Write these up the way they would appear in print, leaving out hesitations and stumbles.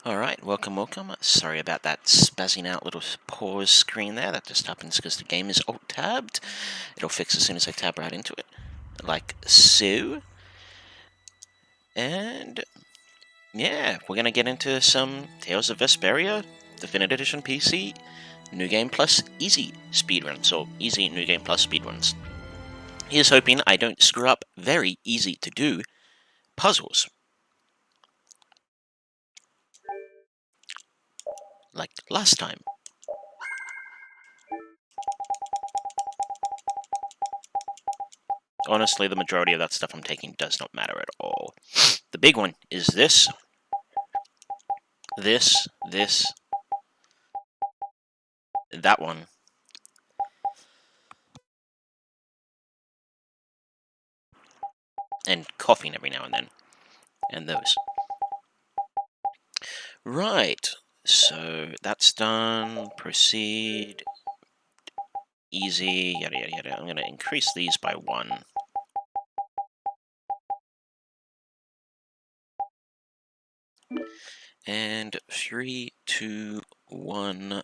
Alright, welcome. Sorry about that spazzing out little pause screen there. That just happens because the game is alt-tabbed. It'll fix as soon as I tab right into it. Like so. And yeah, we're gonna get into some Tales of Vesperia, Definitive Edition PC, New Game Plus Easy speedruns, or Easy New Game Plus speedruns. Here's hoping I don't screw up very easy to do puzzles. Like last time. Honestly, the majority of that stuff I'm taking does not matter at all. The big one is this, that one, and coughing every now and then, and those. Right, so that's done. Proceed. Easy, yada yada yada. I'm going to increase these by 1. And 3, 2, 1.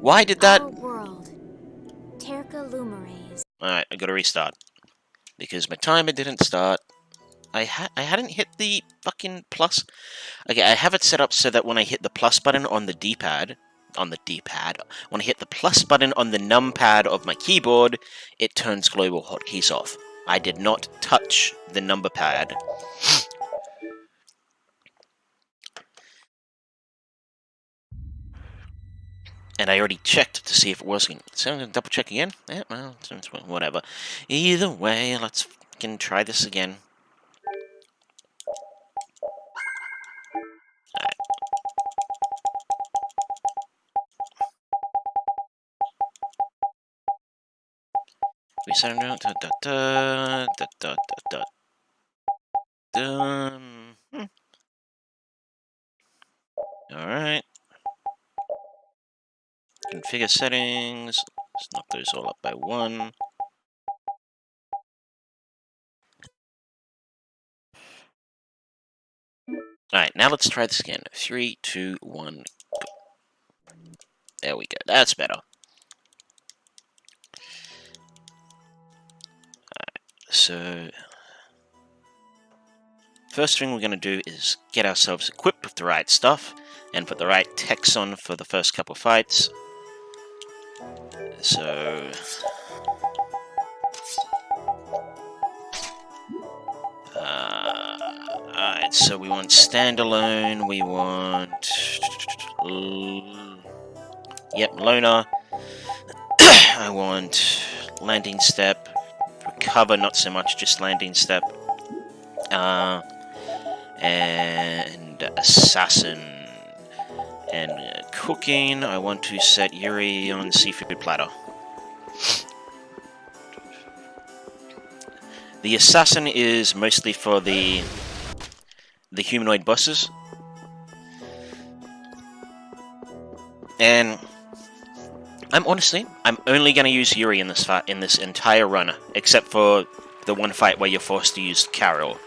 Why did that? Alright, I gotta restart. Because my timer didn't start. I hadn't hit the fucking plus. Okay, I have it set up so that when I hit the plus button on the D-pad, when I hit the plus button on the numpad of my keyboard, it turns global hotkeys off. I did not touch the number pad. And I already checked to see if it was. So I'm gonna double check again. Yeah, well, whatever. Either way, let's fucking try this again. Alright. We said Alright. Configure settings. Let's knock those all up by 1. Alright, now let's try this again. 3, 2, 1, go. There we go. That's better. Alright, so first thing we're going to do is get ourselves equipped with the right stuff and put the right techs on for the first couple fights. So alright, so we want standalone, we want loner. I want landing step, recover not so much, just landing step, and assassin. And cooking, I want to set Yuri on seafood platter. The assassin is mostly for the humanoid bosses. And I'm only going to use Yuri in this entire run, except for the one fight where you're forced to use Carol.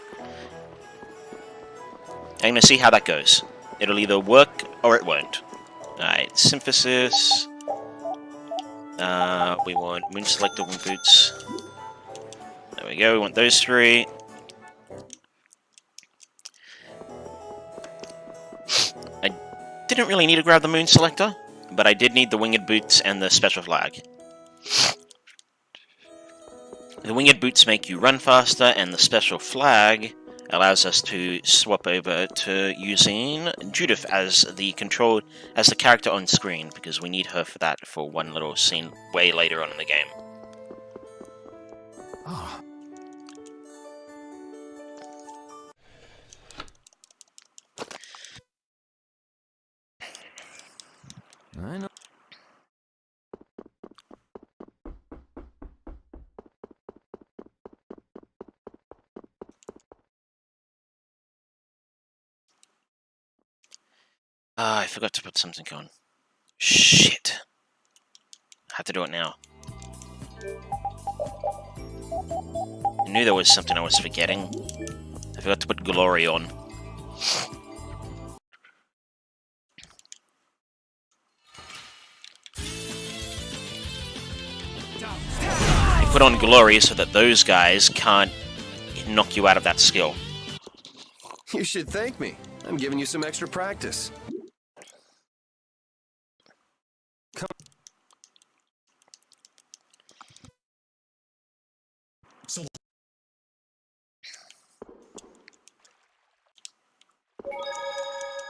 I'm going to see how that goes. It'll either work or it won't. Alright, synthesis. We want moon selector, wing boots. There we go, we want those 3. I didn't really need to grab the moon selector, but I did need the winged boots and the special flag. The winged boots make you run faster, and the special flag allows us to swap over to using Judith as the character on screen, because we need her for that for one little scene way later on in the game. Oh. I know. I forgot to put something on. Shit. I have to do it now. I knew there was something I was forgetting. I forgot to put Glory on. I put on Glory so that those guys can't knock you out of that skill. You should thank me. I'm giving you some extra practice. Come.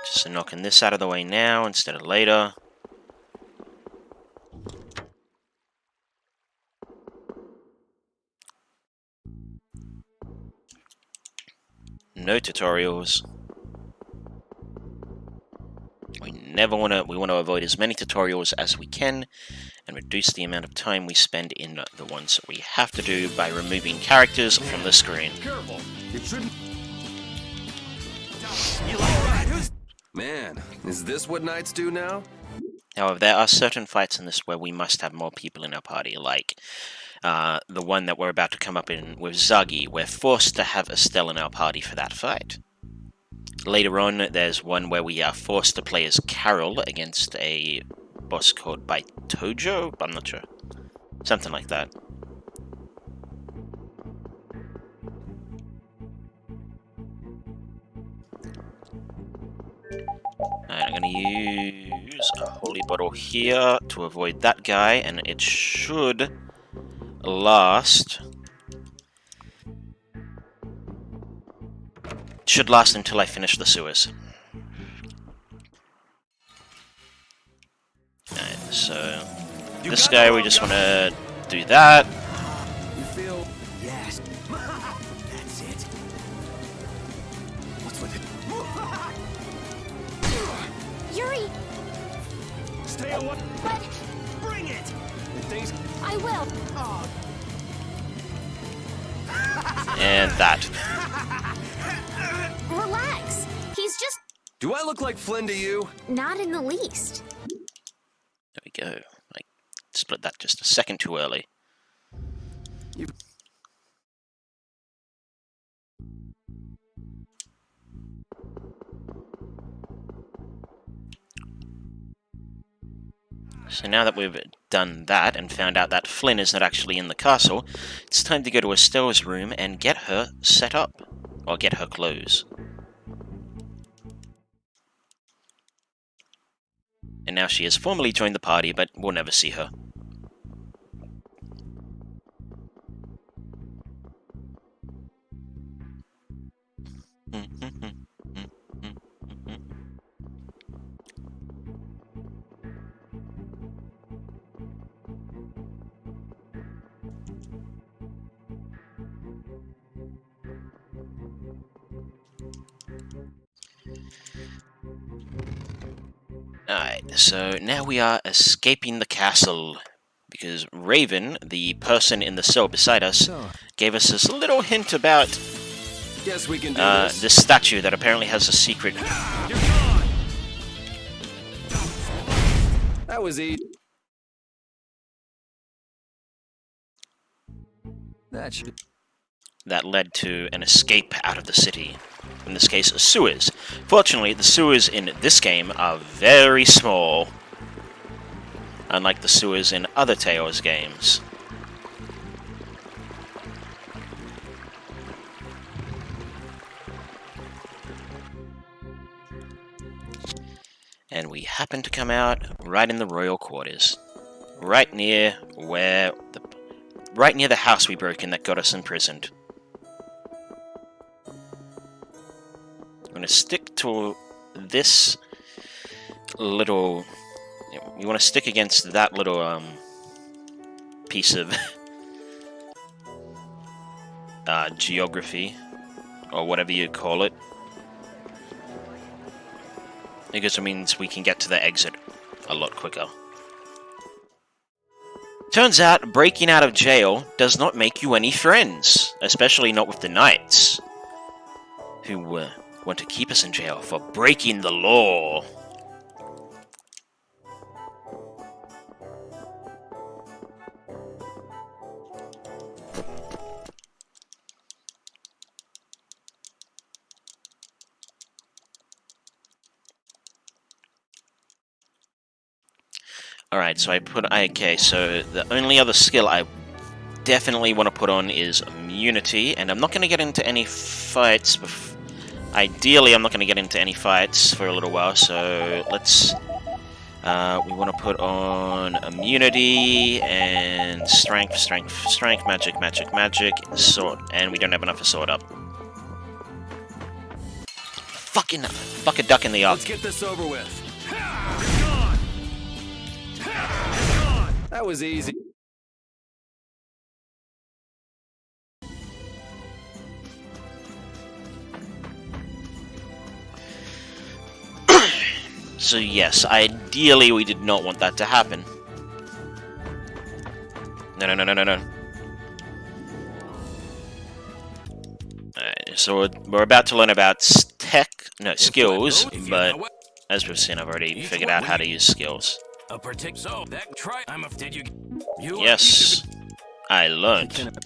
Just knocking this out of the way now instead of later. No tutorials. We want to avoid as many tutorials as we can and reduce the amount of time we spend in the ones that we have to do by removing characters from the screen. Careful. It shouldn't. Man, is this what knights do now? However, there are certain fights in this where we must have more people in our party, like the one that we're about to come up in with Zagi. We're forced to have Estelle in our party for that fight. Later on, there's one where we are forced to play as Carol against a boss called by Tojo? I'm not sure. Something like that. Alright, I'm gonna use a holy bottle here to avoid that guy, and it should last. Should last until I finish the sewers. Alright, so this guy we just want to do that. You feel? Yes. That's it. What's with it? Yuri! Stay away. But Bring it. If things. I will. And that. Relax. He's just Do I look like Flynn to you? not in the least. There we go. I split that just a second too early. You. So now that we've done that and found out that Flynn is not actually in the castle, it's time to go to Estelle's room and get her set up. Or get her clothes. And now she has formally joined the party, but we'll never see her. Alright, so now we are escaping the castle, because Raven, the person in the cell beside us, gave us this little hint about Guess we can do this. this statue that apparently has a secret. You're gone. That was easy. That should. That led to an escape out of the city. In this case, sewers. Fortunately, the sewers in this game are very small, unlike the sewers in other Tales games. And we happen to come out right in the royal quarters, right near the house we broke in that got us imprisoned. I'm going to stick to this little... You want to stick against that little piece of geography, or whatever you call it. Because it means we can get to the exit a lot quicker. Turns out, breaking out of jail does not make you any friends, especially not with the knights, who want to keep us in jail for breaking the law. Alright, so okay, so the only other skill I definitely want to put on is immunity, and I'm not going to get into any fights. Ideally, I'm not going to get into any fights for a little while, so let's... we want to put on immunity and strength, magic, sword, and we don't have enough for sword up. Fucking bucket duck in the arc. Let's get this over with. Gone. Gone. That was easy. So yes, ideally we did not want that to happen. No. Alright, so we're about to learn about skills, but as we've seen, I've already figured out how to use skills. Yes, I learned.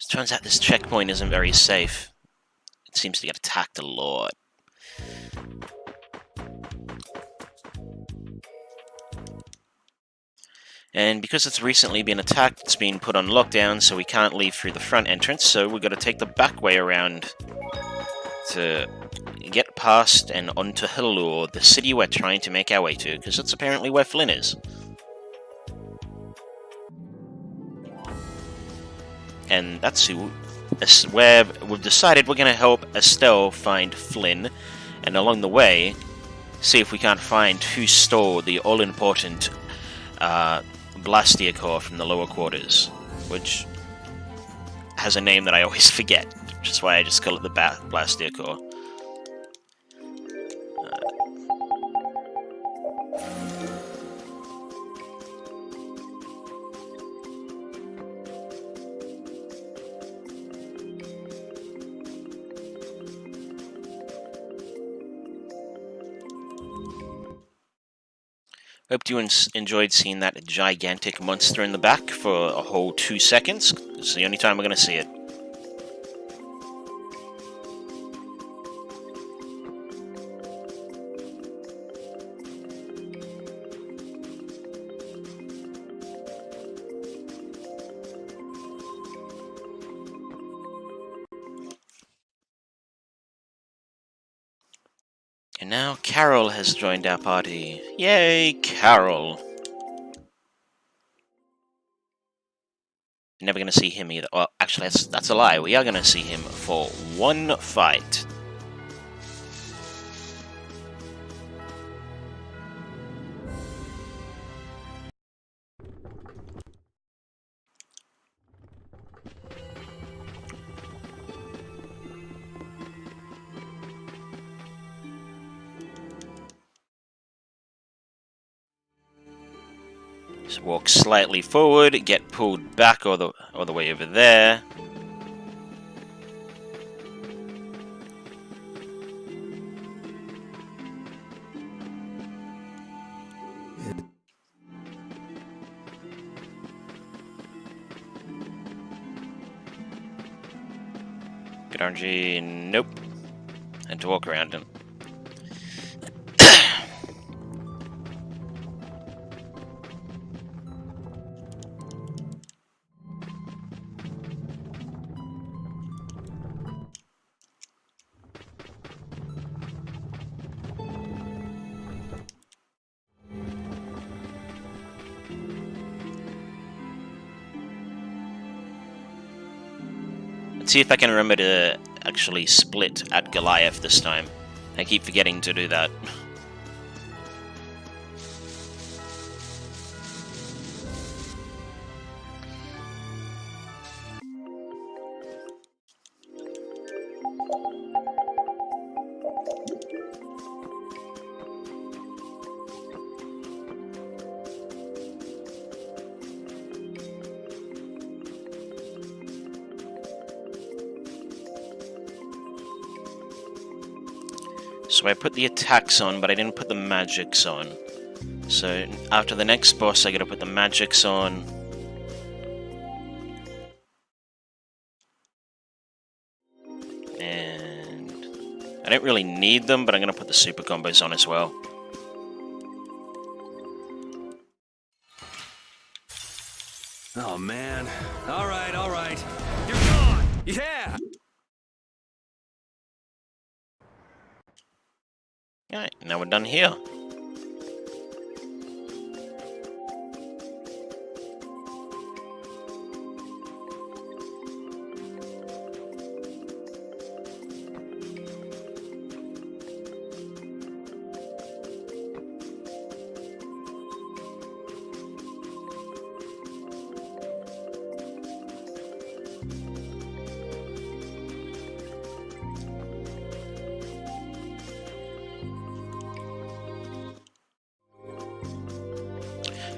Turns out this checkpoint isn't very safe. It seems to get attacked a lot. And because it's recently been attacked, it's been put on lockdown, so we can't leave through the front entrance, so we've got to take the back way around to get past and onto Halure, the city we're trying to make our way to, because that's apparently where Flynn is. And that's where we've decided we're going to help Estelle find Flynn, and along the way, see if we can't find who stole the all-important Blastia core from the lower quarters, which has a name that I always forget, which is why I just call it the Blastia core. Hope you enjoyed seeing that gigantic monster in the back for a whole 2 seconds. It's the only time we're going to see it. And now Carol has joined our party. Yay, Carol! Never going to see him either. Well, actually, that's a lie. We are going to see him for one fight. Just walk slightly forward, get pulled back all the way over there. Good RNG, nope. And to walk around him. Let's see if I can remember to actually split at Goliath this time. I keep forgetting to do that. So I put the attacks on, but I didn't put the magics on. So after the next boss, I gotta put the magics on. And I don't really need them, but I'm gonna put the super combos on as well. Oh, man. All right, all right. You're gone! Yeah! Alright, now we're done here.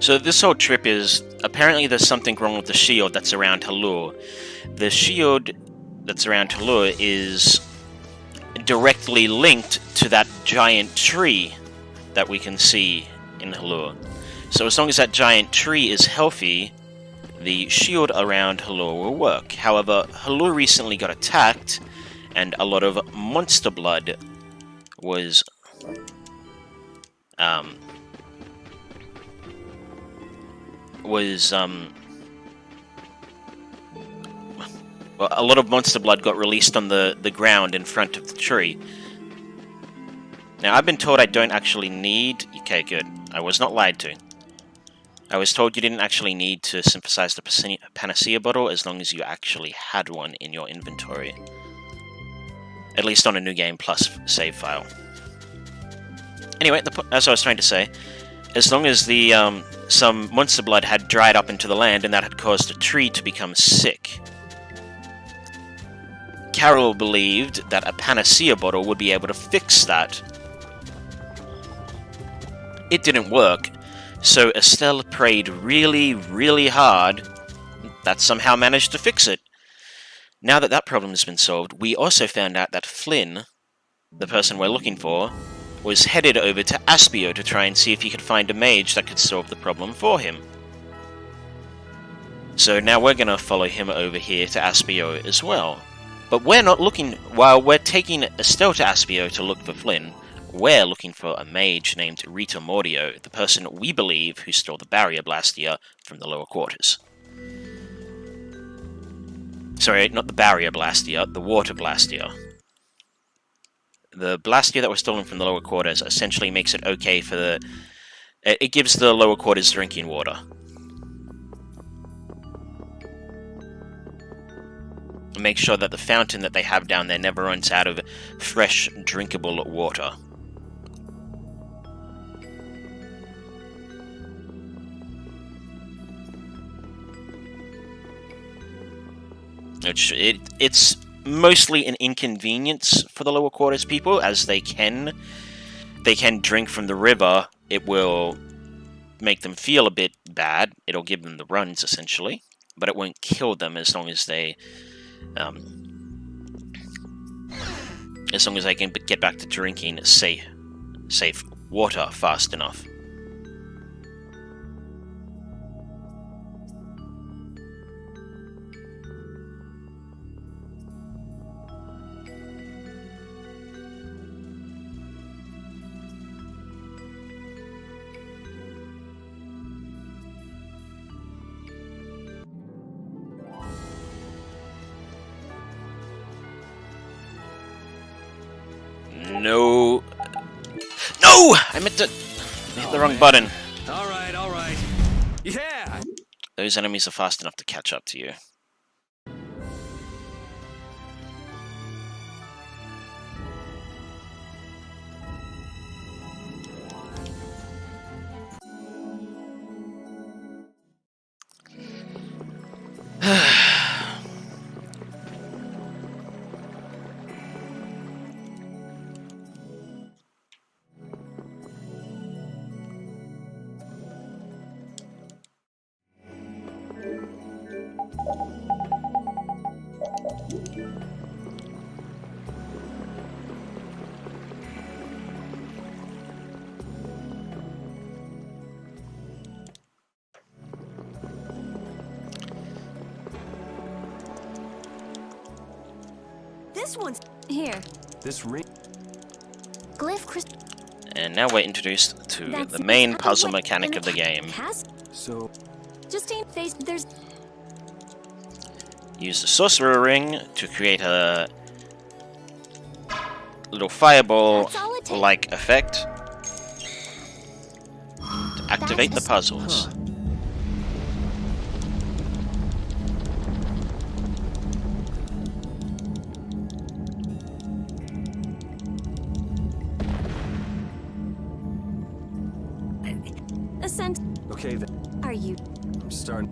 So this whole trip is, apparently there's something wrong with the shield that's around Halur. The shield that's around Halur is directly linked to that giant tree that we can see in Halur. So as long as that giant tree is healthy, the shield around Halur will work. However, Halur recently got attacked, and a lot of monster blood was well, a lot of monster blood got released on the ground in front of the tree. Now, I've been told I don't actually need... Okay, good. I was not lied to. I was told you didn't actually need to synthesize the Panacea bottle as long as you actually had one in your inventory. At least on a New Game Plus save file. Anyway, as I was trying to say, as long as the some monster blood had dried up into the land and that had caused a tree to become sick, Carol believed that a Panacea bottle would be able to fix that. It didn't work, so Estelle prayed really, really hard that somehow managed to fix it. Now that that problem has been solved, we also found out that Flynn, the person we're looking for, was headed over to Aspio to try and see if he could find a mage that could solve the problem for him. So now we're going to follow him over here to Aspio as well. But we're not looking... While we're taking Estelle to Aspio to look for Flynn, we're looking for a mage named Rita Mordio, the person we believe who stole the barrier blastia from the lower quarters. Sorry, not the barrier blastia, the water blastia. The blastia that was stolen from the lower quarters essentially makes it okay for the... It gives the lower quarters drinking water. Make sure that the fountain that they have down there never runs out of fresh, drinkable water. It's mostly an inconvenience for the lower quarters people, as they can drink from the river. It will make them feel a bit bad. It'll give them the runs, essentially, but it won't kill them as long as they can get back to drinking safe water fast enough. No! No! I meant to hit the wrong button. All right. Yeah! Those enemies are fast enough to catch up to you. this one's here. This ring. Glyph crystal. And now we're introduced to That's the main exactly puzzle what mechanic an of the attack game. has. So, Just ain't face. There's Use the sorcerer ring to create a little fireball That's all it takes. like effect to activate the puzzles. ascent. okay then. Are you I'm starting.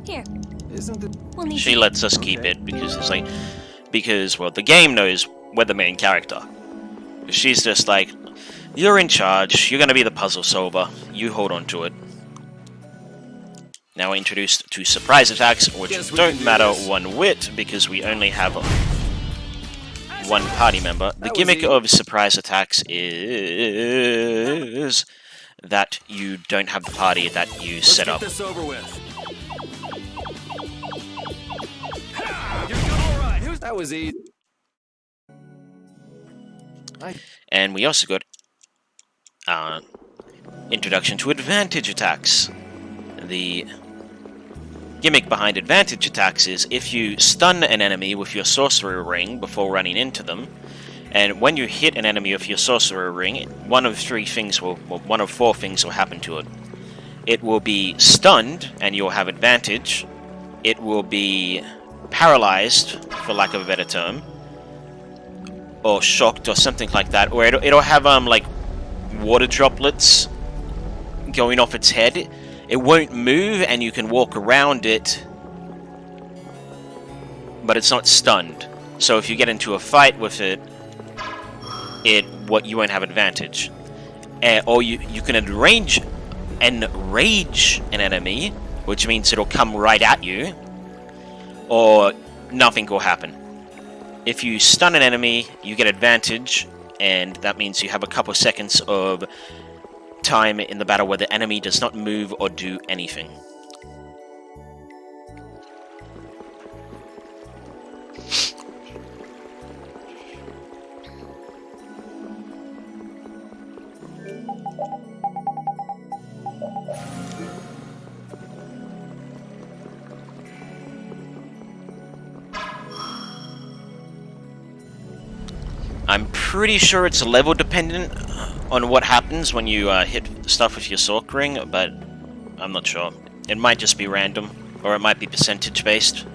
here? Isn't it? We'll need She to- lets us keep Okay. it because it's like, well, the game knows we're the main character. She's just like, you're in charge, you're gonna be the puzzle solver, you hold on to it. Now we're introduced to surprise attacks, which Guess we can don't do matter this. one whit because we only have one party member. The That was gimmick easy. of surprise attacks is that you don't have the party that you Let's set get up. this over with. You're all right. That was easy. And we also got introduction to advantage attacks. The gimmick behind advantage attacks is if you stun an enemy with your sorcerer ring before running into them, and when you hit an enemy with your sorcerer ring, one of four things will happen to it. It will be stunned, and you'll have advantage. It will be paralyzed, for lack of a better term, or shocked, or something like that. Or it'll have like water droplets going off its head. It won't move, and you can walk around it, but it's not stunned. So if you get into a fight with it, you won't have advantage. Or you can enrage an enemy, which means it'll come right at you, or nothing will happen. If you stun an enemy, you get advantage, and that means you have a couple seconds of time in the battle where the enemy does not move or do anything. I'm pretty sure it's level dependent on what happens when you hit stuff with your Sork ring, but I'm not sure. It might just be random, or it might be percentage based.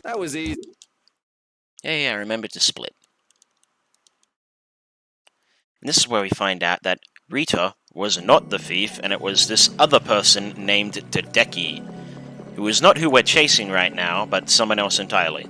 That was easy. Yeah, I remembered to split. And this is where we find out that Rita was not the thief, and it was this other person named Tadeki, who is not who we're chasing right now, but someone else entirely.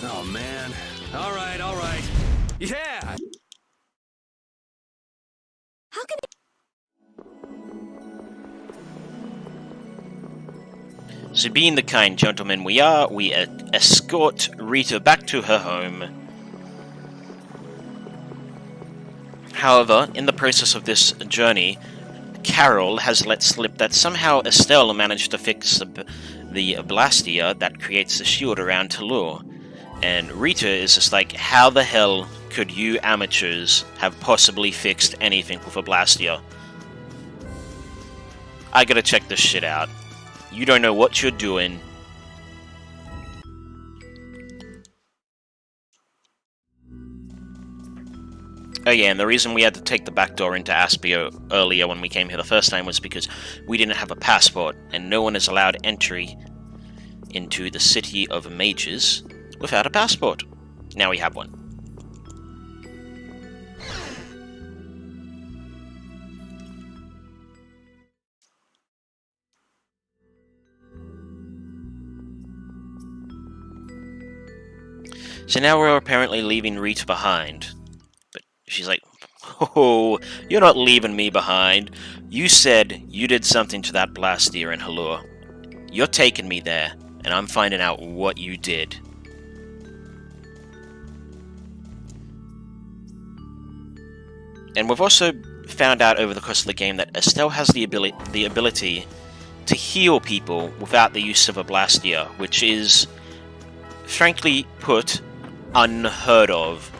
Oh man. All right, all right. Yeah. How can So being the kind gentlemen we are, we escort Rita back to her home. However, in the process of this journey, Carol has let slip that somehow Estelle managed to fix the Blastia that creates the shield around Talur. And Rita is just like, how the hell could you amateurs have possibly fixed anything with a Blastia? I gotta check this shit out. You don't know what you're doing. Oh yeah, and the reason we had to take the back door into Aspio earlier when we came here the first time was because we didn't have a passport, and no one is allowed entry into the City of Mages without a passport. Now we have one. So now we're apparently leaving Rita behind. But she's like, oh, you're not leaving me behind. You said you did something to that Blastia in Halur. You're taking me there, and I'm finding out what you did. And we've also found out over the course of the game that Estelle has the ability to heal people without the use of a Blastia, which is, frankly put, unheard of.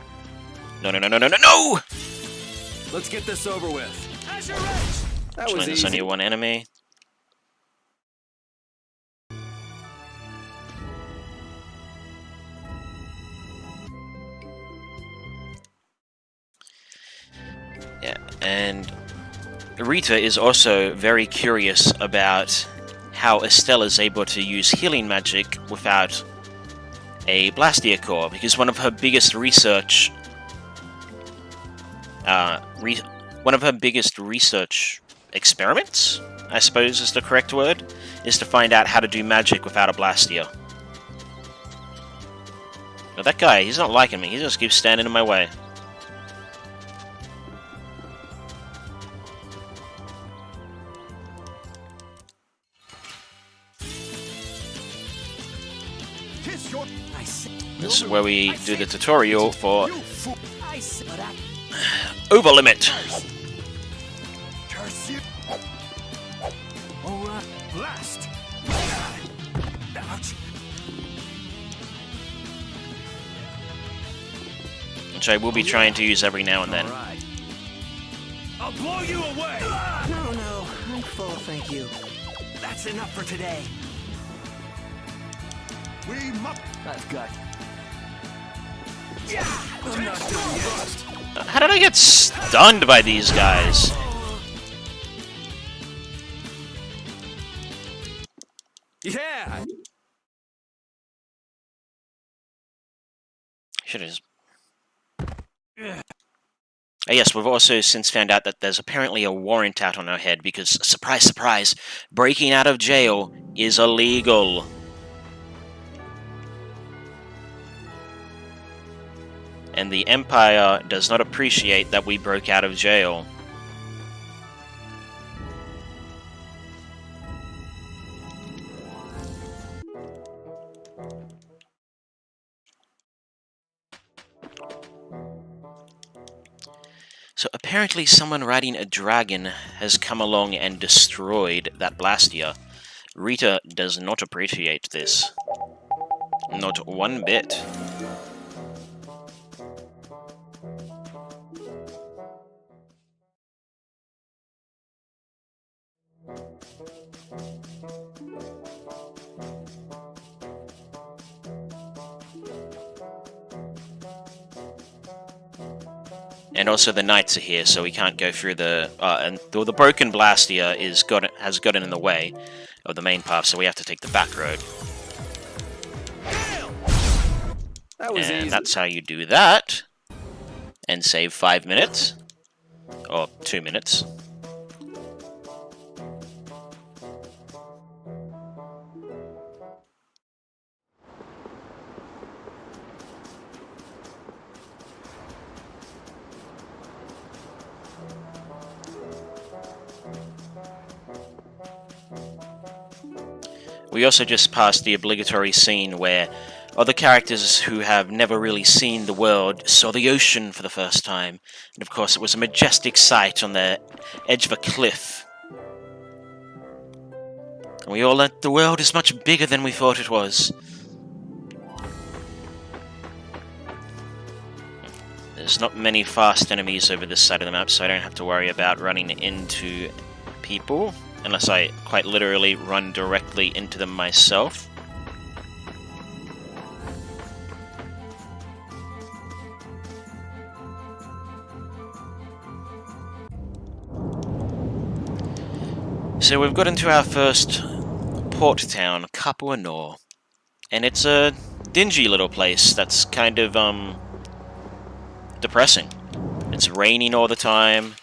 No, no, no, no, no, no, no! Let's get this over with. That Which was there's easy. only one enemy. Yeah, and Rita is also very curious about how Estelle is able to use healing magic without a Blastia core, because one of her biggest research experiments, I suppose is the correct word, is to find out how to do magic without a Blastia. Now that guy, he's not liking me, he just keeps standing in my way. This is where we do the tutorial for Overlimit. Blast. Which I will be trying to use every now and then. Right. I'll blow you away. No, I'm full, thank you. That's enough for today. We must. I've got. Yeah. I'm not done yet. How did I get stunned by these guys? Yeah. Should have just... yes, we've also since found out that there's apparently a warrant out on our head because, surprise, surprise, breaking out of jail is illegal. And the Empire does not appreciate that we broke out of jail. So apparently someone riding a dragon has come along and destroyed that Blastia. Rita does not appreciate this. Not one bit. And also the knights are here, so we can't go through the... and the broken Blastia has gotten in the way of the main path, so we have to take the back road. That was And easy. that's how you do that. And save 5 minutes. Or 2 minutes. We also just passed the obligatory scene where other characters who have never really seen the world saw the ocean for the first time. And of course it was a majestic sight on the edge of a cliff. And we all learned the world is much bigger than we thought it was. There's not many fast enemies over this side of the map, so I don't have to worry about running into people. unless I quite literally run directly into them myself. So we've got into our first port town, Capua Nor, and it's a dingy little place that's kind of, depressing. It's raining all the time.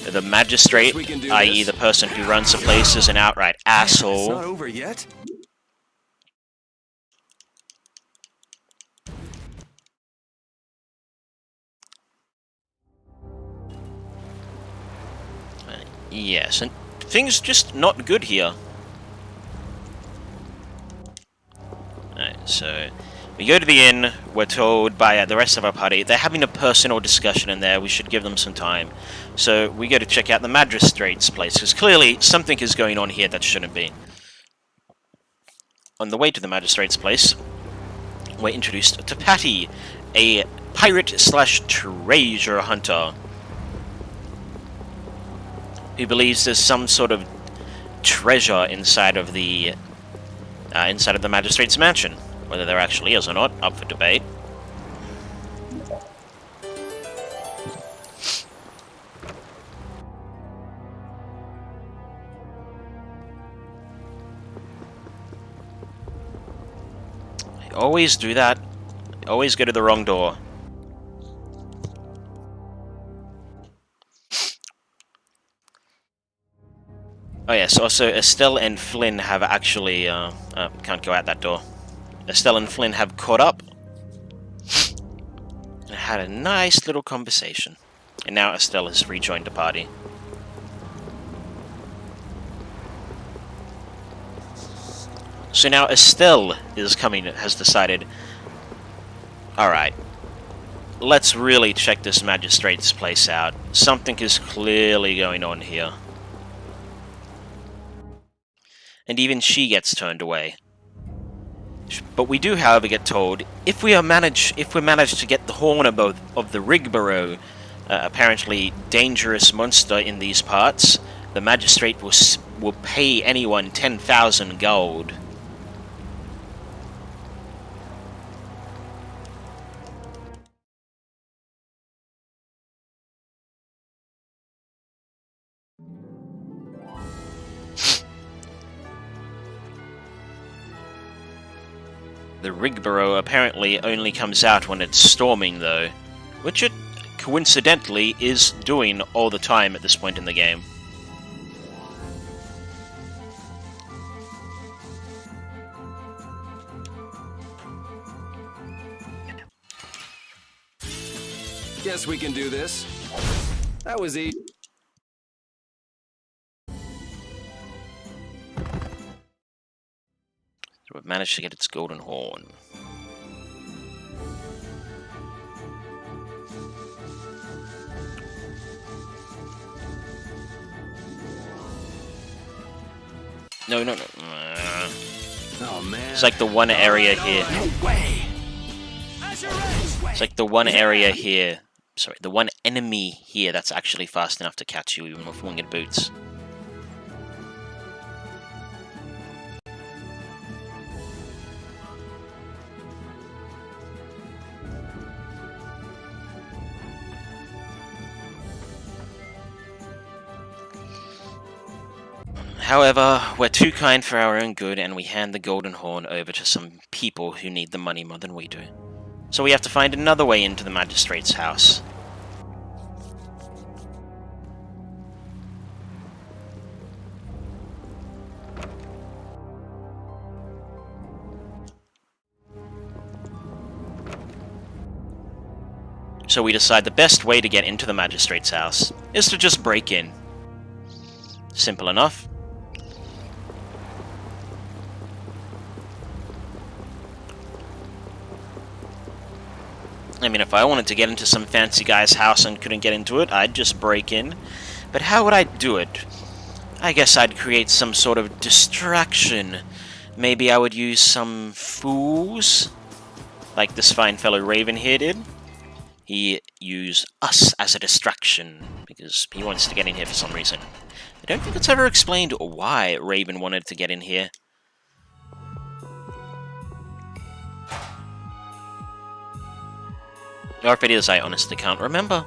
The magistrate, i.e. the person who runs the place, is an outright asshole. It's not over yet. Yes, and things just not good here. Alright, so we go to the inn. We're told by the rest of our party they're having a personal discussion in there. We should give them some time. So we go to check out the magistrate's place, because clearly something is going on here that shouldn't be. On the way to the magistrate's place, we're introduced to Patty, a pirate/treasure hunter, who believes there's some sort of treasure inside of the magistrate's mansion. Whether there actually is or not, up for debate. I always do that. I always go to the wrong door. Oh yes, also Estelle and Flynn have actually, can't go out that door. Estelle and Flynn have caught up and had a nice little conversation. And now Estelle has rejoined the party. So now Estelle has decided, alright, let's really check this magistrate's place out. Something is clearly going on here. And even she gets turned away. But we do, however, get told if we manage to get the horn of the Rigborough, apparently dangerous monster in these parts, the magistrate will pay anyone 10,000 gold. The Rigborough apparently only comes out when it's storming, though, which it coincidentally is doing all the time at this point in the game. Guess we can do this. That was easy. So we've managed to get its golden horn. No. Oh man. It's like the one area here. No way. It's like the one area here. Sorry, the one enemy here that's actually fast enough to catch you even with winged boots. However, we're too kind for our own good, and we hand the golden horn over to some people who need the money more than we do. So we have to find another way into the magistrate's house. So we decide the best way to get into the magistrate's house is to just break in. Simple enough. I mean, if I wanted to get into some fancy guy's house and couldn't get into it, I'd just break in. But how would I do it? I guess I'd create some sort of distraction. Maybe I would use some fools, like this fine fellow Raven here did. He used us as a distraction, because he wants to get in here for some reason. I don't think it's ever explained why Raven wanted to get in here. Or if it is, I honestly can't remember.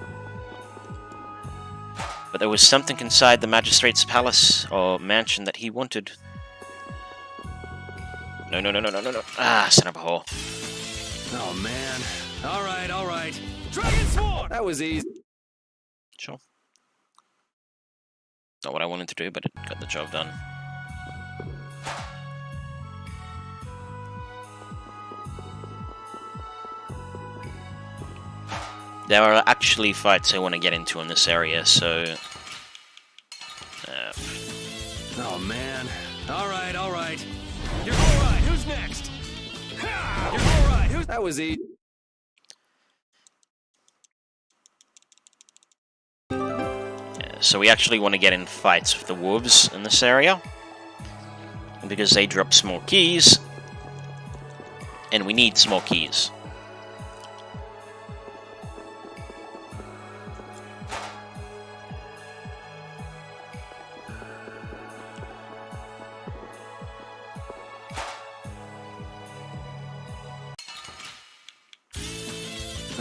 But there was something inside the Magistrate's palace, or mansion, that he wanted. No, no, no, no, no, no, no. Ah, son of a hole. Oh, man. All right, all right. Dragon Swarm! That was easy. Sure. Not what I wanted to do, but it got the job done. There are actually fights I want to get into in this area, so... Oh, man. All right, all right. You're all right. Who's next? Ha! You're all right. Who's... That was easy. So we actually want to get in fights with the wolves in this area, because they drop small keys, and we need small keys.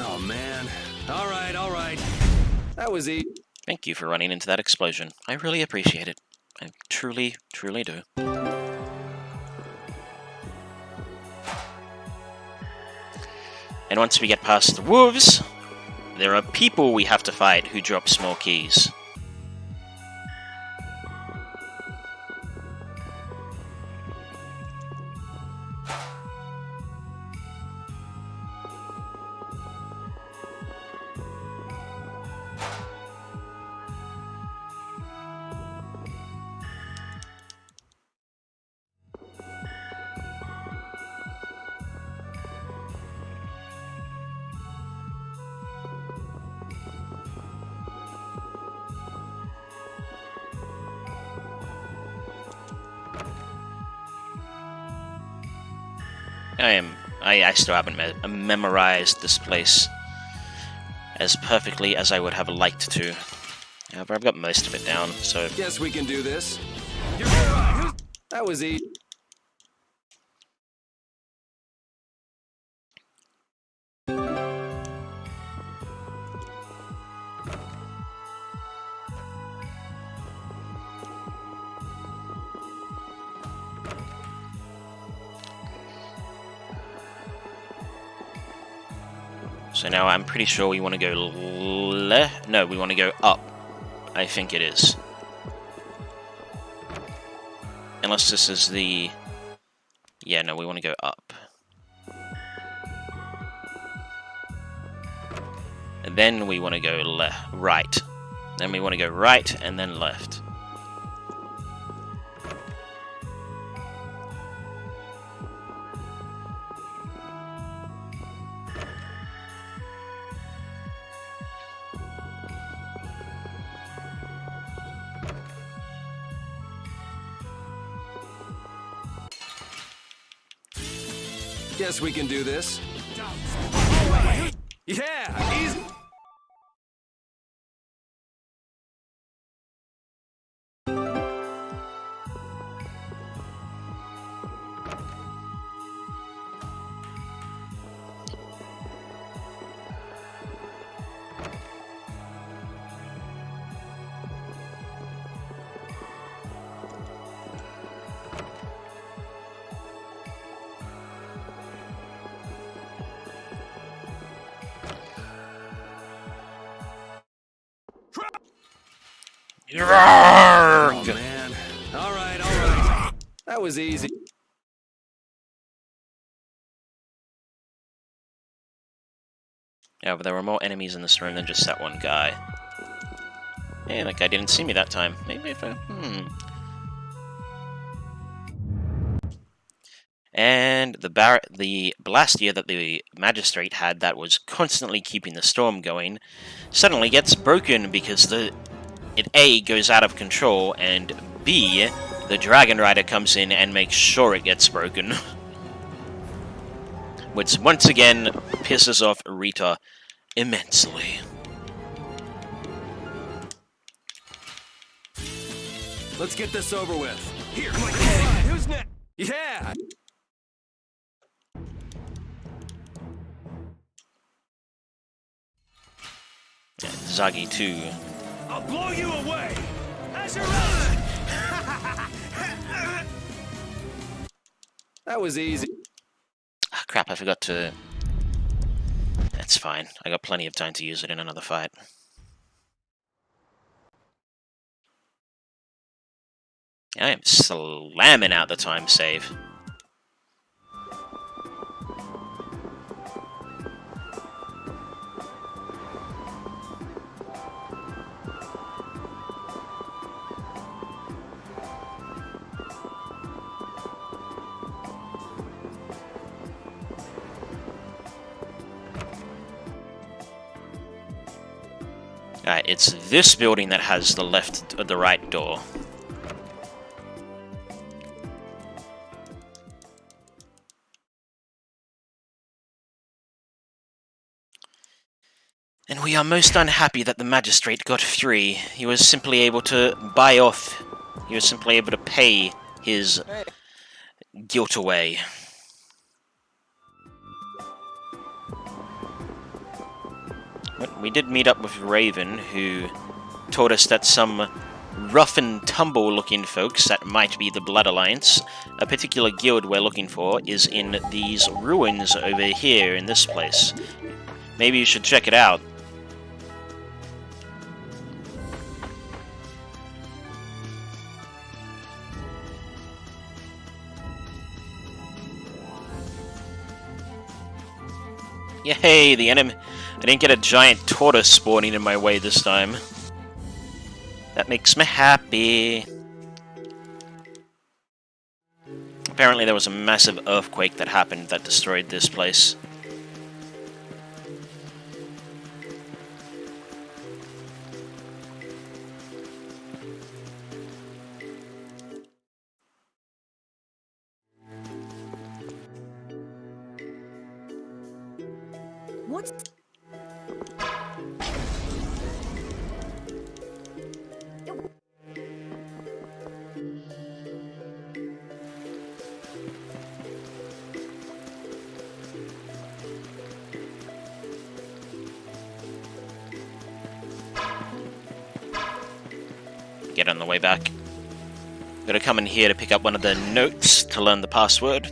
Oh, man. All right, all right. That was easy. Thank you for running into that explosion. I really appreciate it. I truly, truly do. And once we get past the wolves, there are people we have to fight who drop small keys. I still haven't memorized this place as perfectly as I would have liked to. However, I've got most of it down, so... Guess we can do this. You're all right. Who's... That was easy. So now I'm pretty sure we want to go no, we want to go up. I think it is. Unless this is the... Yeah, no, we want to go up. And then we want to go right. Then we want to go right and then left. Guess we can do this. Yeah, easy. Oh, man. All right, all right. That was easy. Yeah, but there were more enemies in this room than just that one guy. Hey, that guy didn't see me that time. Maybe if I... And the Blastia that the Magistrate had that was constantly keeping the storm going suddenly gets broken because it A, goes out of control, and B, the Dragon Rider comes in and makes sure it gets broken. Which once again pisses off Rita immensely. Let's get this over with. Here, come on, alright, who's next? Yeah! Zagi 2. I'll blow you away! As you're running! That was easy. Ah, crap, I forgot to... That's fine. I got plenty of time to use it in another fight. I am slamming out the time save. Alright, it's this building that has the the right door. And we are most unhappy that the magistrate got free. He was simply able to buy off. He was simply able to pay his guilt away. But we did meet up with Raven, who told us that some rough and tumble looking folks that might be the Blood Alliance, a particular guild we're looking for, is in these ruins over here in this place. Maybe you should check it out. Yay, the enemy... I didn't get a giant tortoise spawning in my way this time. That makes me happy. Apparently there was a massive earthquake that happened that destroyed this place. What's... Get on the way back. Gotta come in here to pick up one of the notes to learn the password.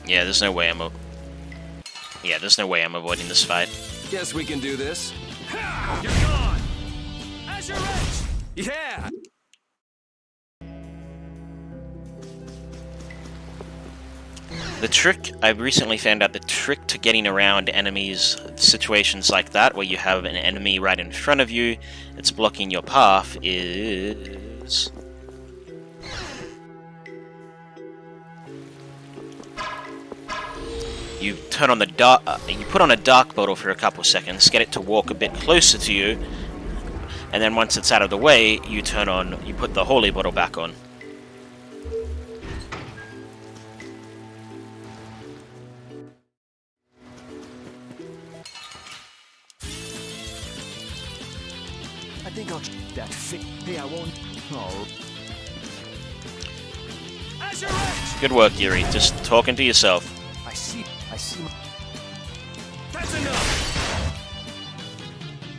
Yeah, there's no way I'm there's no way I'm avoiding this fight. Guess we can do this. Ha! You're gone! As you're rich! Yeah! The trick, I've recently found out the trick to getting around enemies, situations like that, where you have an enemy right in front of you, it's blocking your path, is... You turn on the dark, you put on a dark bottle for a couple seconds, get it to walk a bit closer to you, and then once it's out of the way, you put the holy bottle back on. I think I'll that fit. Hey, I won't. Oh. As you're rich! Good work, Yuri. Just talking to yourself. I see. That's enough!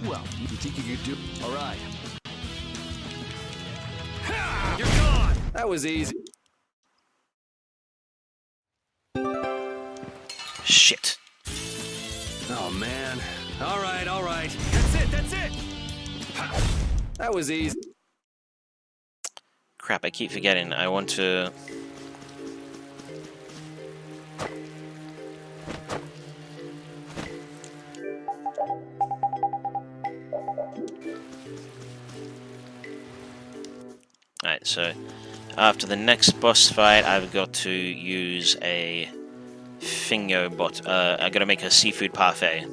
Well, you think you could do? All right. Ha! You're gone! That was easy. Shit. Oh, man. All right. That's it! Ha! That was easy. Crap, I keep forgetting. I want to... Alright, so after the next boss fight, I've got to use a Fingo bot. I gotta make a seafood parfait.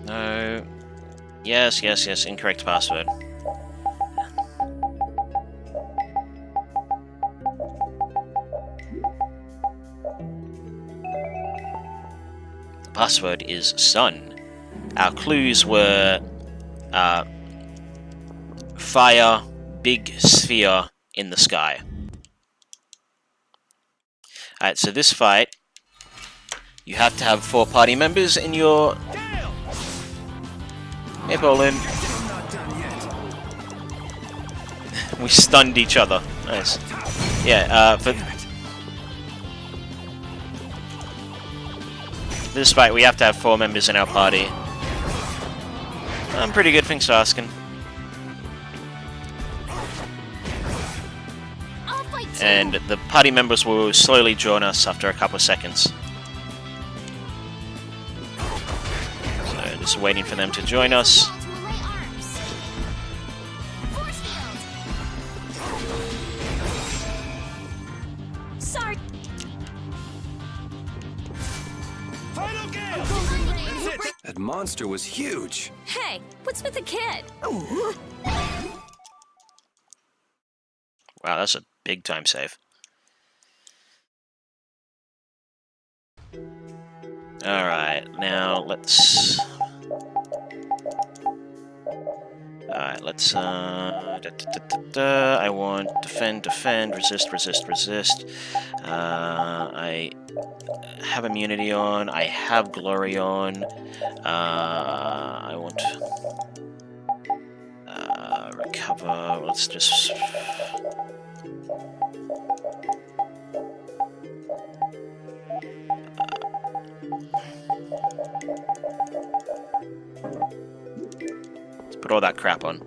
No. Yes, yes, yes. Incorrect password. The password is sun. Our clues were fire, big sphere in the sky. Alright, so this fight, you have to have 4 party members in your... Hey, Bolin. I'm not done yet. We stunned each other. Nice. Yeah, for this fight, we have to have 4 members in our party. I'm pretty good, thanks for asking. I'll fight too. And the party members will slowly join us after a couple of seconds. So, just waiting for them to join us. Call to array arms. Force field. Sorry. Final game! That's it! That monster was huge. Hey, what's with the kid? Wow, that's a big time save. Alright, now let's... Alright, let's... I want defend, defend, resist, resist, resist. I have immunity on, I have glory on. I want... recover, let's just... Let's put all that crap on.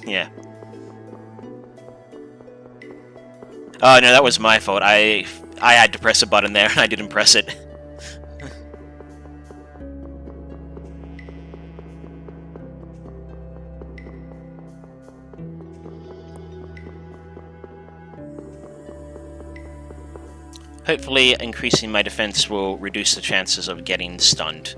Yeah. Oh no, that was my fault. I had to press a button there and I didn't press it. Hopefully, increasing my defense will reduce the chances of getting stunned.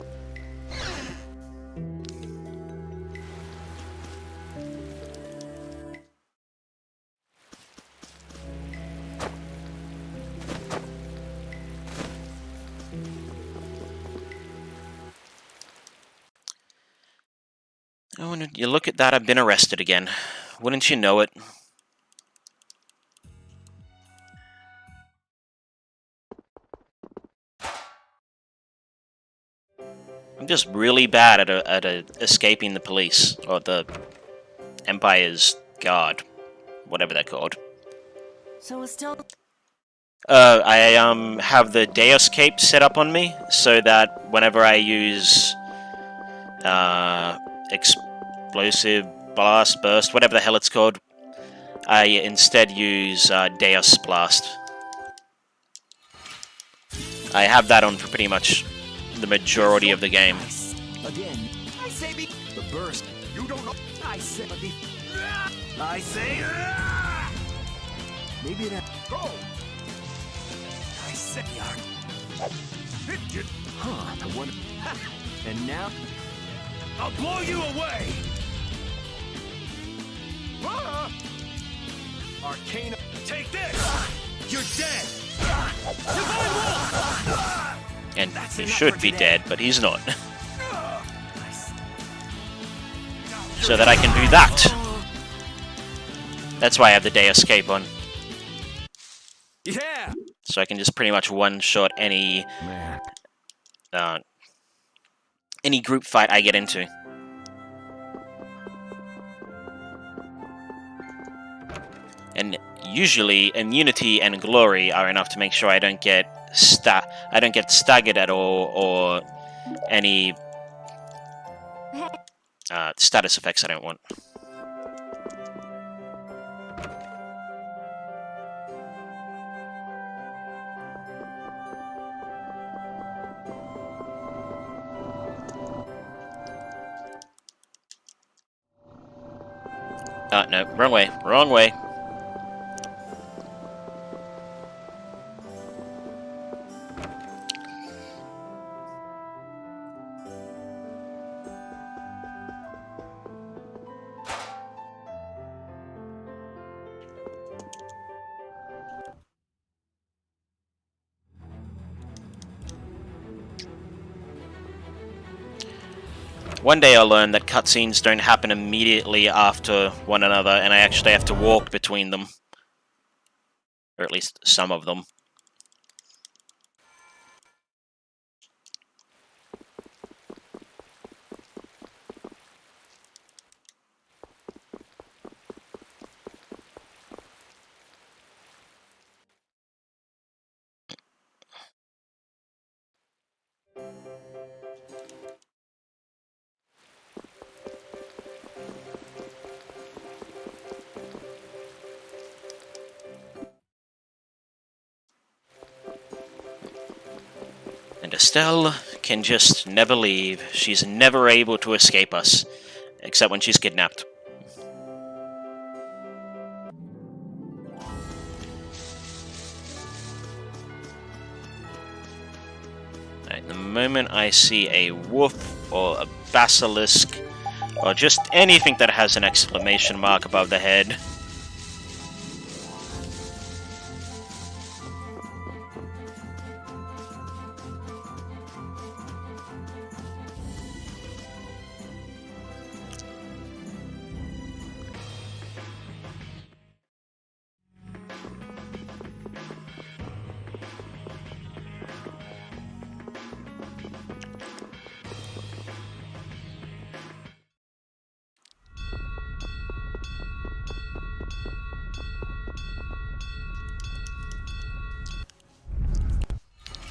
Oh, and you look at that, I've been arrested again. Wouldn't you know it? I'm just really bad at escaping the police, or the Empire's guard, whatever they're called. So it's still... I have the Deus Cape set up on me, so that whenever I use explosive blast, burst, whatever the hell it's called, I instead use Deus Blast. I have that on for pretty much the majority of the game. Again, I say the burst. You don't know. I say maybe that. Go. I say huh? I wonder. And now I'll blow you away! Arcana. Take this! You're dead! And he should be dead, but he's not. So that I can do that. That's why I have the Deus Cape on. Yeah! So I can just pretty much one-shot any group fight I get into. And usually immunity and glory are enough to make sure I don't get staggered at all, or any status effects I don't want. No, wrong way, wrong way. One day I'll learn that cutscenes don't happen immediately after one another, and I actually have to walk between them. Or at least some of them. And Estelle can just never leave. She's never able to escape us, except when she's kidnapped. Right, the moment I see a wolf or a basilisk, or just anything that has an exclamation mark above the head,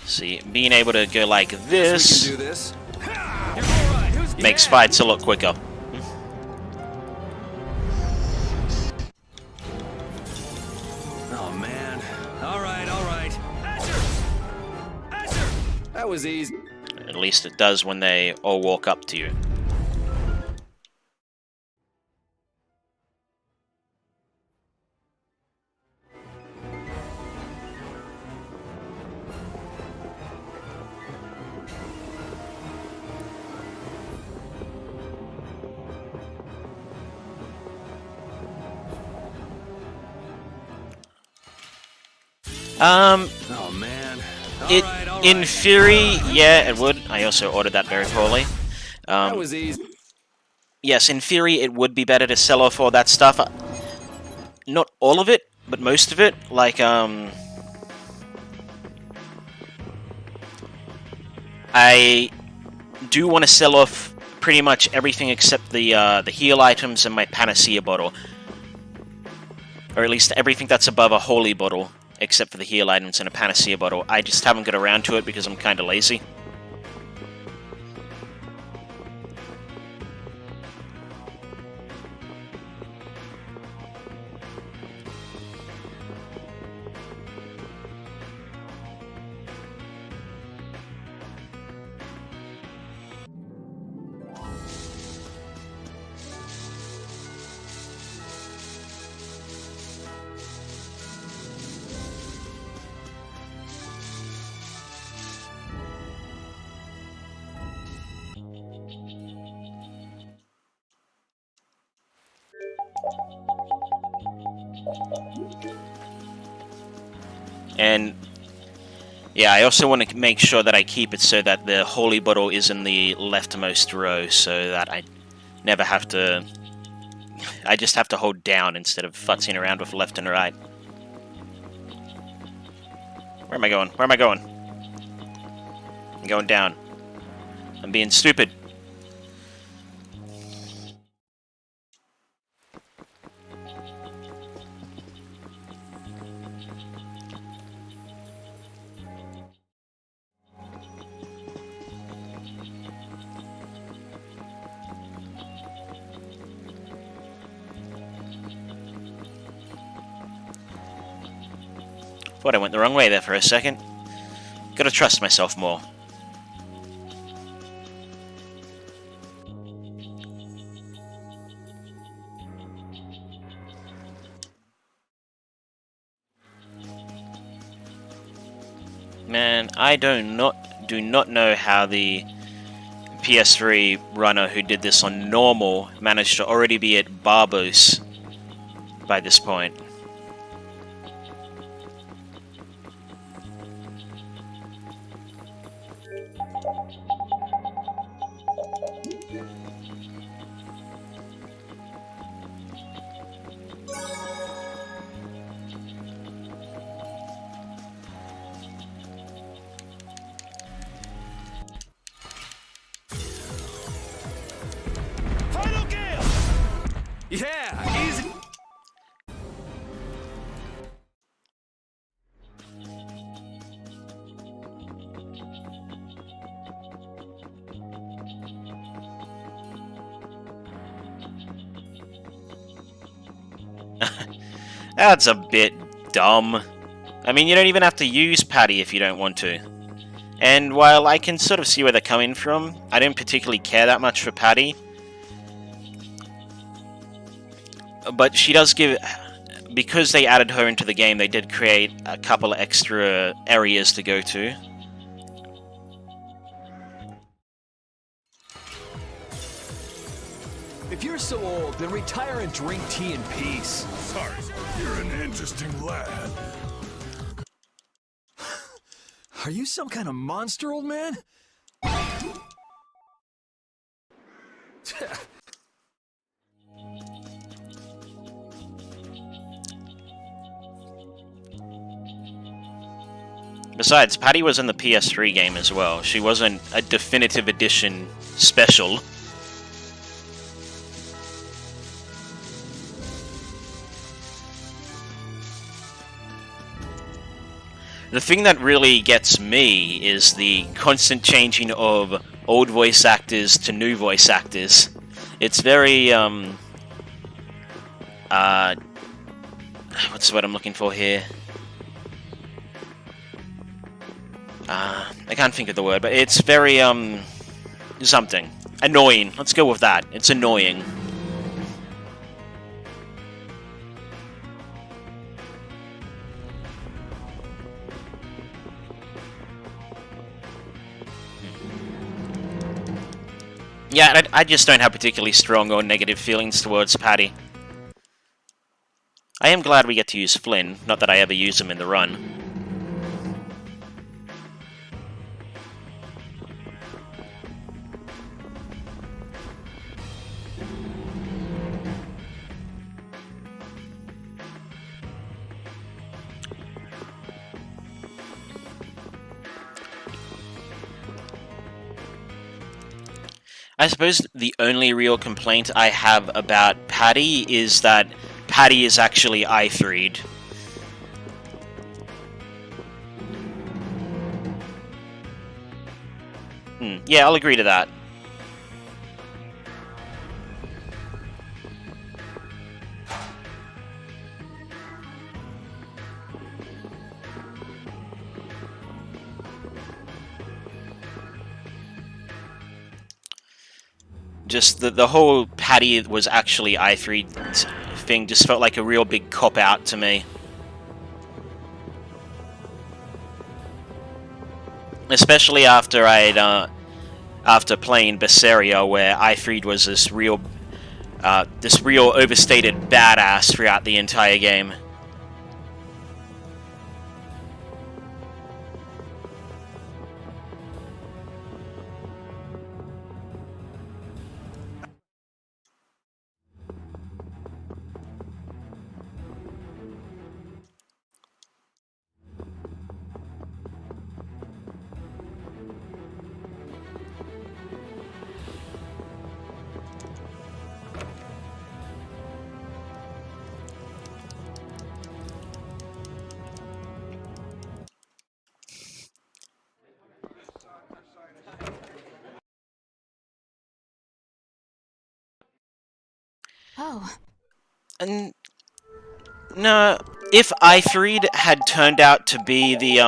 see, being able to go like this, We can do this. You're all right. Who's makes next? fights a lot quicker. Oh man. All right, all right. Asher! Asher! That was easy. At least it does when they all walk up to you. Oh man. It, all right. in theory, yeah, it would. I also ordered that very poorly. That was easy. Yes, in theory, it would be better to sell off all that stuff. Not all of it, but most of it. Like, I do want to sell off pretty much everything except the heal items and my panacea bottle. Or at least everything that's above a holy bottle, except for the heal items and a panacea bottle. I just haven't got around to it because I'm kind of lazy. And yeah, I also want to make sure that I keep it so that the holy bottle is in the leftmost row, so that I never have to... I just have to hold down instead of futzing around with left and right. Where am I going? Where am I going? I'm going down. I'm being stupid. Thought I went the wrong way there for a second. Gotta trust myself more. Man, I do not know how the PS3 runner who did this on normal managed to already be at Barbos by this point. Final gale! Yeah, easy. That's a bit dumb. I mean, you don't even have to use Patty if you don't want to. And while I can sort of see where they're coming from, I don't particularly care that much for Patty. But she does give... Because they added her into the game, they did create a couple of extra areas to go to. If you're so old, then retire and drink tea in peace. Sorry, you're an interesting lad. Are you some kind of monster, old man? Besides, Patty was in the PS3 game as well. She wasn't a definitive edition special. The thing that really gets me is the constant changing of old voice actors to new voice actors. It's very, what's the word I'm looking for here? I can't think of the word, but it's very, something. Annoying. Let's go with that. It's annoying. Yeah, I just don't have particularly strong or negative feelings towards Patty. I am glad we get to use Flynn, not that I ever use him in the run. I suppose the only real complaint I have about Patty is that Patty is actually i3'd. Yeah, I'll agree to that. Just the whole Patty was actually i3 thing just felt like a real big cop-out to me. Especially after after playing Vesperia, where i3 was this real overstated badass throughout the entire game. Oh, And no, if Ifrid had turned out to be the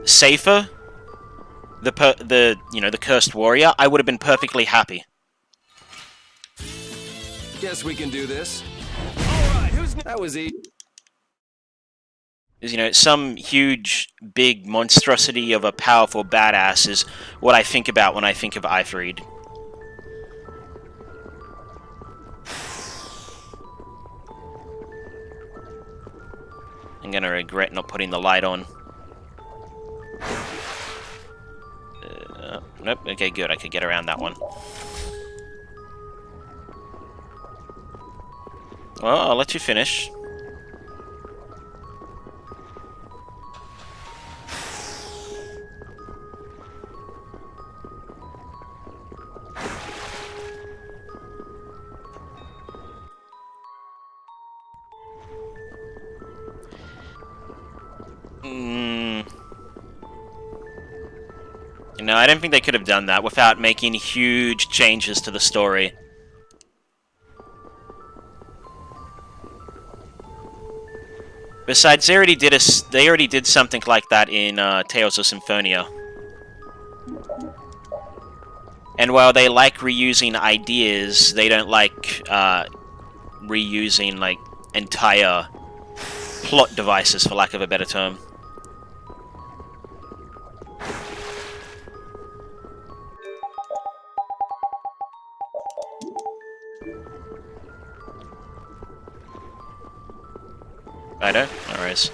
safer, the cursed warrior, I would have been perfectly happy. Guess we can do this. Alright, who's next? That was easy. Some huge, big monstrosity of a powerful badass is what I think about when I think of Ifrid. I'm gonna regret not putting the light on. Nope, okay, good, I could get around that one. Well, I'll let you finish. No, I don't think they could have done that without making huge changes to the story. Besides, they already did something like that in Tales of Symphonia. And while they like reusing ideas, they don't like reusing like entire plot devices, for lack of a better term. Righto, no worries.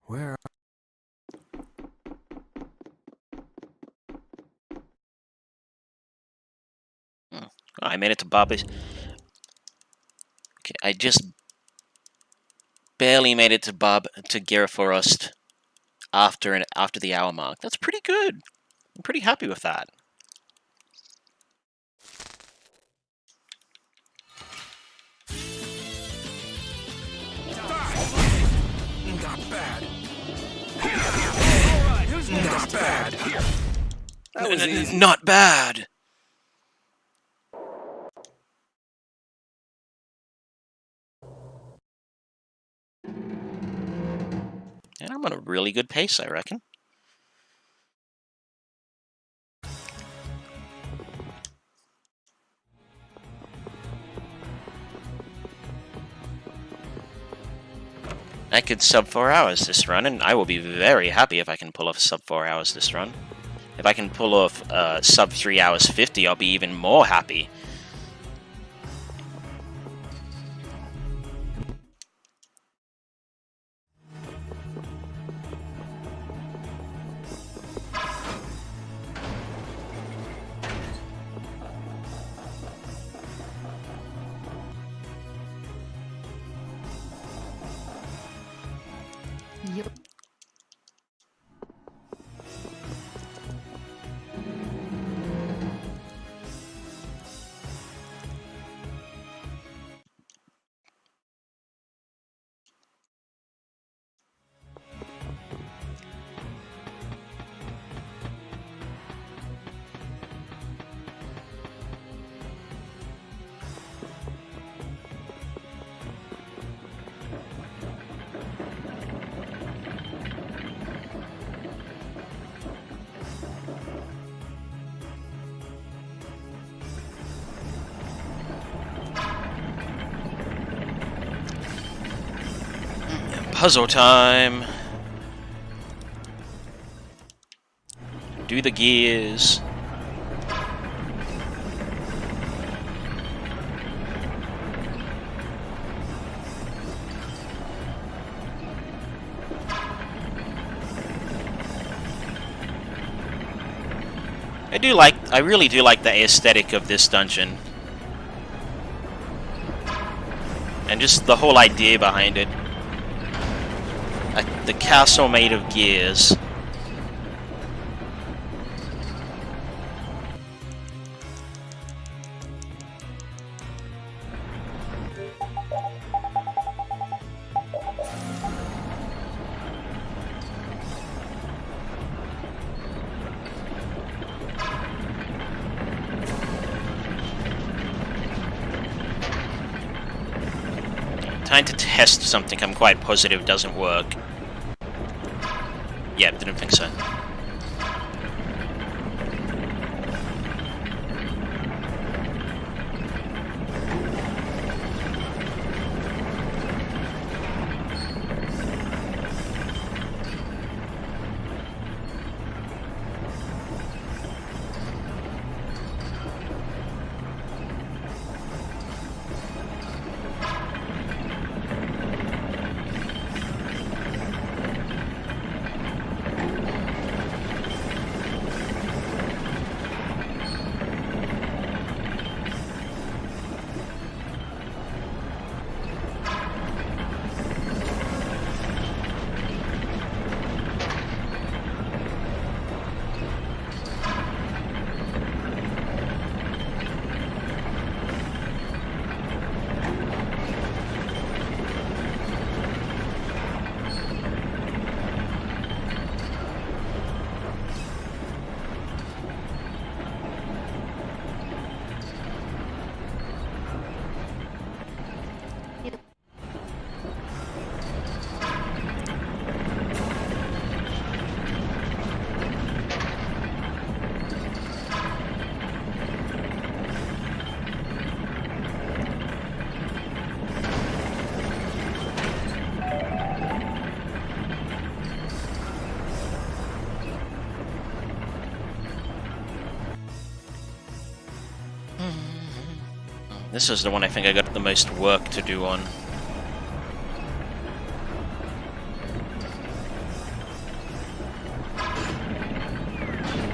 Where? Oh, I made it to Barbos. Okay, I just barely made it to Giraforest after the hour mark. That's pretty good. I'm pretty happy with that. Not bad. Alright, who's next? Not bad. That was easy. Not bad. And I'm on a really good pace, I reckon. I could sub 4 hours this run, and I will be very happy if I can pull off sub 4 hours this run. If I can pull off sub 3 hours 50, I'll be even more happy. Yep. Puzzle time. Do the gears. I really do like the aesthetic of this dungeon. And just the whole idea behind it. The castle made of gears. Trying to test something I'm quite positive doesn't work. Yeah, didn't think so. This is the one I think I got the most work to do on.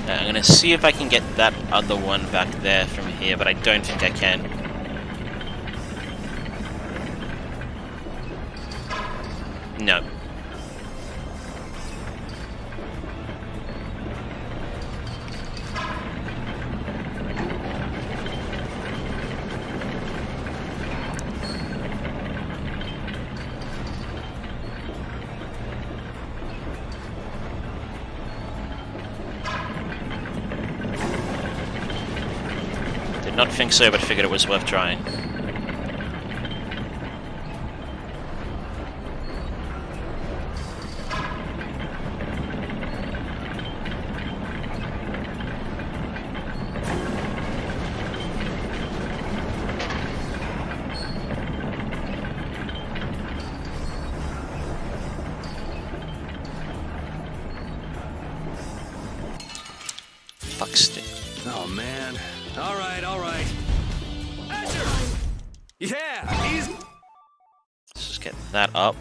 I'm gonna see if I can get that other one back there from here, but I don't think I can. No. Not think so, but figured it was worth trying. Fuck stick. Oh man. All right, all right. Azure! Yeah, easy. Let's just get that up.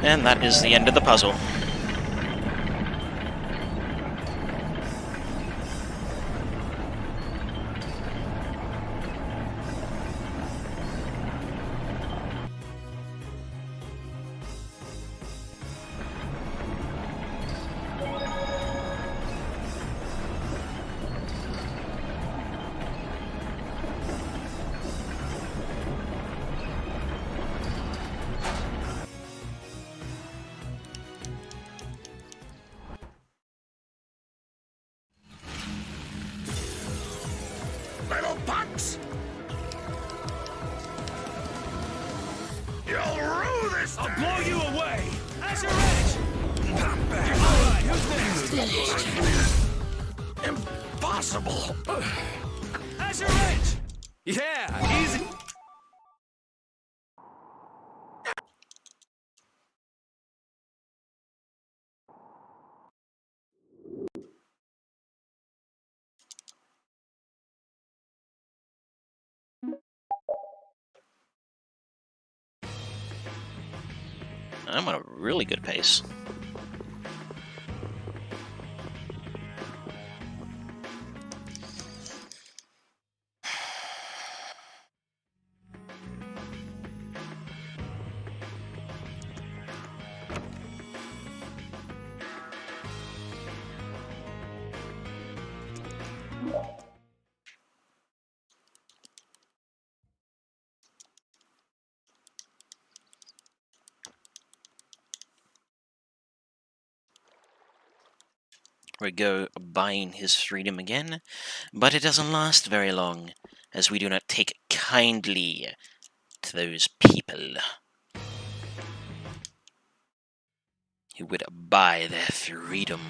And that is the end of the puzzle. Impossible! Azure Edge! Yeah, easy! I'm on a really good pace. We go buying his freedom again, but it doesn't last very long, as we do not take kindly to those people who would buy their freedom.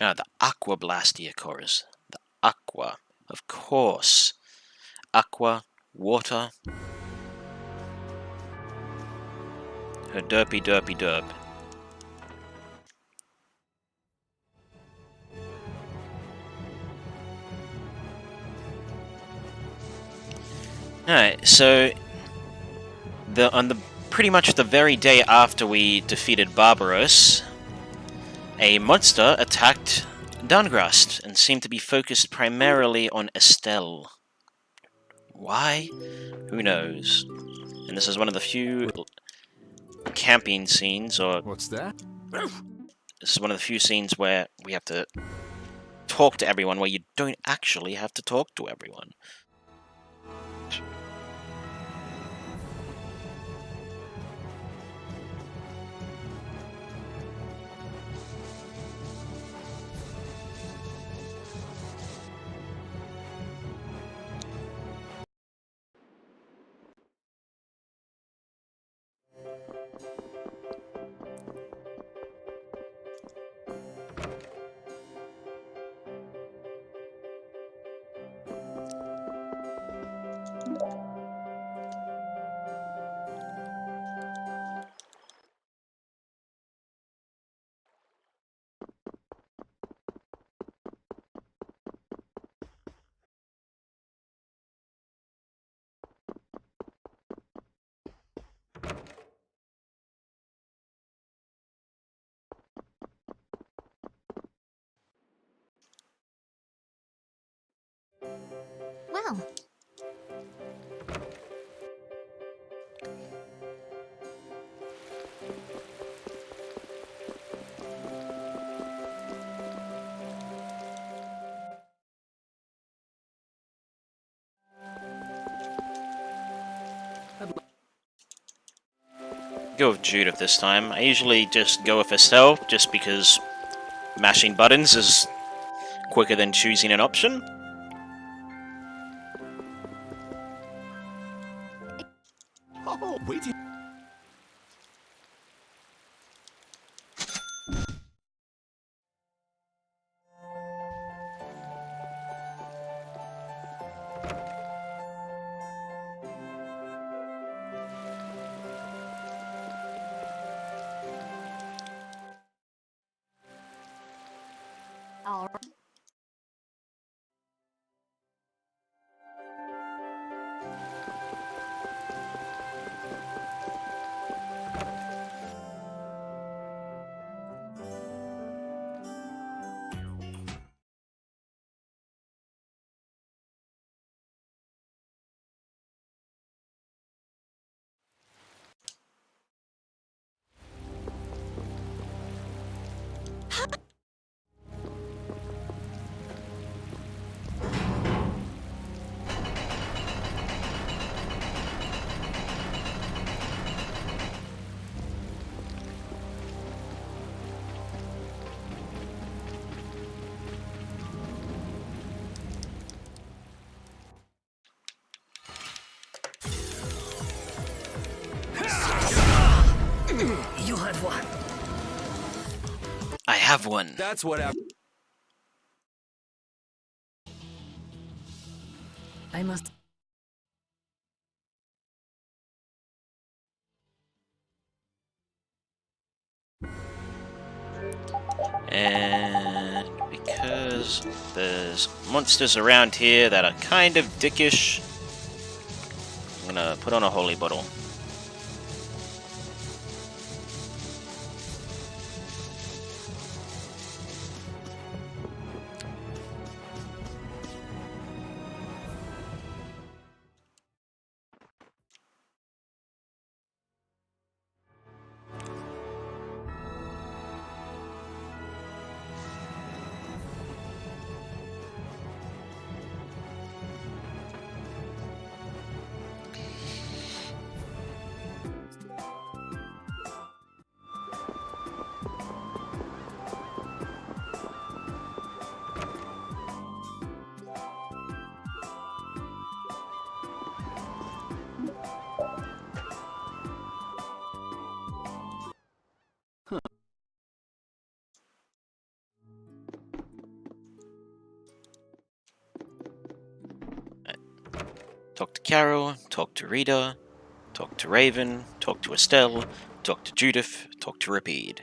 Ah, the Aqua Blastia chorus. The Aqua, of course. Aqua, water. Her derpy derpy derp. Alright, so on the pretty much the very day after we defeated Barbaros, a monster attacked Dungrast and seemed to be focused primarily on Estelle. Why? Who knows? And this is one of the few camping scenes, or What's that? this is one of the few scenes where we have to talk to everyone, where you don't actually have to talk to everyone. Well, Go with Judith this time. I usually just go with Estelle, just because mashing buttons is quicker than choosing an option. Oh, wait. all right. You had one. I have one. That's what I must. And because there's monsters around here that are kind of dickish, I'm gonna put on a holy bottle. Talk to Carol, talk to Rita, talk to Raven, talk to Estelle, talk to Judith, talk to Rapide.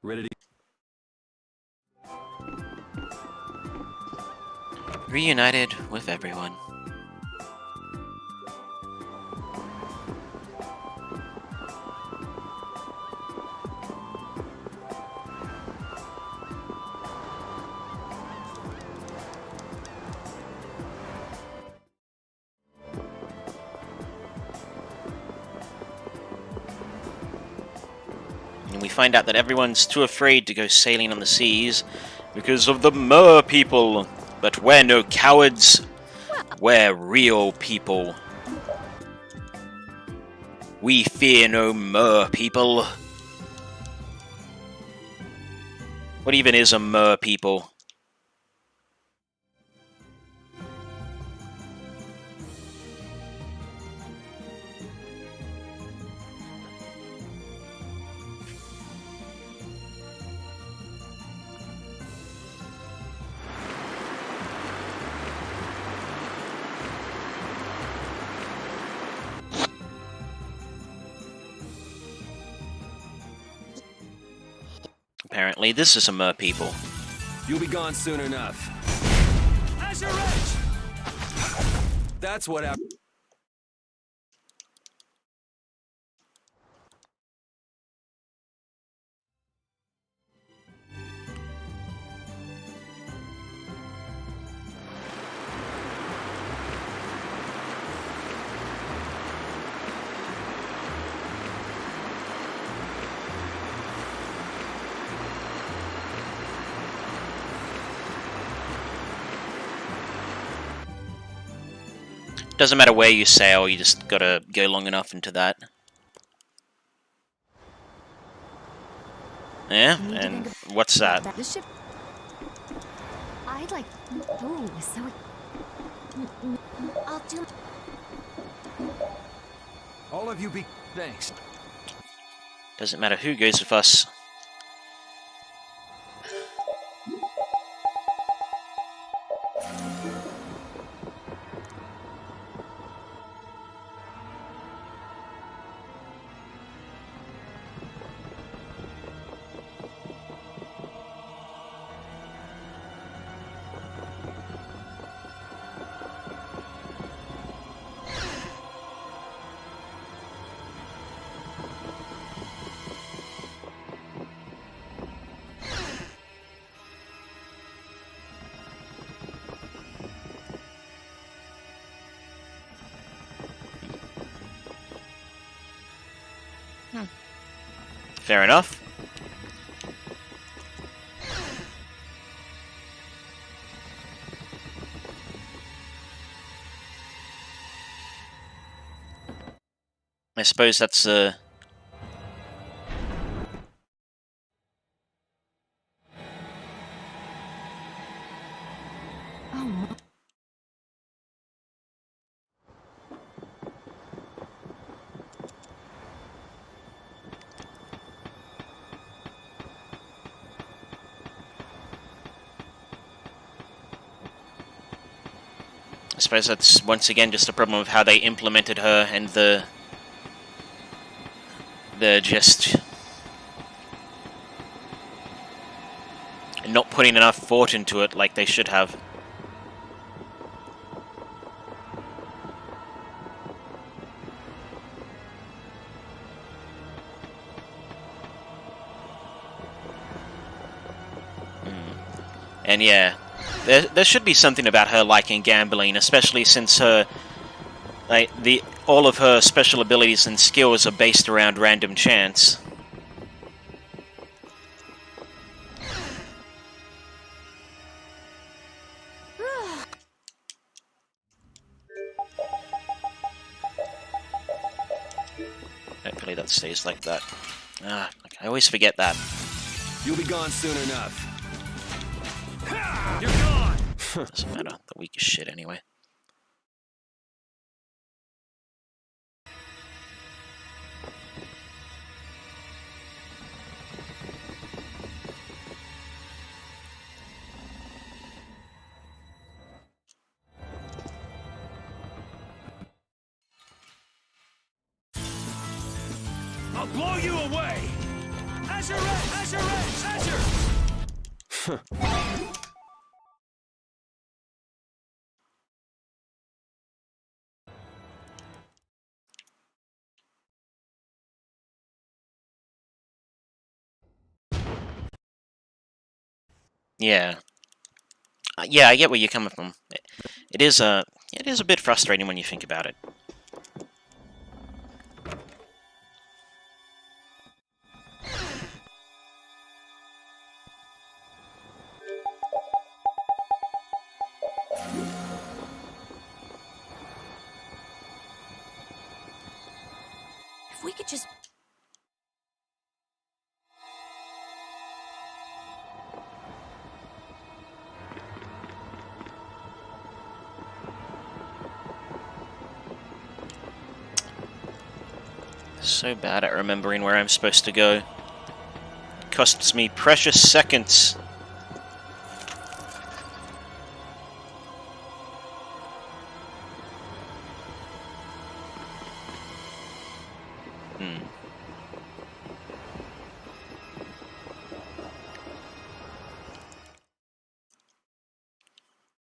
ready to Reunited with everyone. And we find out that everyone's too afraid to go sailing on the seas because of the Mer people. But we're no cowards. We're real people. We fear no Mer people. What even is a Mer people? Apparently, this is a Mer people. You'll be gone soon enough. Azure Edge! That's what Doesn't matter where you sail, you just gotta go long enough into that. Yeah, and what's that? The ship. I'd like. Oh, so. I'll do. All of you be... Thanks. Doesn't matter who goes with us. Fair enough. I suppose that's I suppose that's once again just a problem of how they implemented her and the just not putting enough thought into it like they should have. And yeah, there should be something about her liking gambling, especially since her all of her special abilities and skills are based around random chance. Hopefully that stays like that. I always forget that. You'll be gone soon enough. You're gone! Doesn't matter. The weak as shit anyway. I'll blow you away! Azure Ray! Azure Ray! Azure! Yeah. Yeah, I get where you're coming from. It is a bit frustrating when you think about it. If we could just... So bad at remembering where I'm supposed to go. It costs me precious seconds.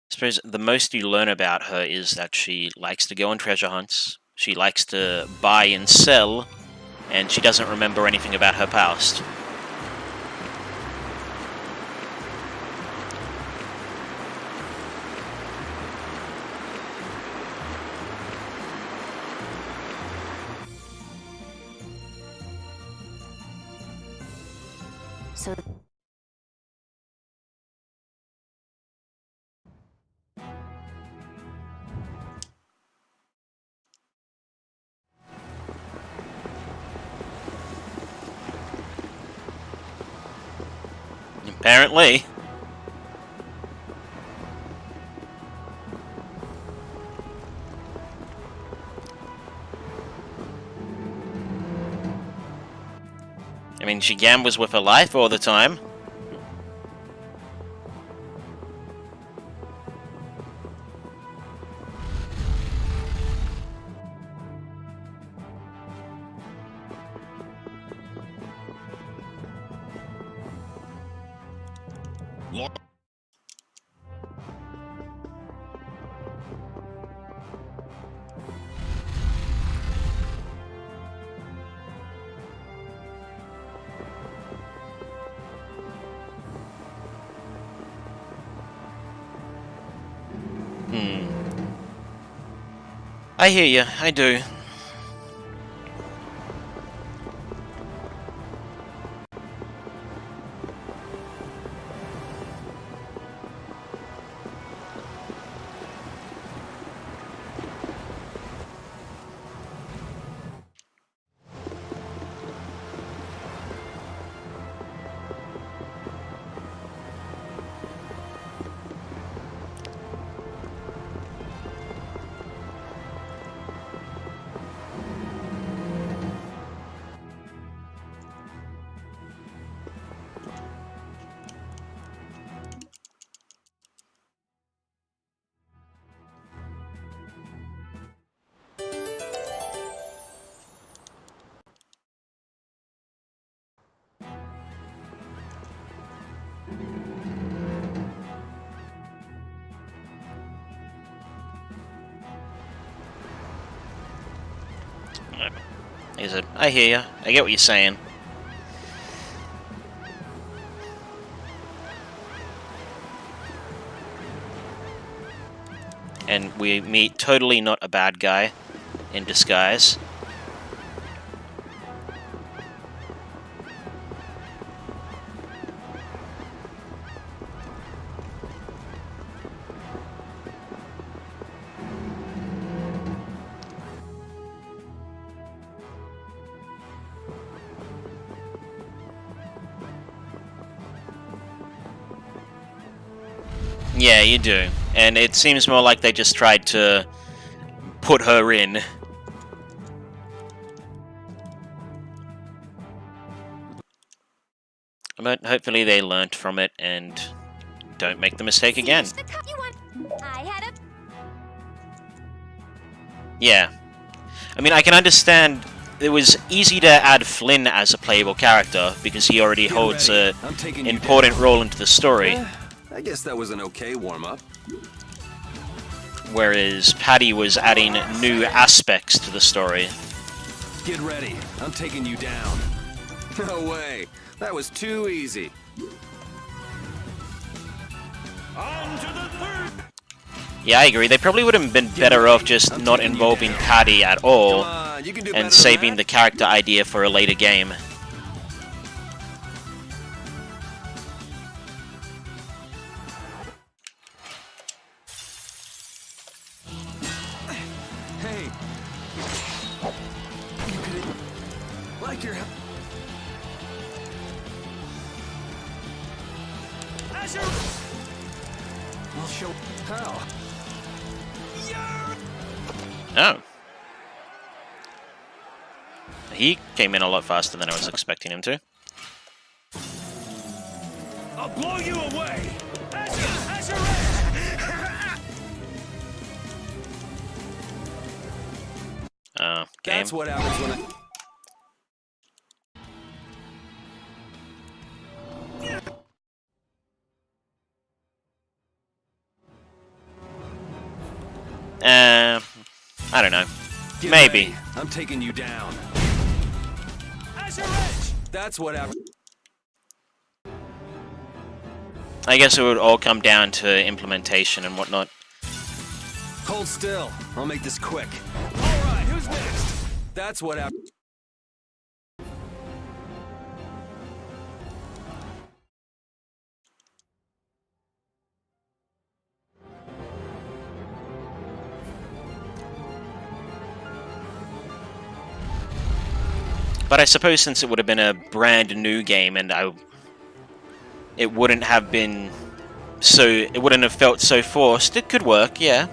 I suppose the most you learn about her is that she likes to go on treasure hunts, she likes to buy and sell, and she doesn't remember anything about her past. So... Apparently. I mean, she gambles with her life all the time. I hear you, I do. Like I said, I hear you. I get what you're saying. And we meet totally not a bad guy in disguise. Yeah, you do. And it seems more like they just tried to put her in. But hopefully they learnt from it and don't make the mistake again. Yeah. I mean, I can understand it was easy to add Flynn as a playable character because he already holds an important role into the story. I guess that was an okay warm-up. Whereas Patty was adding new aspects to the story. Get ready. I'm taking you down. No way. That was too easy. On to the third. Yeah, I agree. They probably would have been better off just not involving Patty at all and saving the character idea for a later game. Hey. You could like your Azure. I'll show how. Oh. He came in a lot faster than I was expecting him to. I'll blow you away. Azure. Game. That's what happens when I don't know. Get Maybe. ready. I'm taking you down. That's what happens. I guess it would all come down to implementation and whatnot. Hold still. I'll make this quick. All right, who's next? That's what happens. But I suppose since it would have been a brand new game and it wouldn't have been so, it wouldn't have felt so forced, it could work, yeah.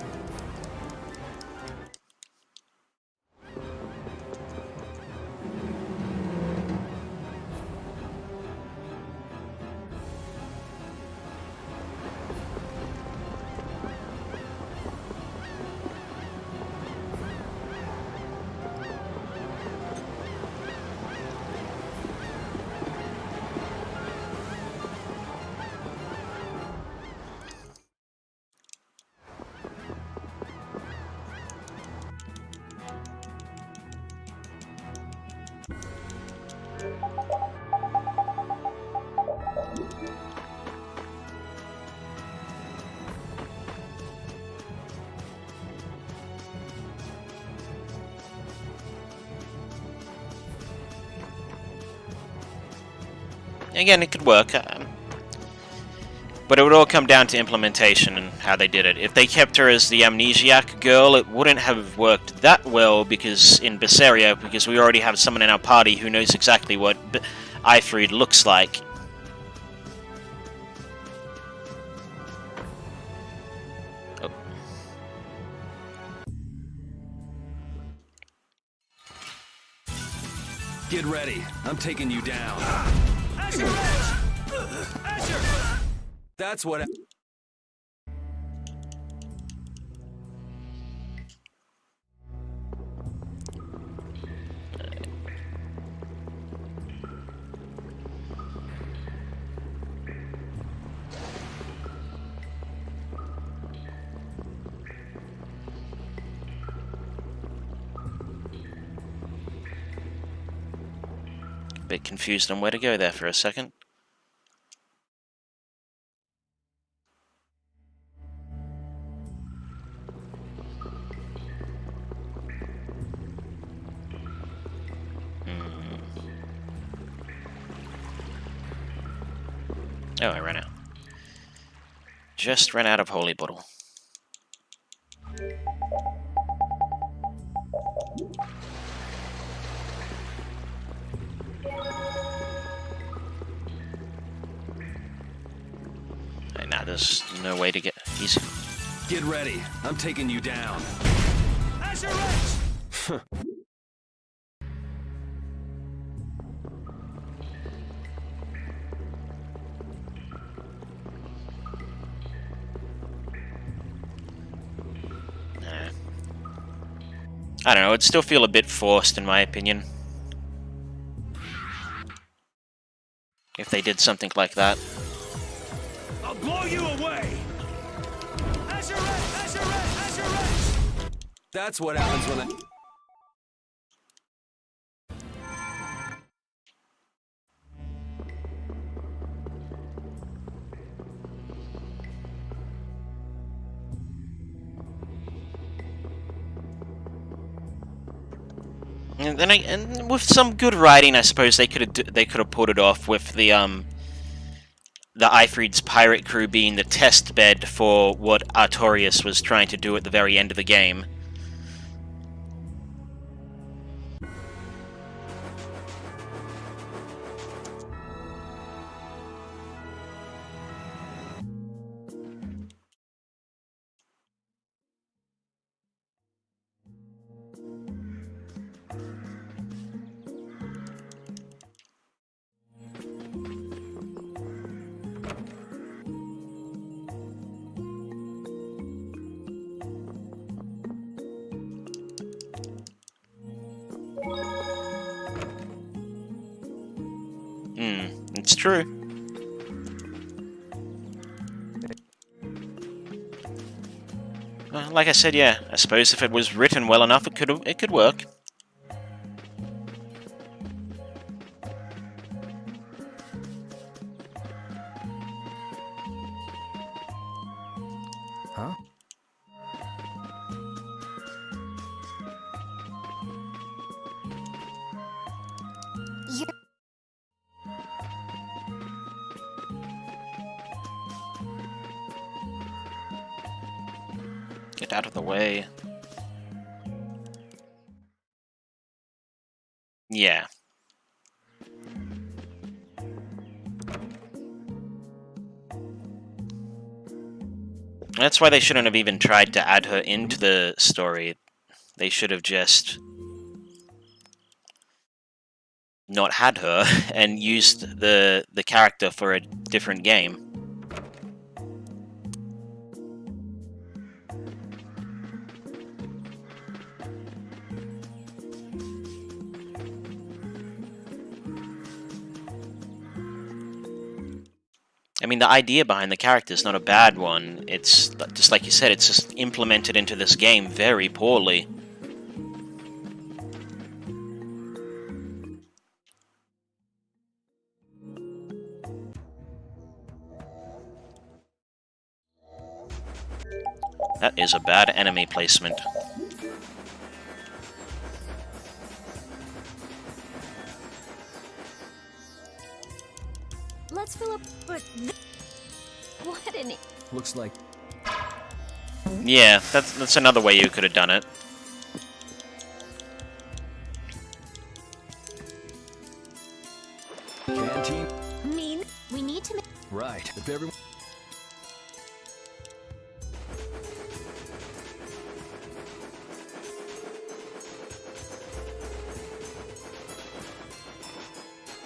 Again, it could work. But it would all come down to implementation and how they did it. If they kept her as the amnesiac girl, it wouldn't have worked that well because in Vesperia, because we already have someone in our party who knows exactly what Ifrid looks like. Oh. Get ready. I'm taking you down. Asher! Asher! That's what. Bit confused on where to go there for a second. Oh, I ran out. Just ran out of holy bottle. And now there's no way to get easy. Get ready. I'm taking you down. Asher! I don't know, it'd still feel a bit forced in my opinion. If they did something like that. I'll blow you away! Asher! Asher! Asher! That's what happens when I. And then and with some good writing, I suppose they could have pulled it off with the Ifrid's pirate crew being the test bed for what Artorias was trying to do at the very end of the game. It's true. Well, like I said, yeah, I suppose if it was written well enough, it could work. Huh? Get out of the way. Yeah. That's why they shouldn't have even tried to add her into the story. They should have just not had her and used the character for a different game. I mean, the idea behind the character is not a bad one. It's just like you said, it's just implemented into this game very poorly. That is a bad enemy placement. Let's fill up. But what an. Looks like Yeah, that's another way you could have done it. canteen. Mean. We need to make. Right. If everyone.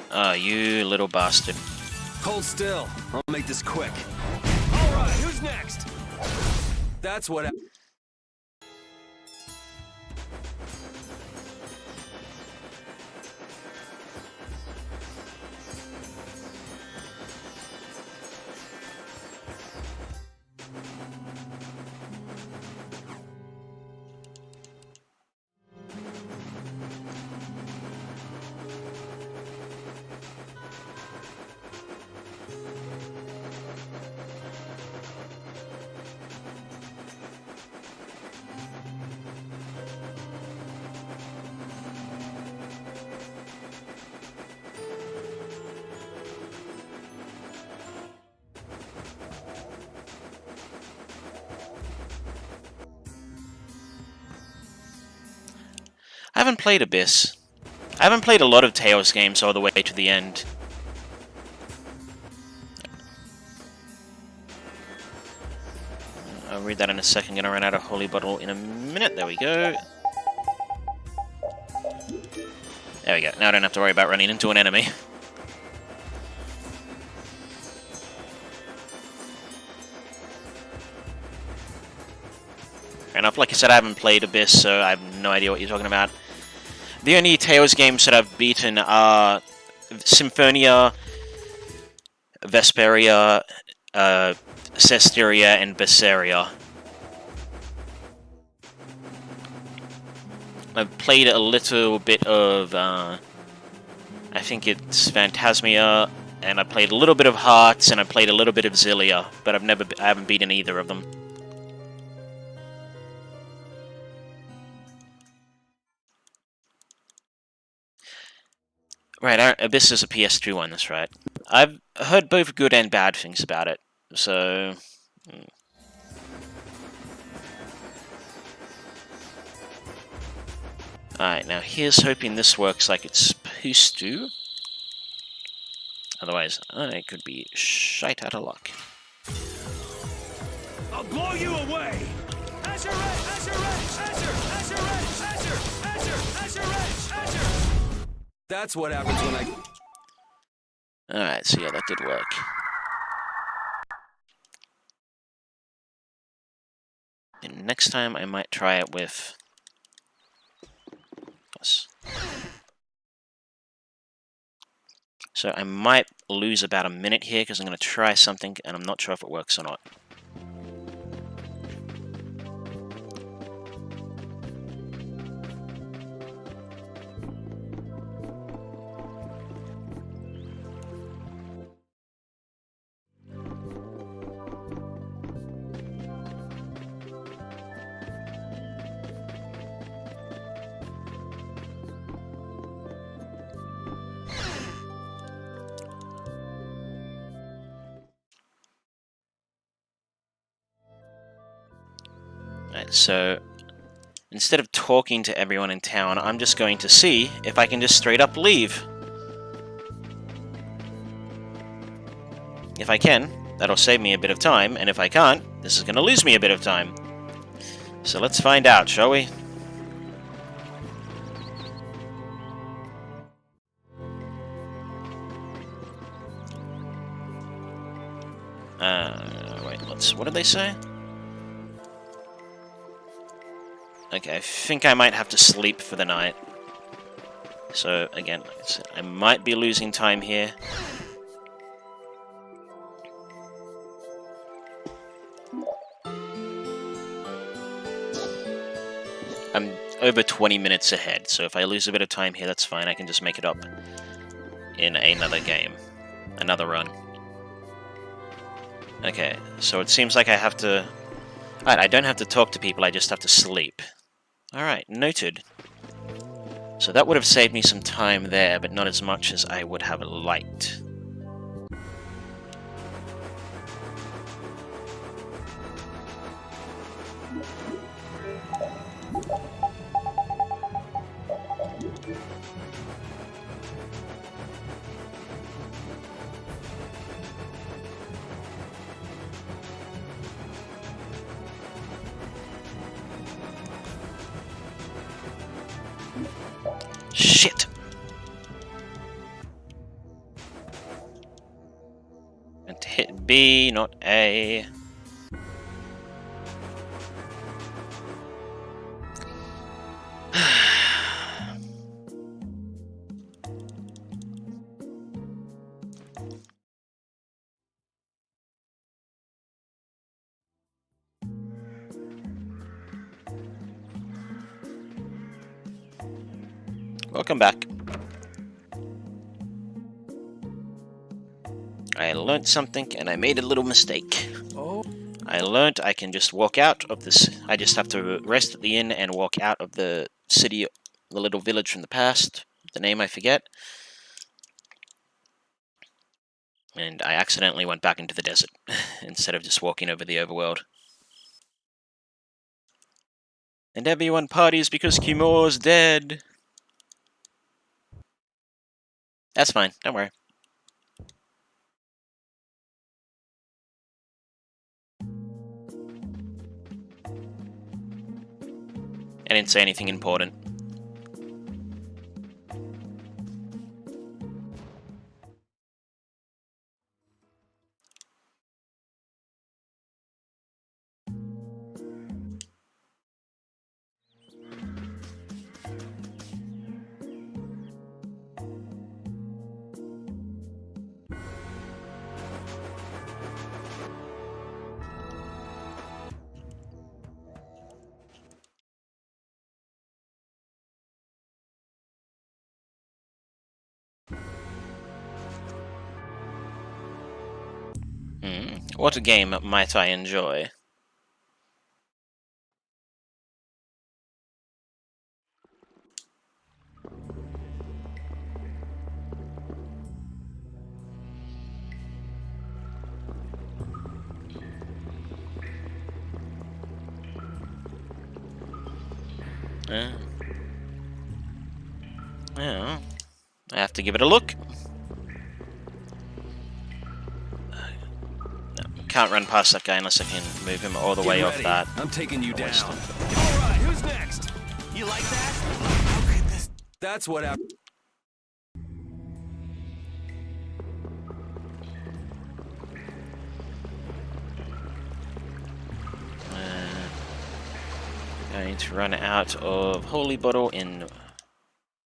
Oh, you little bastard. Hold still. I'll make this quick. All right, who's next? That's what. I haven't played Abyss. I haven't played a lot of Tales games all the way to the end. I'll read that in a second. Gonna run out of holy bottle in a minute. There we go. There we go. Now I don't have to worry about running into an enemy. Fair enough. Like I said, I haven't played Abyss, so I have no idea what you're talking about. The only Tales games that I've beaten are Symphonia, Vesperia, Cesteria, and Vesperia. I've played a little bit of, I think it's Phantasmia, and I played a little bit of Hearts, and I played a little bit of Zillia, but I haven't beaten either of them. Right, Abyss is a PS2 one, that's right. I've heard both good and bad things about it, so... Alright, now here's hoping this works like it's supposed to. Otherwise, I could be shite out of luck. I'll blow you away! Azure Edge! Azure Edge! Azure! Azure Edge! Azure! Azure! Azure Edge! Azure! That's what happens when I... Alright, so yeah, that did work. And next time I might try it with... Yes. So I might lose about a minute here because I'm going to try something and I'm not sure if it works or not. Right, so instead of talking to everyone in town, I'm just going to see if I can just straight up leave. If I can, that'll save me a bit of time, and if I can't, this is going to lose me a bit of time. So let's find out, shall we? Wait, what did they say? Okay, I think I might have to sleep for the night. So, again, like I said, I might be losing time here. I'm over 20 minutes ahead, so if I lose a bit of time here, that's fine. I can just make it up in another game. Another run. Okay, so it seems like I have to... Alright, I don't have to talk to people, I just have to sleep. Alright, noted. So that would have saved me some time there, but not as much as I would have liked. Shit! And to hit B, not A. Welcome back. I learned something and I made a little mistake. Oh. I learned I can just walk out of this. I just have to rest at the inn and walk out of the city, the little village from the past. The name I forget. And I accidentally went back into the desert instead of just walking over the overworld. And everyone parties because Kimor's dead. That's fine, don't worry. I didn't say anything important. What a game might I enjoy? Yeah, I have to give it a look. No, can't run past that guy unless I can move him all the way off that. I'm taking you down. Stop. All right, who's next? You like that? Okay, that's what happened. Going to run out of holy bottle in,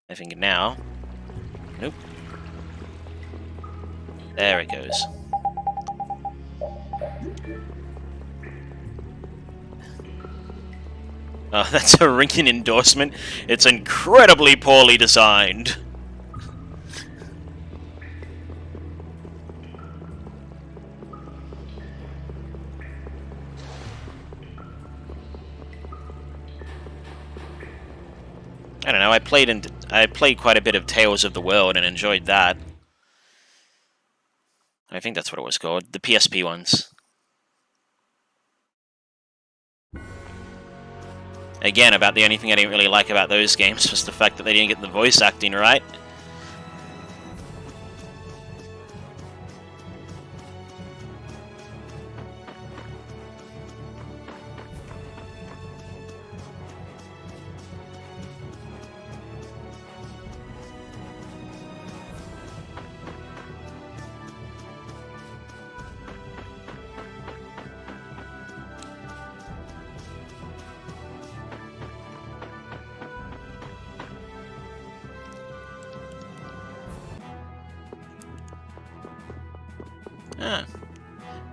I think now. Nope. There it goes. Oh, that's a ringing endorsement. It's incredibly poorly designed. I don't know. I played quite a bit of Tales of the World and enjoyed that. I think that's what it was called. The PSP ones. Again, about the only thing I didn't really like about those games was the fact that they didn't get the voice acting right.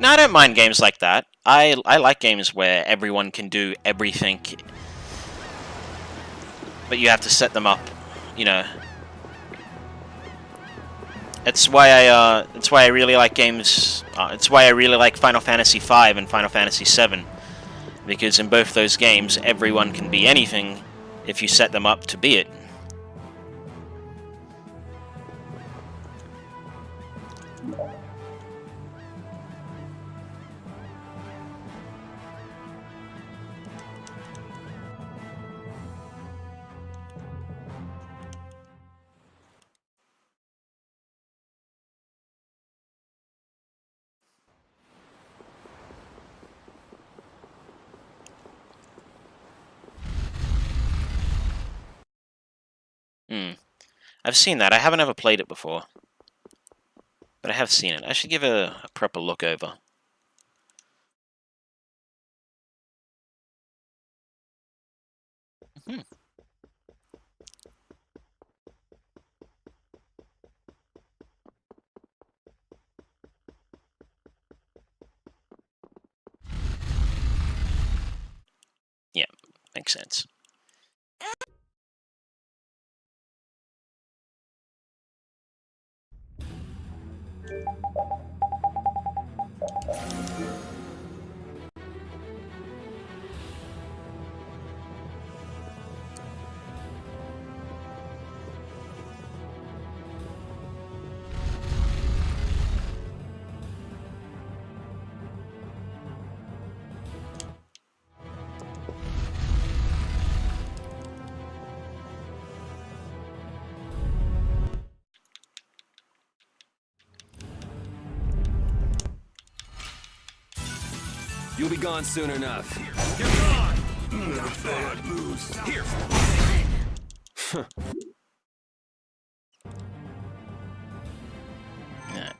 No, I don't mind games like that. I like games where everyone can do everything, but you have to set them up, you know. It's why I really like games. It's why I really like Final Fantasy V and Final Fantasy VII, because in both those games, everyone can be anything if you set them up to be it. I've seen that. I haven't ever played it before. But I have seen it. I should give a proper look over. Hmm. Yeah, makes sense. You'll be gone soon enough. You're gone! Never thought I'd lose. Here! Yeah.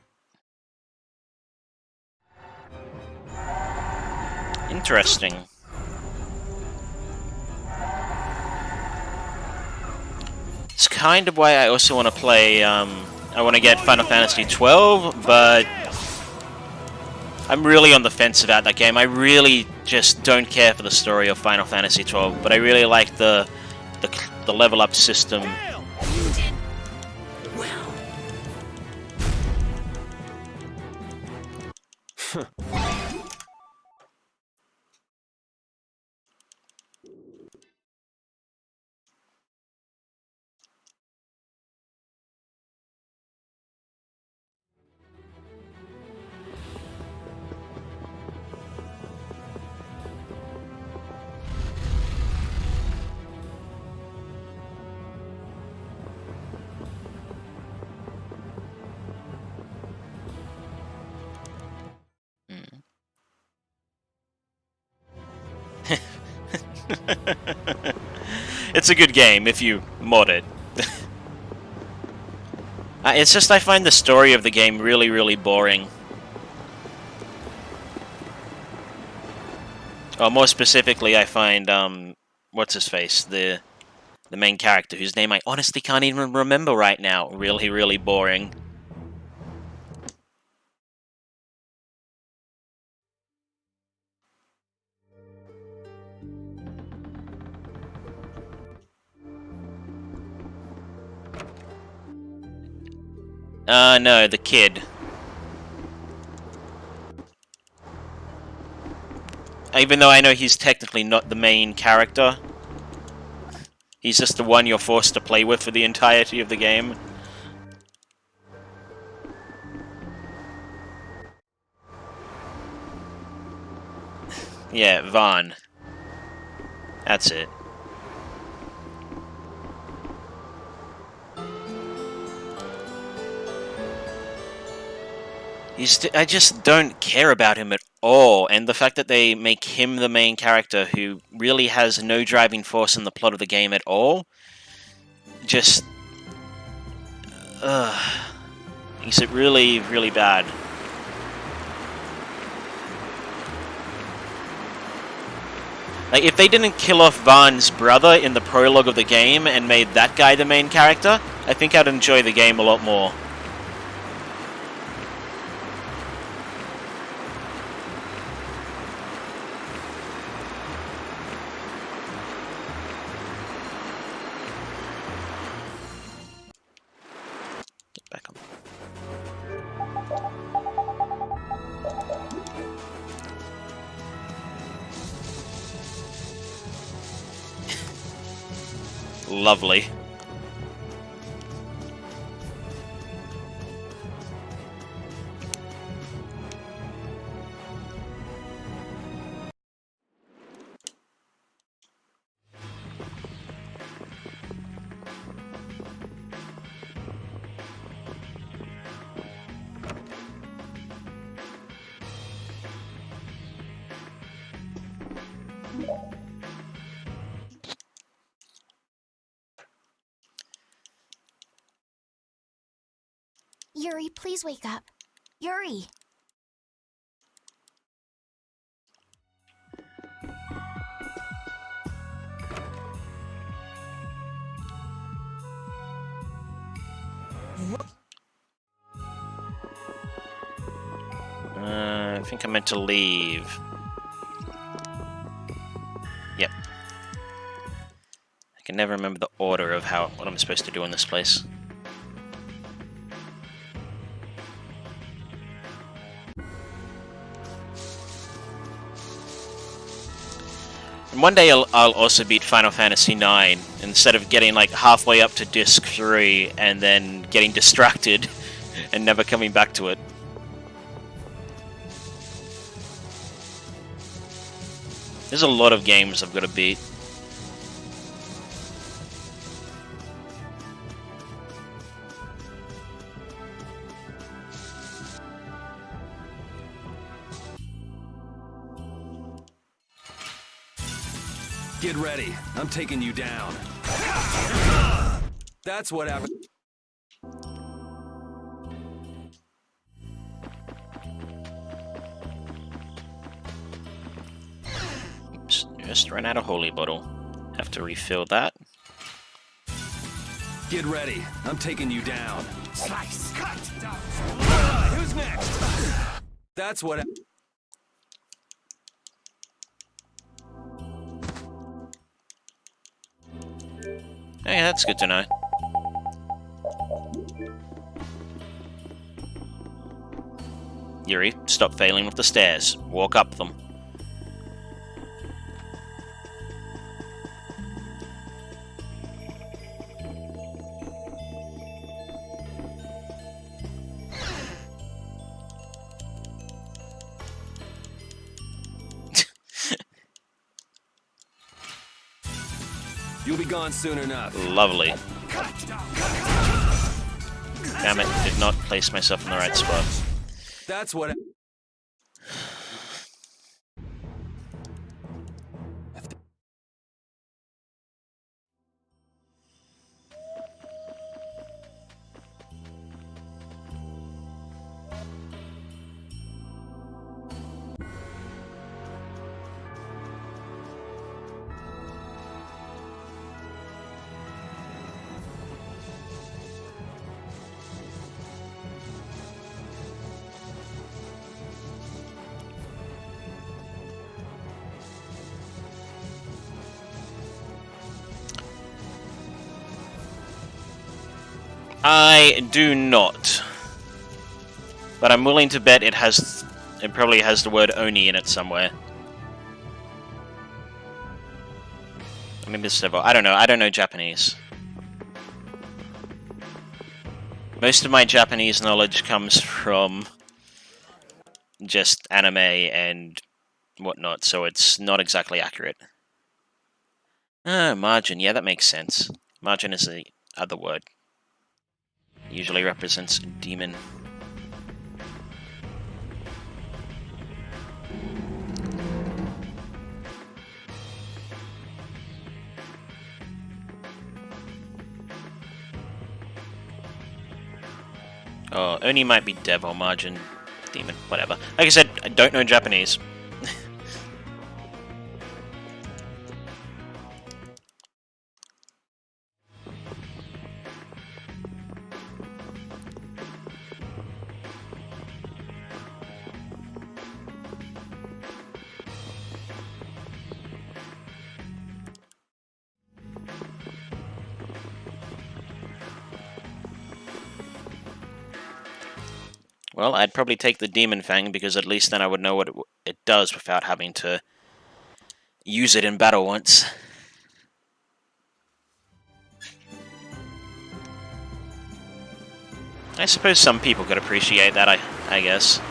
Interesting. It's kind of why I also want to play, I want to get Final Fantasy 12, but I'm really on the fence about that game. I really just don't care for the story of Final Fantasy 12, but I really like the level up system. It's a good game if you mod it. It's just I find the story of the game really, really boring. Or more specifically, I find, what's his face? The main character, whose name I honestly can't even remember right now. Really, really boring. No, the kid. Even though I know he's technically not the main character. He's just the one you're forced to play with for the entirety of the game. Yeah, Vaughn. That's it. I just don't care about him at all, and the fact that they make him the main character who really has no driving force in the plot of the game at all, just makes it really, really bad. Like, if they didn't kill off Vaughn's brother in the prologue of the game and made that guy the main character, I think I'd enjoy the game a lot more. Back on. Lovely. Yuri, please wake up. Yuri! I think I meant to leave. Yep. I can never remember the order of what I'm supposed to do in this place. And one day I'll also beat Final Fantasy IX, instead of getting like halfway up to Disc 3 and then getting distracted and never coming back to it. There's a lot of games I've got to beat. Get ready. I'm taking you down. That's what happened. Oops, just ran out of holy bottle. Have to refill that. Get ready. I'm taking you down. Slice. Cut. Alright, who's next? That's what. Oh yeah, that's good to know. Yuri, stop failing with the stairs. Walk up them. You'll be gone soon enough. Lovely. Damn it, did not place myself in the right spot. That's what. I do not. But I'm willing to bet it probably has the word Oni in it somewhere. Maybe it's several. I don't know. I don't know Japanese. Most of my Japanese knowledge comes from just anime and whatnot, so it's not exactly accurate. Margin. Yeah, that makes sense. Margin is the other word. Usually represents a demon. Oh, Oni might be devil, margin, demon, whatever. Like I said, I don't know Japanese. Well, I'd probably take the Demon Fang, because at least then I would know what it does without having to use it in battle once. I suppose some people could appreciate that, I guess.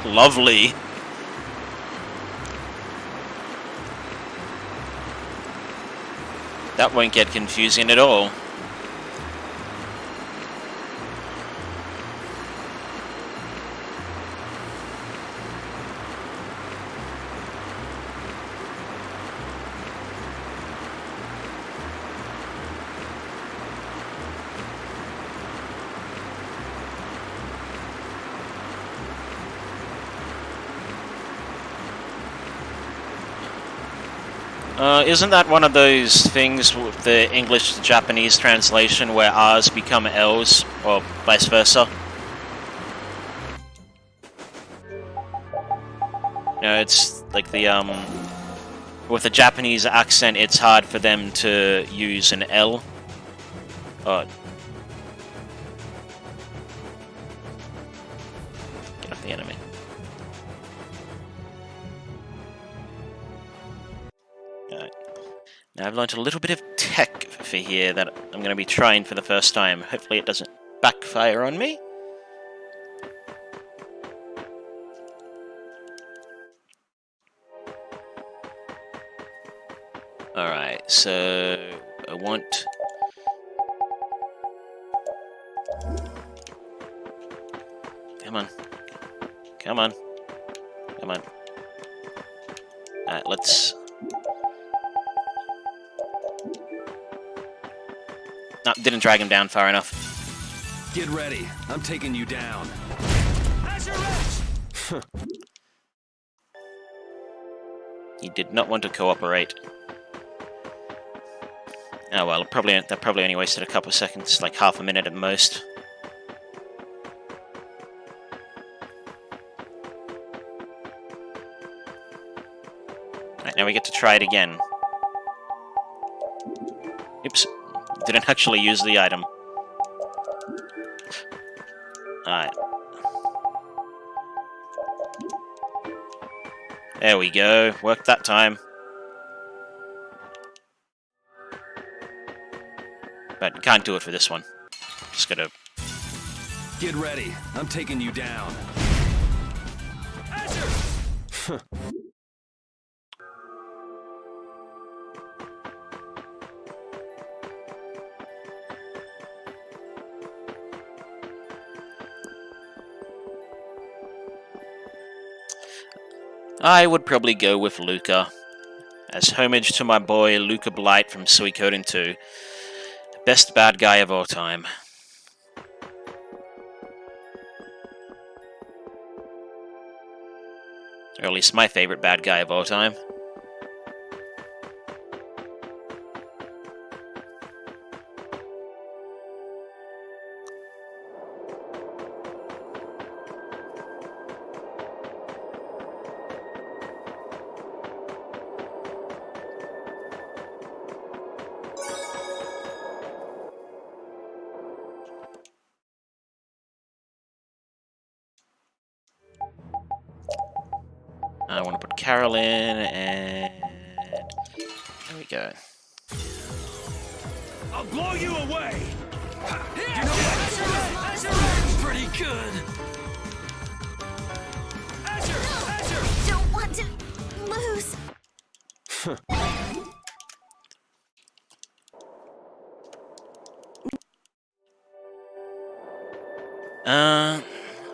Lovely. That won't get confusing at all. Isn't that one of those things with the English to Japanese translation where R's become L's, or vice versa? No, it's like the, with the Japanese accent, it's hard for them to use an L. Oh. Get off the enemy. Alright. Now I've learned a little bit of tech for here that I'm going to be trying for the first time. Hopefully it doesn't backfire on me. Alright, so I want... Come on. Come on. Come on. Alright, let's... No, didn't drag him down far enough. Get ready. I'm taking you down. Azure Edge! He did not want to cooperate. Oh well, that probably only wasted a couple of seconds, like half a minute at most. Right, now we get to try it again. Oops, didn't actually use the item. Alright. There we go, worked that time. But can't do it for this one. Just gotta... Get ready. I'm taking you down. Azure! I would probably go with Luca, as homage to my boy Luca Blight from Suikoden 2. Best bad guy of all time. Or at least my favorite bad guy of all time. I want to put Carol in, and there we go. I'll blow you away! You know what? That's pretty good! Azure! Don't want to lose.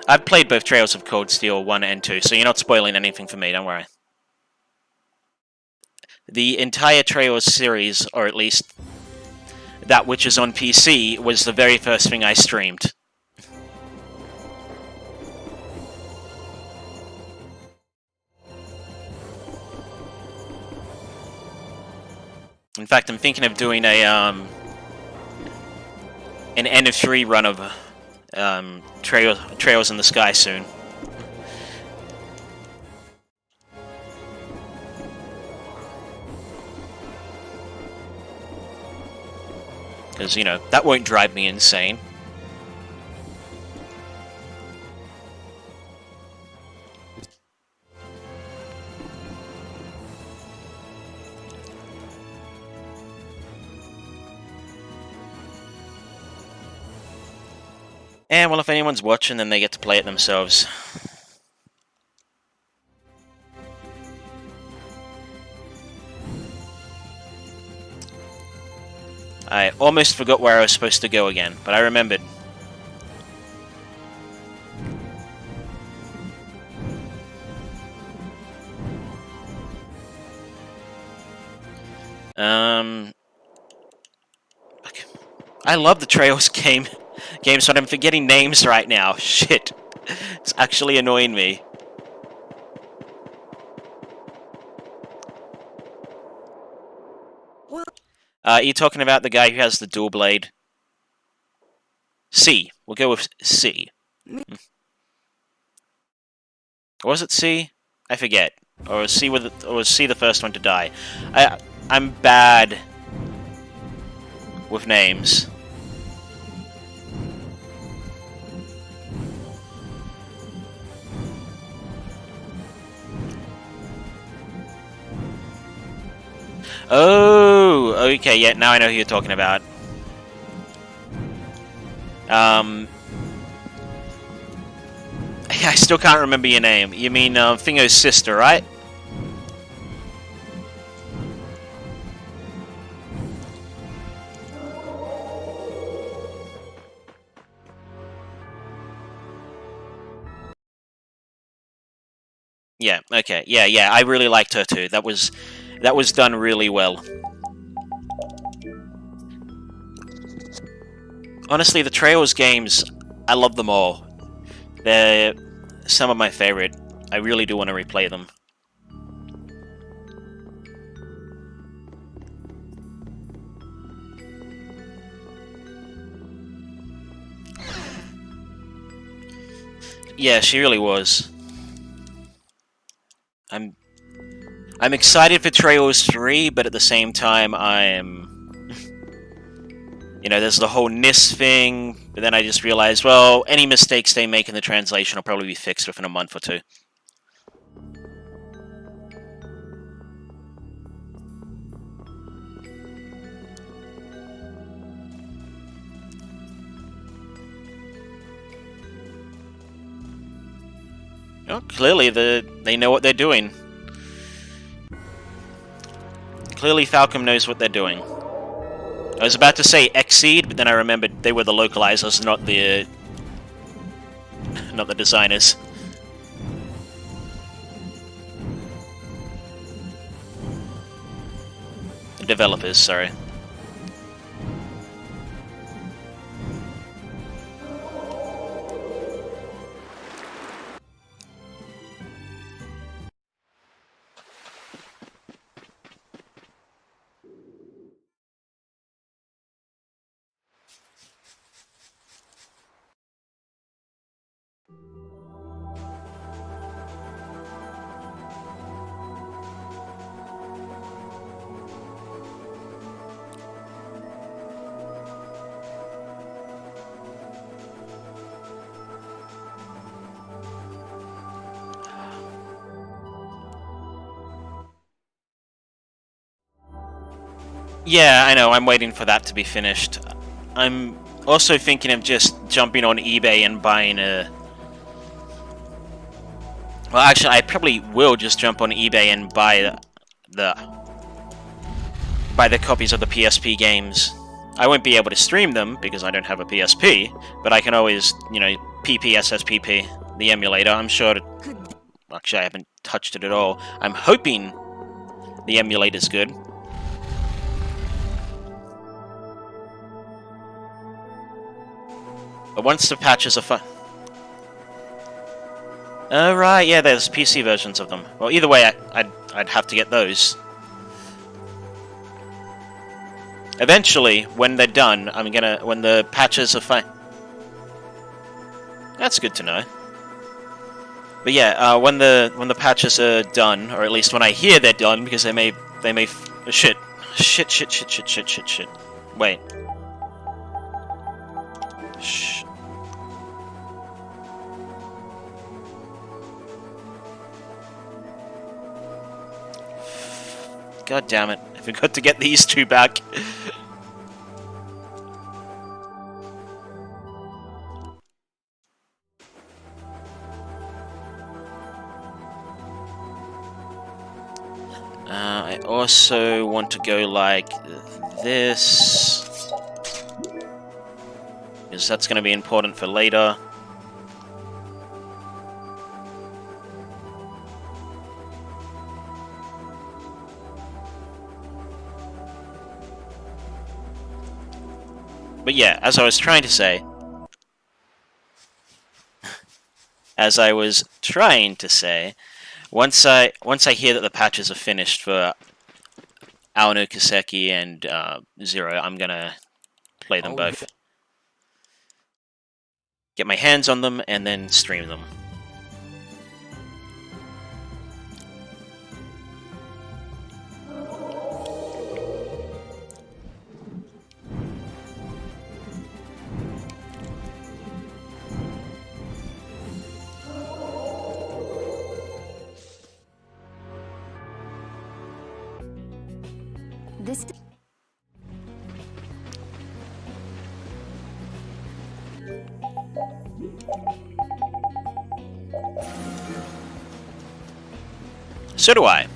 I've played both Trails of Cold Steel 1 and 2, so you're not spoiling anything for me, don't worry. The entire Trails series, or at least that which is on PC, was the very first thing I streamed. In fact, I'm thinking of doing a an end of 3 run of Trails in the Sky soon. Because, you know, that won't drive me insane. And, well, if anyone's watching, then they get to play it themselves. I almost forgot where I was supposed to go again, but I remembered. I love the Trails games, but I'm forgetting names right now. Shit. It's actually annoying me. Are you talking about the guy who has the dual blade? C. We'll go with C. Or was it C? I forget. Or was C the first one to die? I'm bad with names. Oh, okay, yeah, now I know who you're talking about. I still can't remember your name. You mean Fingo's sister, right? Yeah, okay. Yeah, I really liked her too. That was done really well. Honestly, the Trails games, I love them all. They're some of my favorite. I really do want to replay them. Yeah, she really was. I'm excited for Trails 3, but at the same time, I'm... You know, there's the whole NIS thing, but then I just realized, well, any mistakes they make in the translation will probably be fixed within a month or two. Well, clearly, they know what they're doing. Clearly, Falcom knows what they're doing. I was about to say Exceed, but then I remembered they were the localizers, not the designers. The developers, sorry. Yeah, I know, I'm waiting for that to be finished. I'm also thinking of just jumping on eBay and buying a... Well, actually, I probably will just jump on eBay and buy the copies of the PSP games. I won't be able to stream them because I don't have a PSP, but I can always, you know, PPSSPP, the emulator. I'm sure... Actually, I haven't touched it at all. I'm hoping the emulator's good. But once the patches are fun... Oh, right, yeah, there's PC versions of them. Well, either way, I'd have to get those. Eventually, when they're done, when the patches are fine. That's good to know. But yeah, when the patches are done, or at least when I hear they're done, because they may shit. Wait. Shh. God damn it. I forgot to get these two back. I also want to go like this, because that's going to be important for later. But yeah, as I was trying to say, once I hear that the patches are finished for Aono Kaseki and Zero. I'm gonna play them both. Get my hands on them and then stream them. This. So do I.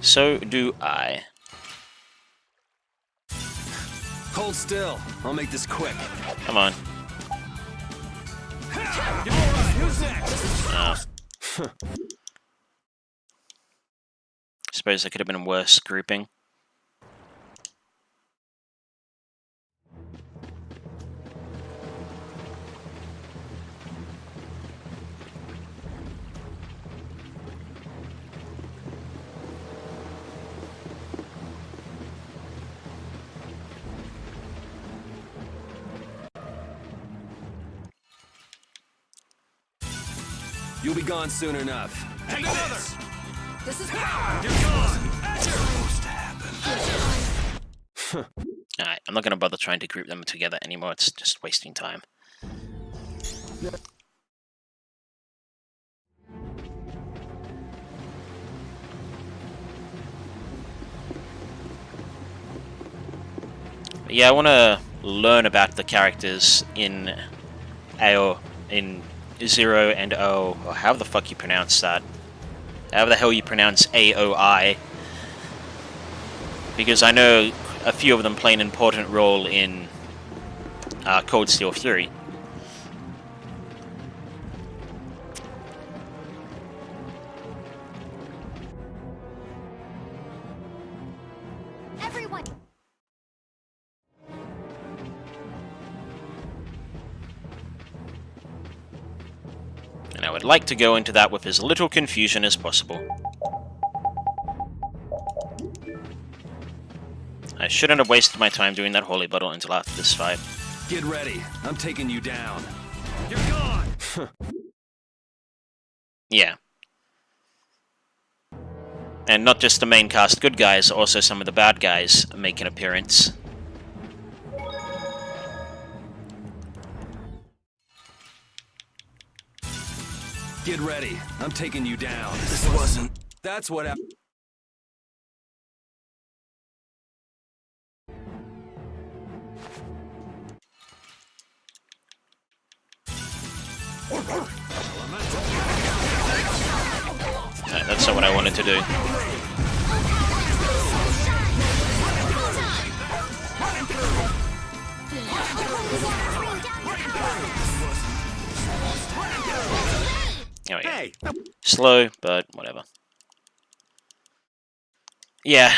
So do I. Hold still. I'll make this quick. Come on. Who's next? Suppose there could have been a worse grouping. You'll be gone soon enough. Take another. This is. You're gone. Alright, I'm not going to bother trying to group them together anymore, it's just wasting time. Yeah, I want to learn about the characters in AO, in Zero and O, or however the fuck you pronounce that. However the hell you pronounce AOI. Because I know a few of them play an important role in Cold Steel Fury. Everyone. And I would like to go into that with as little confusion as possible. I shouldn't have wasted my time doing that holy bottle until after this fight. Get ready. I'm taking you down. You're gone. Yeah. And not just the main cast good guys, also some of the bad guys make an appearance. Get ready. I'm taking you down. This wasn't. That's what happened. That's not what I wanted to do. There we go. Hey. Slow, but whatever. Yeah.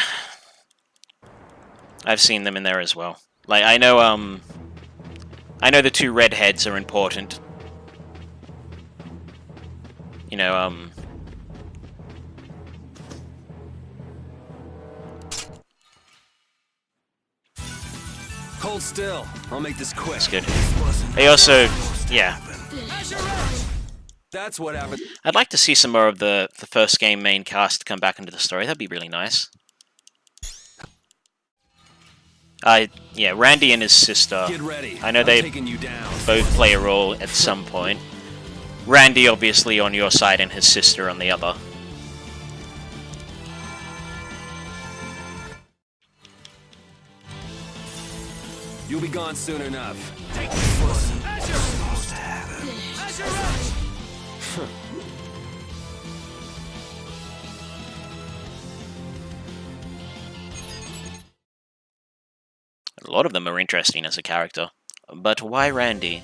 I've seen them in there as well. Like, I know the two redheads are important. You know, Hold still. I'll make this quick. That's good. They also, yeah. That's what happened. I'd like to see some more of the first game main cast come back into the story. That'd be really nice. Yeah, Randy and his sister. Get ready. I know I'm they taking you down. both play a role at some point. Randy obviously on your side and his sister on the other. You'll be gone soon enough. Take this one. Supposed to happen. A lot of them are interesting as a character. But why Randy?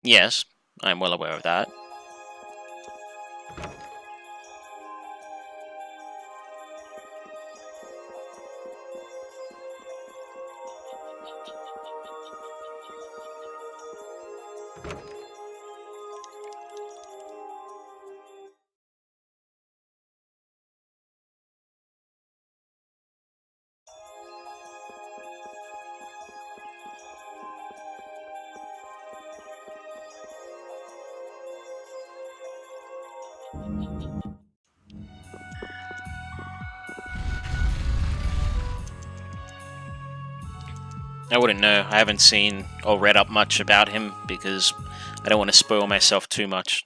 Yes, I'm well aware of that. I wouldn't know. I haven't seen or read up much about him because I don't want to spoil myself too much.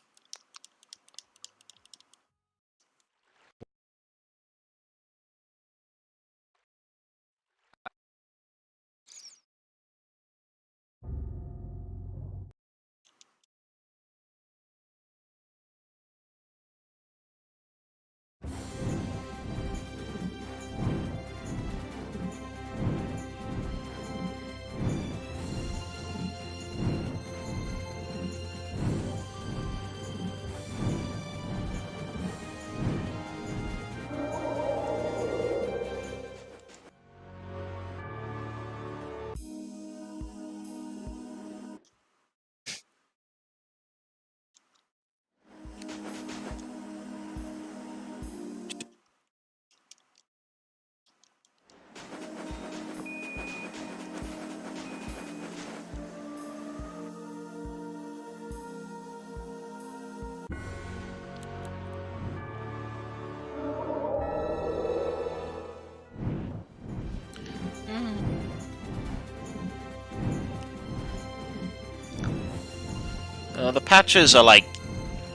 The patches are like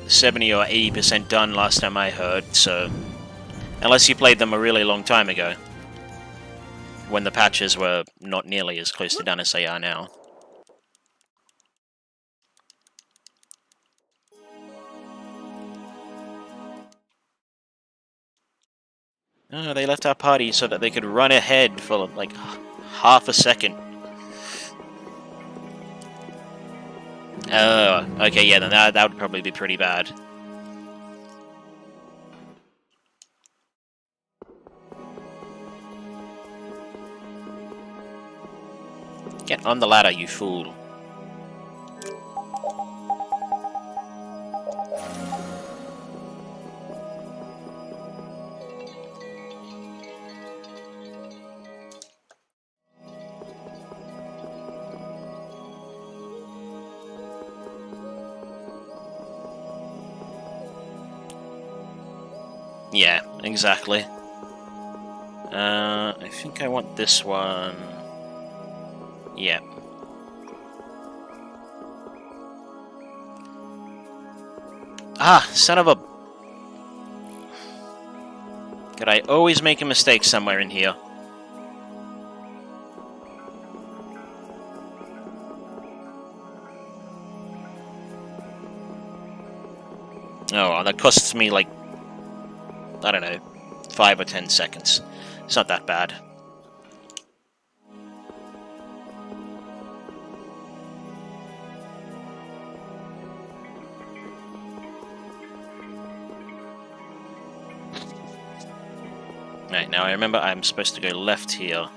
70 or 80% done last time I heard, so... Unless you played them a really long time ago. When the patches were not nearly as close to done as they are now. Oh, they left our party so that they could run ahead for like half a second. Oh, okay, yeah, then that would probably be pretty bad. Get on the ladder, you fool. Yeah, exactly. I think I want this one. Yeah. Ah, son of a... Could I always make a mistake somewhere in here? Oh, that costs me like... I don't know, 5 or 10 seconds. It's not that bad. Right, now I remember I'm supposed to go left here.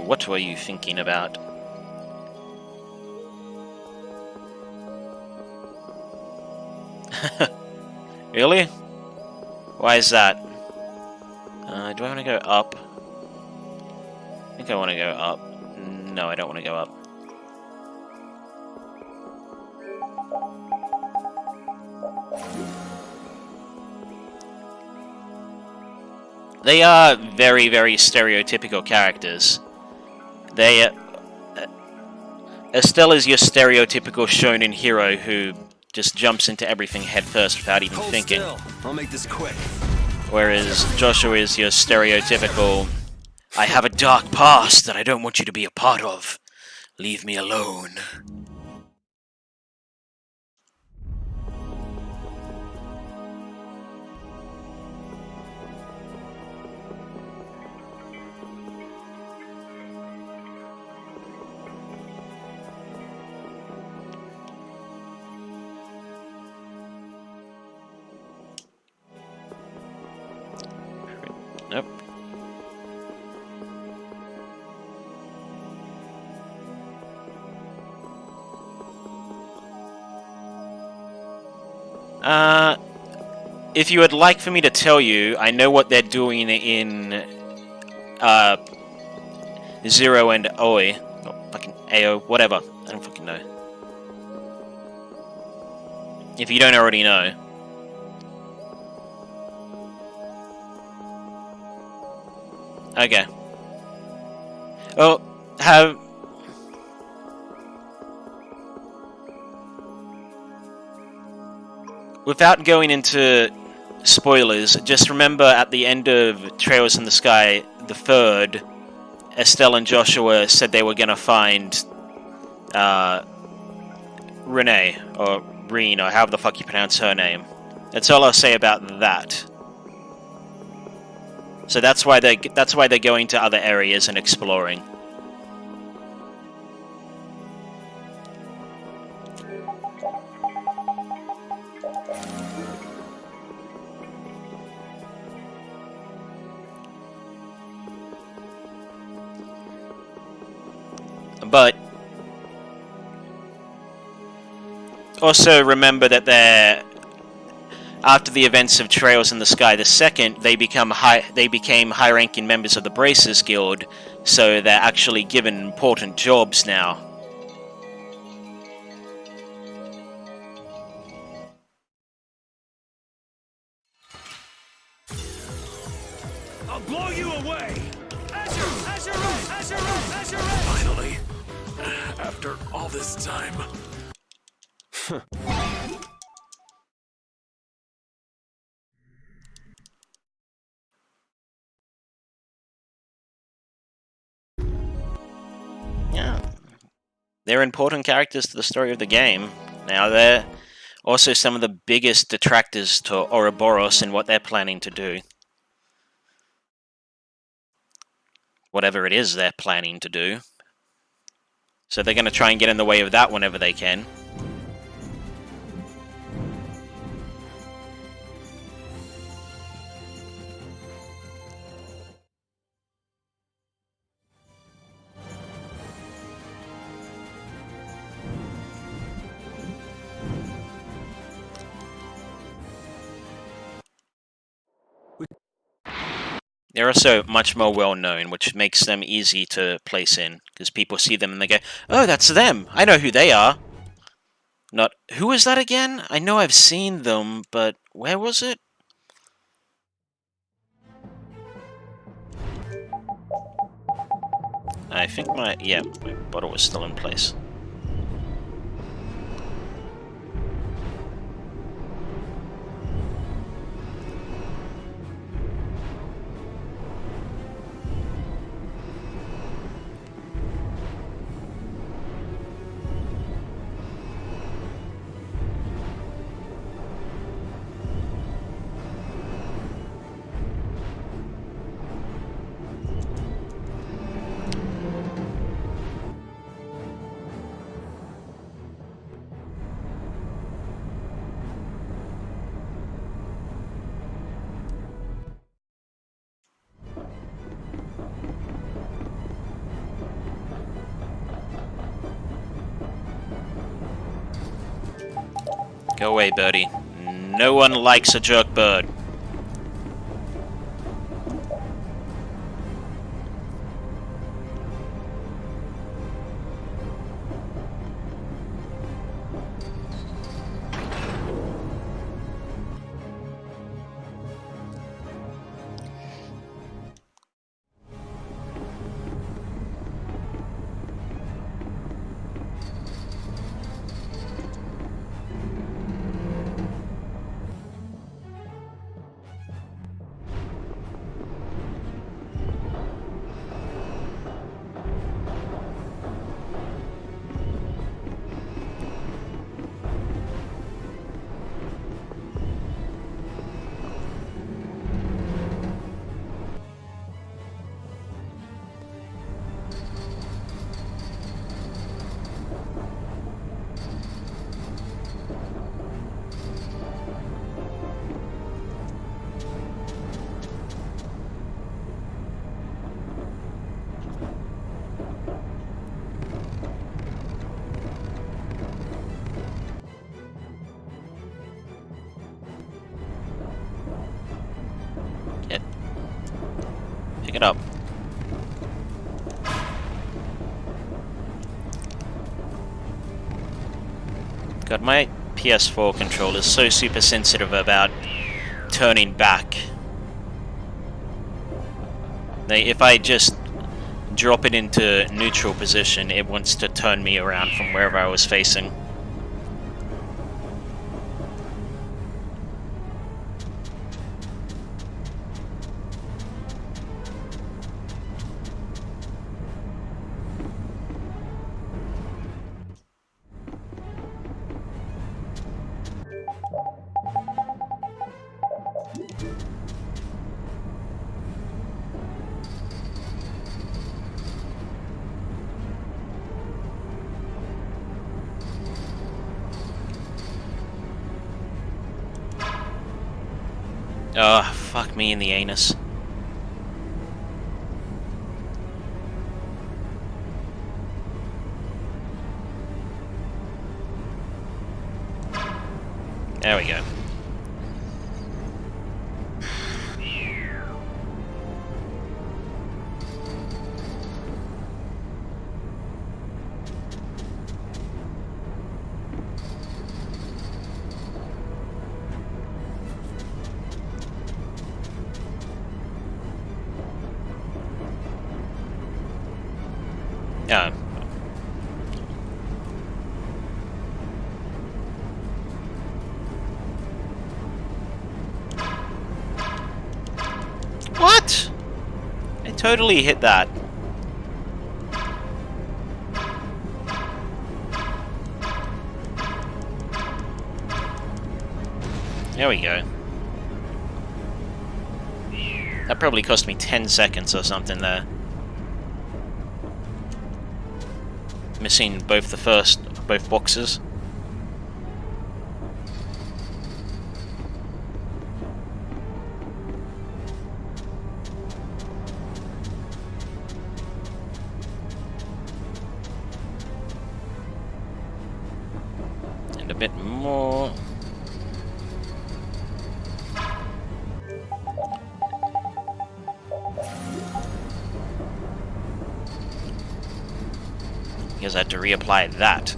What were you thinking about? Really? Why is that? Do I want to go up? I think I want to go up. No, I don't want to go up. They are very, very stereotypical characters. They... Estelle is your stereotypical shonen hero who just jumps into everything headfirst without even Hold thinking. still. I'll make this quick. Whereas Joshua is your stereotypical, I have a dark past that I don't want you to be a part of. Leave me alone. Nope. If you would like for me to tell you, I know what they're doing in, Zero and Oi. Oh, fucking AO, whatever. I don't fucking know. If you don't already know. Okay. Oh, have... Without going into spoilers, just remember at the end of Trails in the Sky, the third, Estelle and Joshua said they were gonna find, Renee, or Reen, or however the fuck you pronounce her name. That's all I'll say about that. So that's why they're going to other areas and exploring. But also remember that they're, after the events of Trails in the Sky the Second, they became high-ranking members of the Bracers Guild, so they're actually given important jobs now. I'll blow you away! Azure Ray! Azure Ray! Azure Ray! Finally! After all this time. Yeah. They're important characters to the story of the game. Now, they're also some of the biggest detractors to Ouroboros and what they're planning to do. Whatever it is they're planning to do. So they're going to try and get in the way of that whenever they can. They're also much more well-known, which makes them easy to place in, because people see them and they go, oh, that's them! I know who they are! Not, who is that again? I know I've seen them, but where was it? I think my bottle was still in place. Go away, birdie. No one likes a jerk bird. Get up. God, my PS4 controller is so super sensitive about turning back. If I just drop it into neutral position, it wants to turn me around from wherever I was facing. Oh, fuck me in the anus. There we go. Yeah. What? I totally hit that. There we go. That probably cost me 10 seconds or something there. Missing both both boxes. And a bit more. Because I had to reapply that.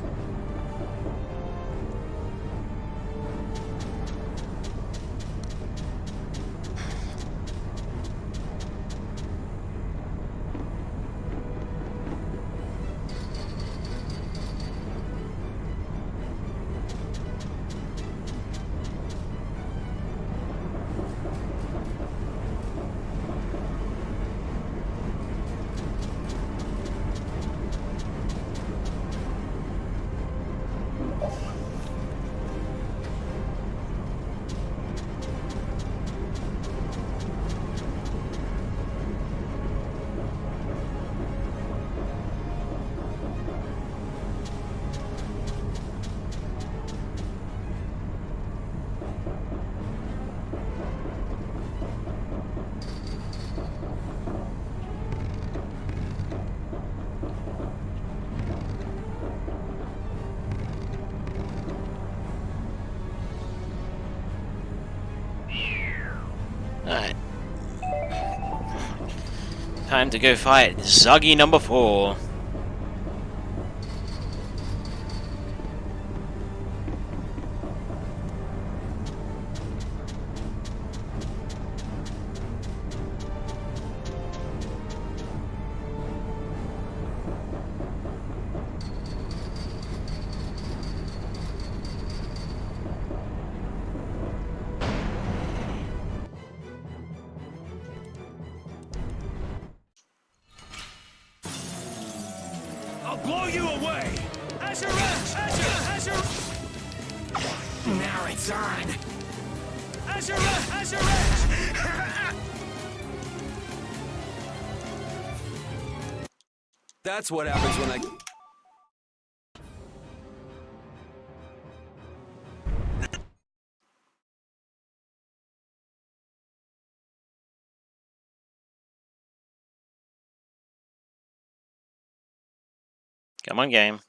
Alright. Time to go fight Zuggy number 4. I'll blow you away! Azure Edge! Azure! Now it's on. Azure Edge! Azure Edge! That's what happens when I... Come on, game.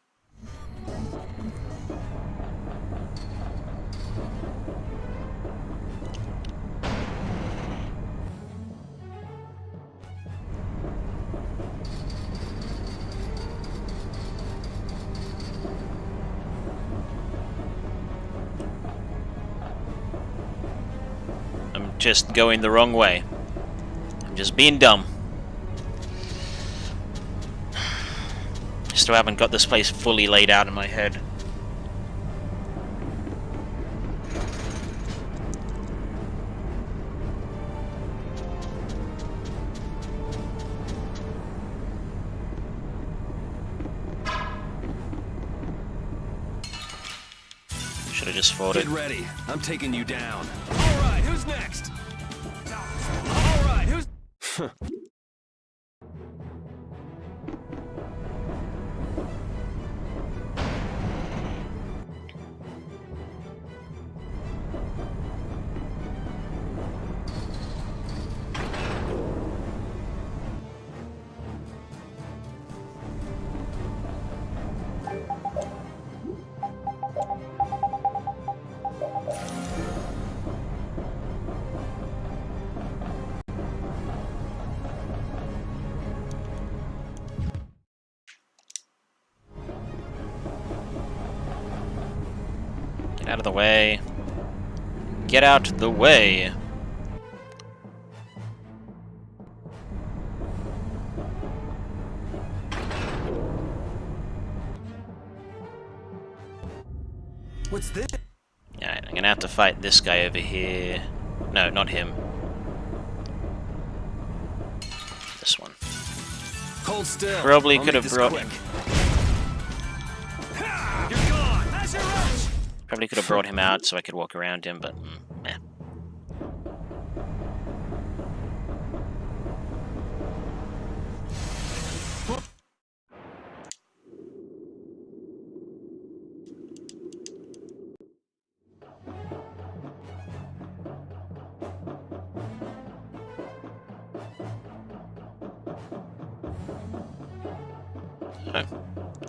just going the wrong way. I'm just being dumb. Still haven't got this place fully laid out in my head. Should have just fought it. Get ready. I'm taking you down. All right, who's next? All right, who's... Get out of the way. Get out the way. What's this? Alright, I'm gonna have to fight this guy over here. No, not him. This one. Hold still. Probably I'll could make have this brought quick. him. You're gone. Azure Edge. Probably could have brought him out so I could walk around him, but meh. Oh,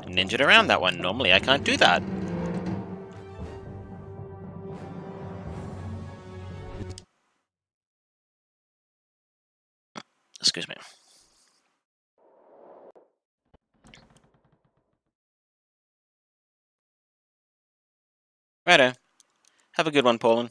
ninja'd around that one. Normally I can't do that. Excuse me. Righto. Have a good one, Paulin.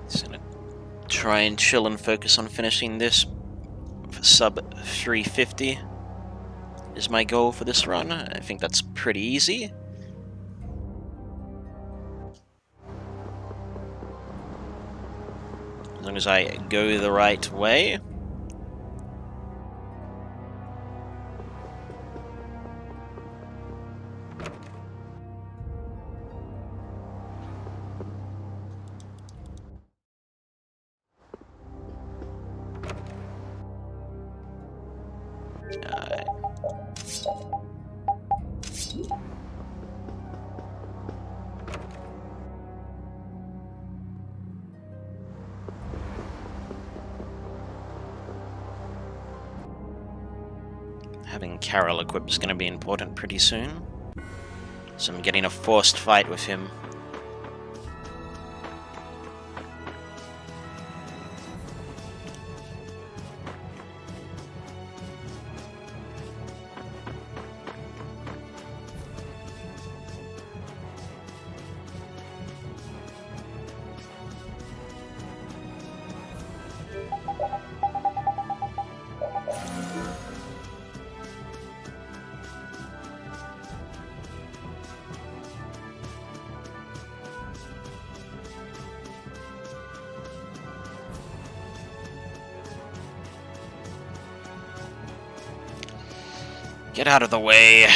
Just gonna try and chill and focus on finishing this for sub 350 is my goal for this run. I think that's pretty easy. As long as I go the right way. Having Carol equipped is going to be important pretty soon. So I'm getting a forced fight with him. Get out of the way.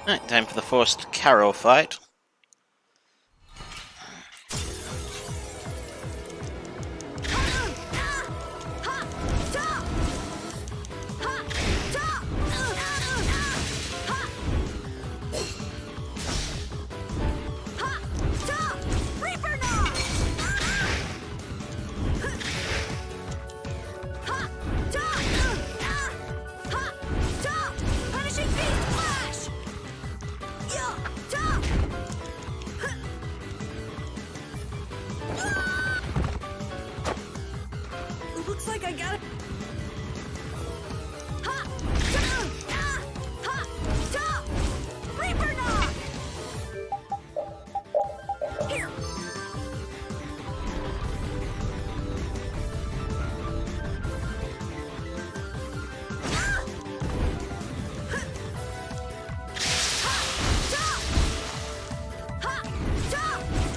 Alright, time for the forced Carol fight. Looks like I got it. Reaper knock! Here.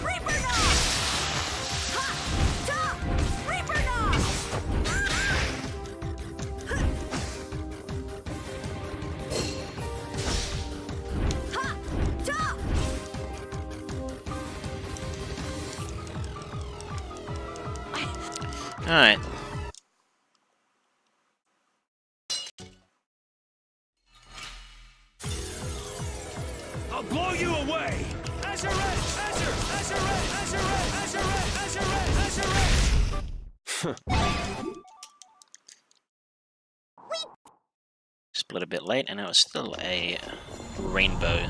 Reaper knock! Reaper knock! Alright. I'll blow you away! Azure Edge! Azure! Azure Edge! Azure Edge! Azure Edge! Azure Edge! Azure Edge! Split a bit late, and it was still a rainbow.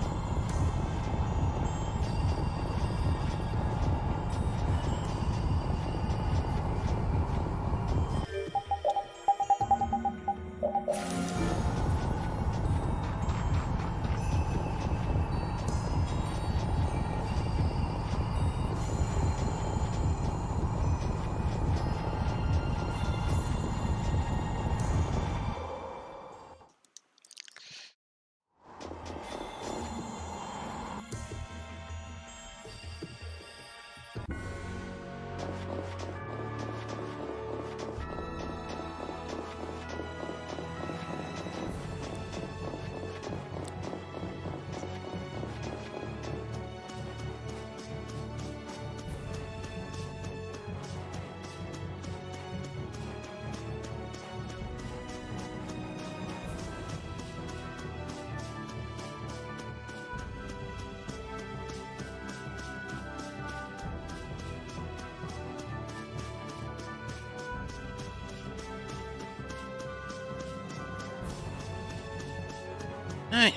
Alright,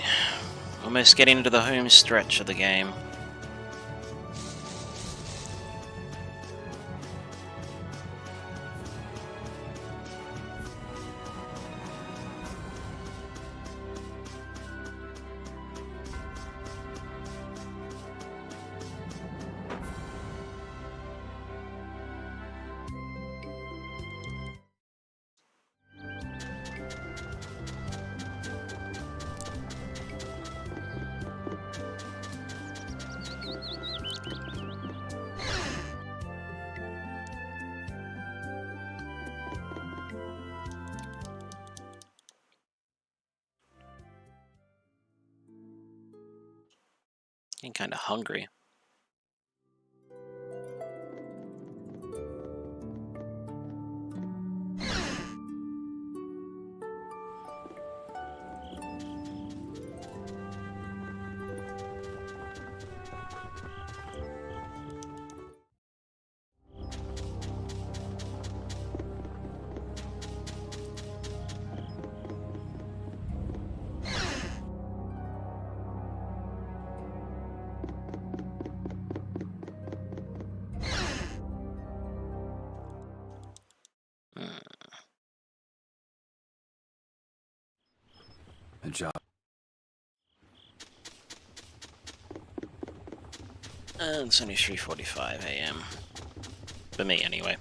almost getting into the home stretch of the game. Getting kind of hungry. Good job. It's only 3:45 a.m. For me, anyway.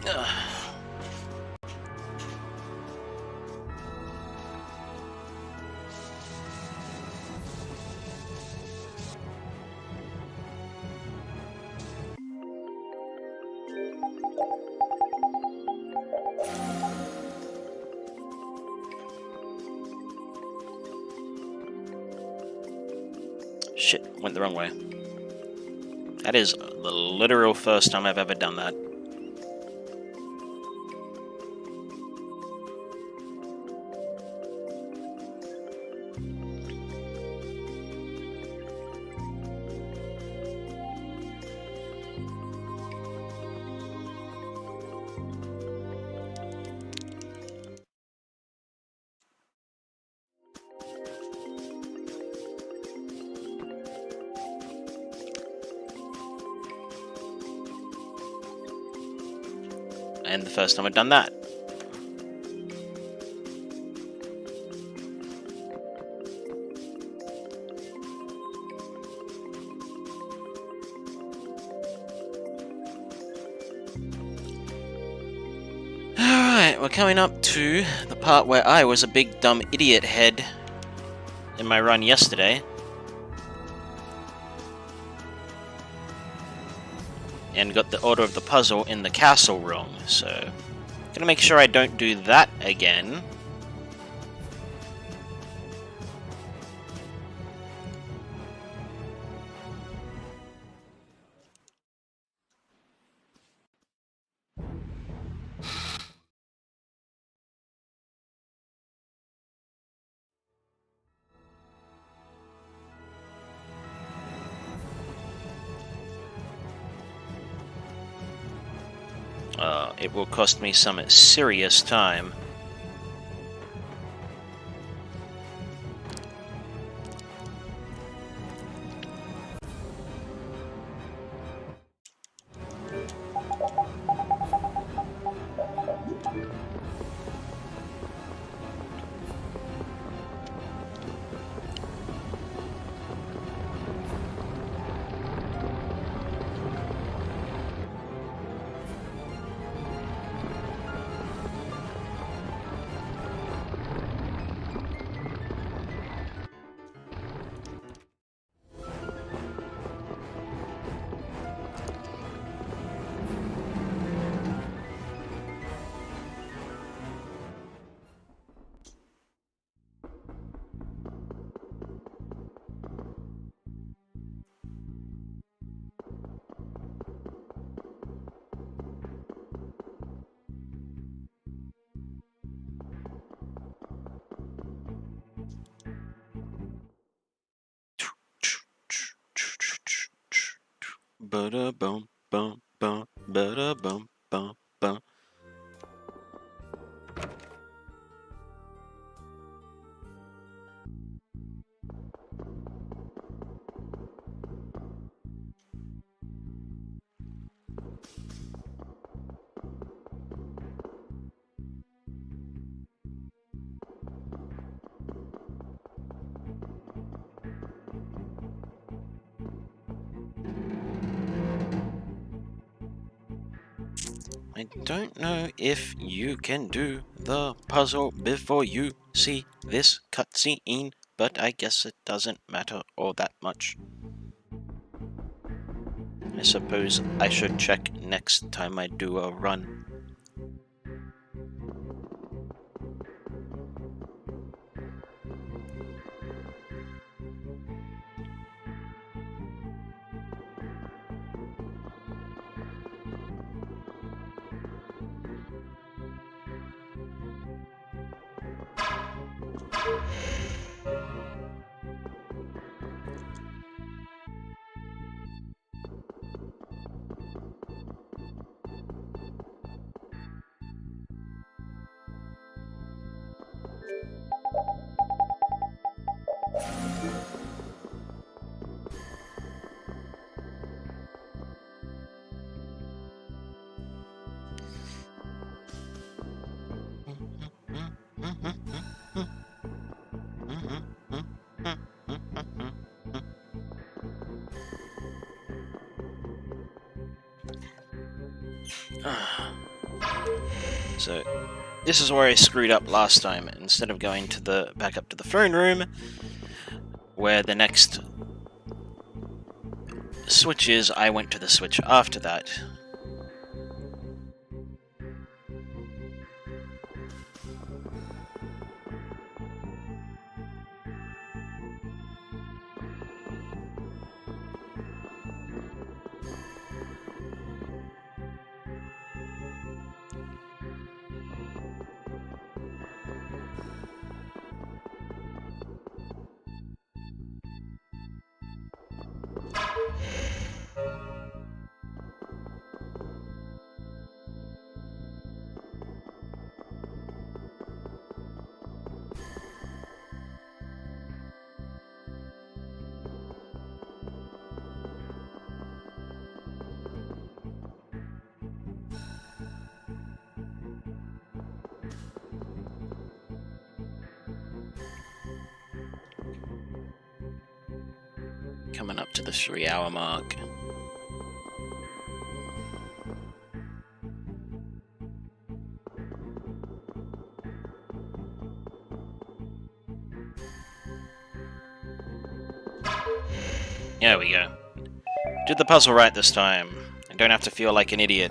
Ugh. shit, went the wrong way. That is the literal first time I've ever done that. And the first time I've done that. Alright, we're coming up to the part where I was a big dumb idiot head in my run yesterday. And got the order of the puzzle in the castle wrong, so gonna make sure I don't do that again. It will cost me some serious time. Ba-da bum bum bum ba-da bum bum bum. I don't know if you can do the puzzle before you see this cutscene, but I guess it doesn't matter all that much. I suppose I should check next time I do a run. So, this is where I screwed up last time. Instead of going to the back up to the throne room, where the next switch is, I went to the switch after that. coming up to the 3-hour mark. There we go. Did the puzzle right this time. I don't have to feel like an idiot.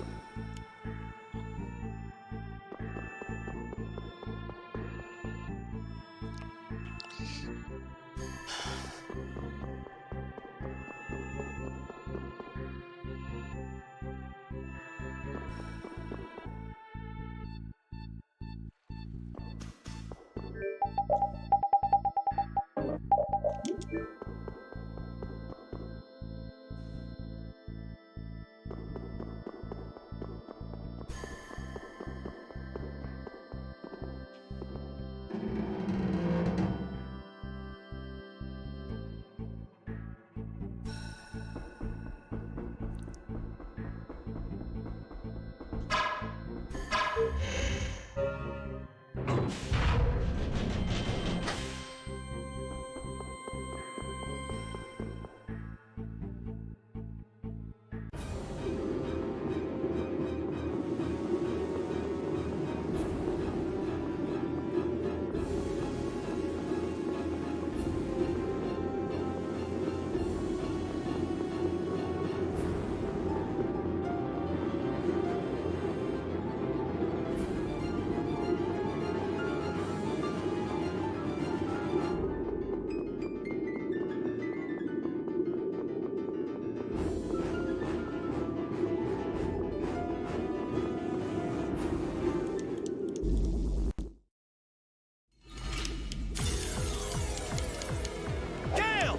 Gale!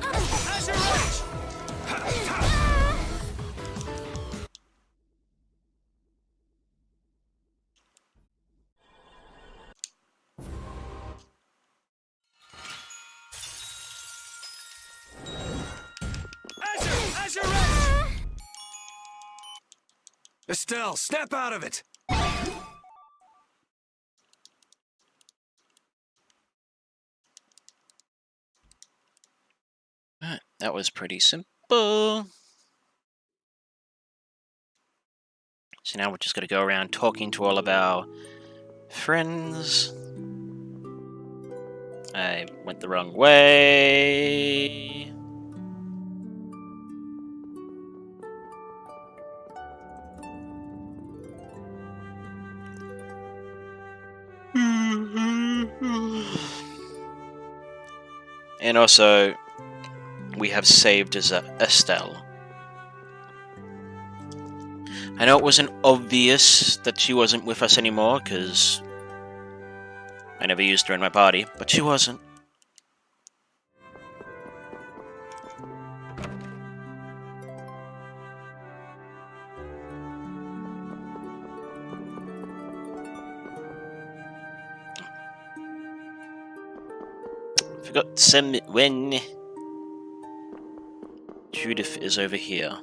As your reach! As your reach! Estelle, snap out of it! Alright, that was pretty simple. So now we're just going to go around talking to all of our friends. I went the wrong way. And also, we have saved as Estelle. I know it wasn't obvious that she wasn't with us anymore, because I never used her in my party, but she wasn't. Forgot to send it when Judith is over here.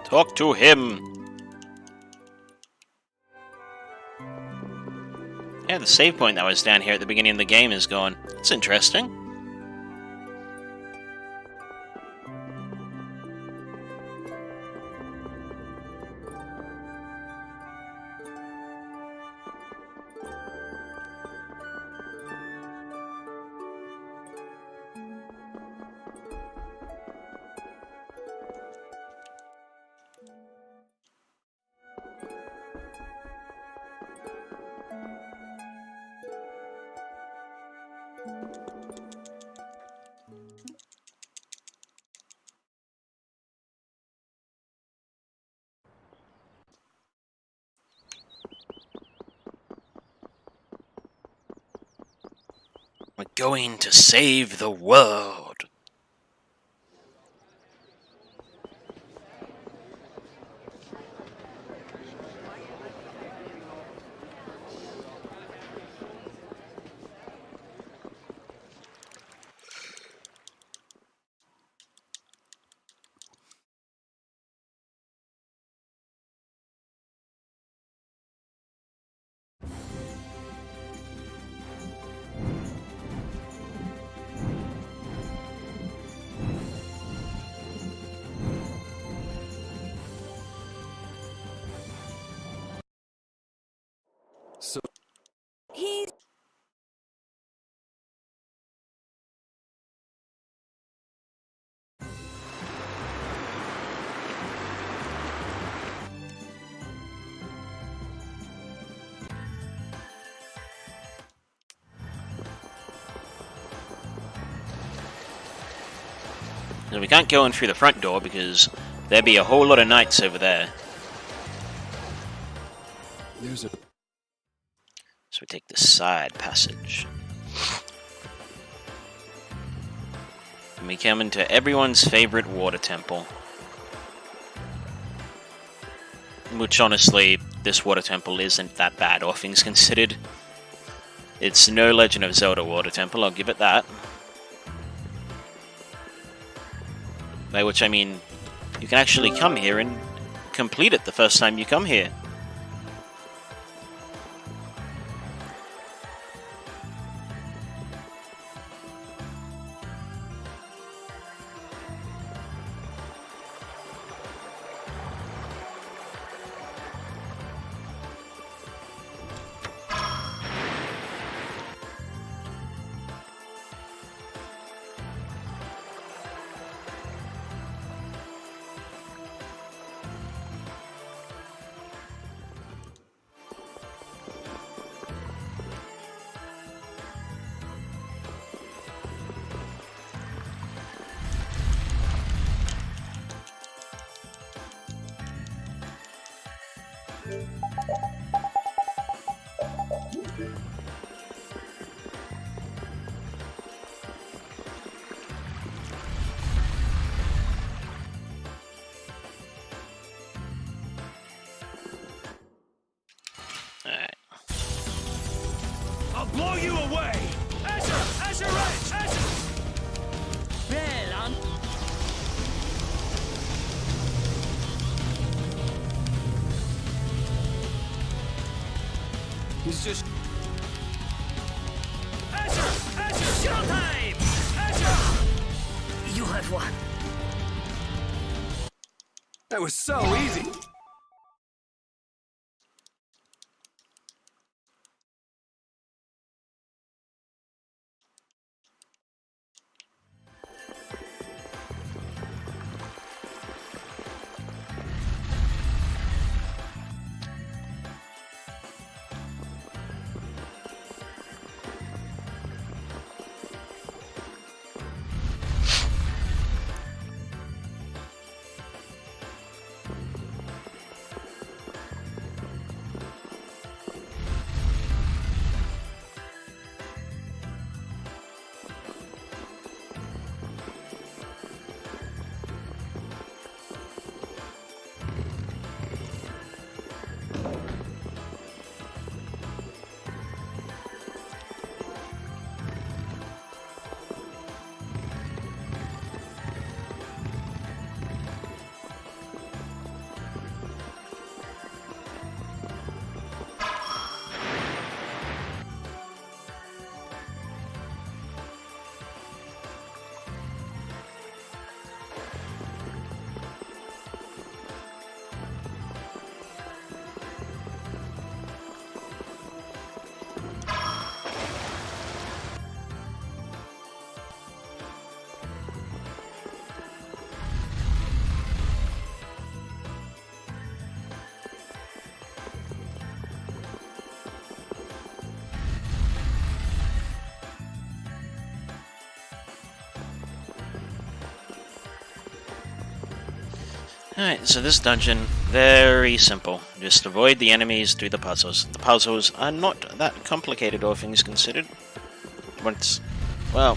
Talk to him! Yeah, the save point that was down here at the beginning of the game is gone. That's interesting. We're going to save the world. So, He's So we can't go in through the front door because there'd be a whole lot of knights over there. there's a... So we take the side passage. And we come into everyone's favorite water temple. Which honestly, this water temple isn't that bad, all things considered. It's no Legend of Zelda water temple, I'll give it that. By which I mean, you can actually come here and complete it the first time you come here. Alright. I'll blow you away! Azure! Azure Edge! Azure! He's just... Azure! Azure! Showtime! Azure! you have won. That was so easy! Alright, so this dungeon, very simple. Just avoid the enemies, do the puzzles. The puzzles are not that complicated, all things considered. Once Well,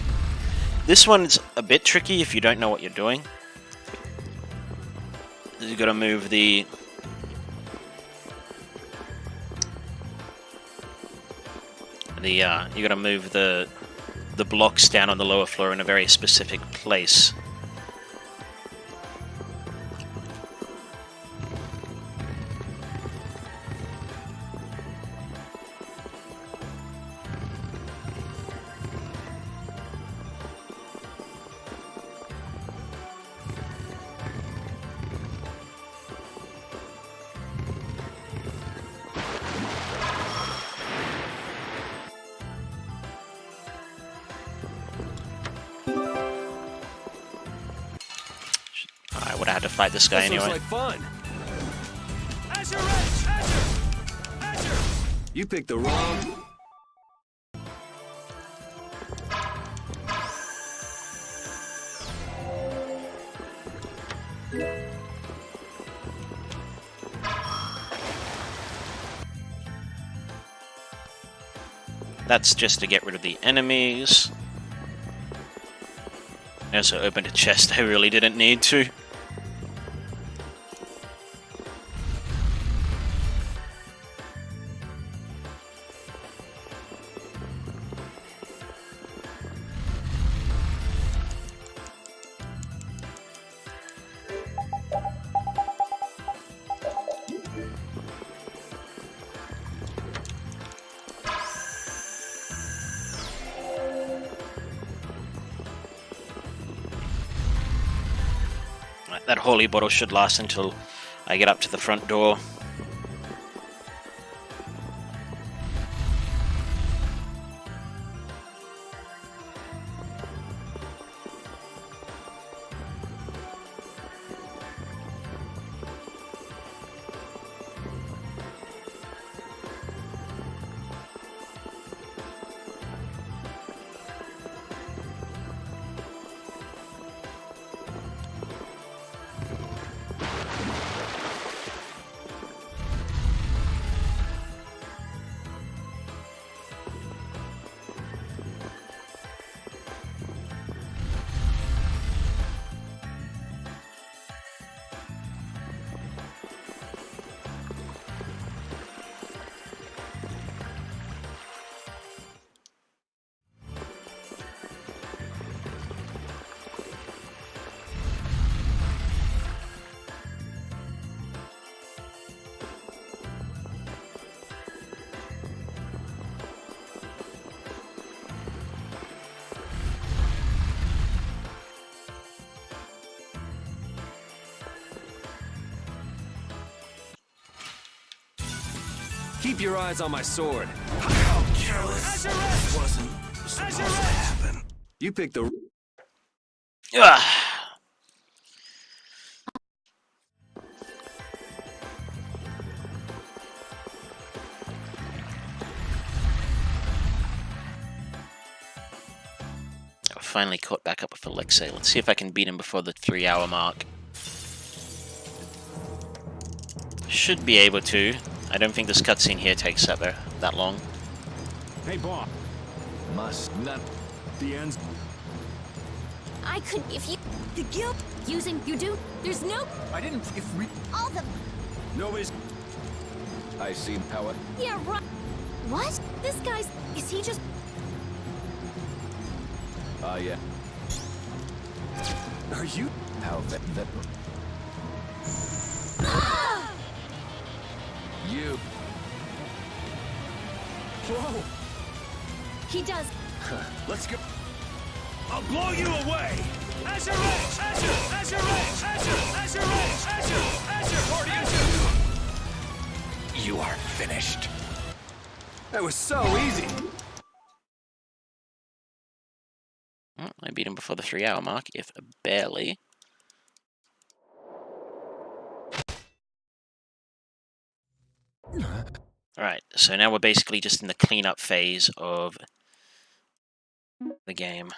this one's a bit tricky if you don't know what you're doing. You gotta move the... you gotta move the blocks down on the lower floor in a very specific place. I would have had to fight this guy This anyway. looks like fun. Azure Edge! Azure! You picked the wrong... That's just to get rid of the enemies. I also opened a chest I really didn't need to. That holy bottle should last until I get up to the front door. Keep your eyes on my sword. Azure Edge! Wasn't supposed to happen. You picked the... Ugh. I finally caught back up with Alexei. Let's see if I can beat him before the 3-hour mark. Should be able to. I don't think this cutscene here takes that long. Hey, Bob. Must not the ends. I could if you the guild using you do. There's no I didn't. If we. all the Nobody's. I see how it. yeah right. What? This guy's is he just Yeah. Are you? How that. You. Whoa. he does Let's go. I'll blow you away! Azure Edge! Azure! Azure Edge! Azure! Azure Edge! Azure! Azure! Azure! You are finished. That was so easy. Well, I beat him before the 3-hour mark, if barely. Alright, so now we're basically just in the cleanup phase of the game.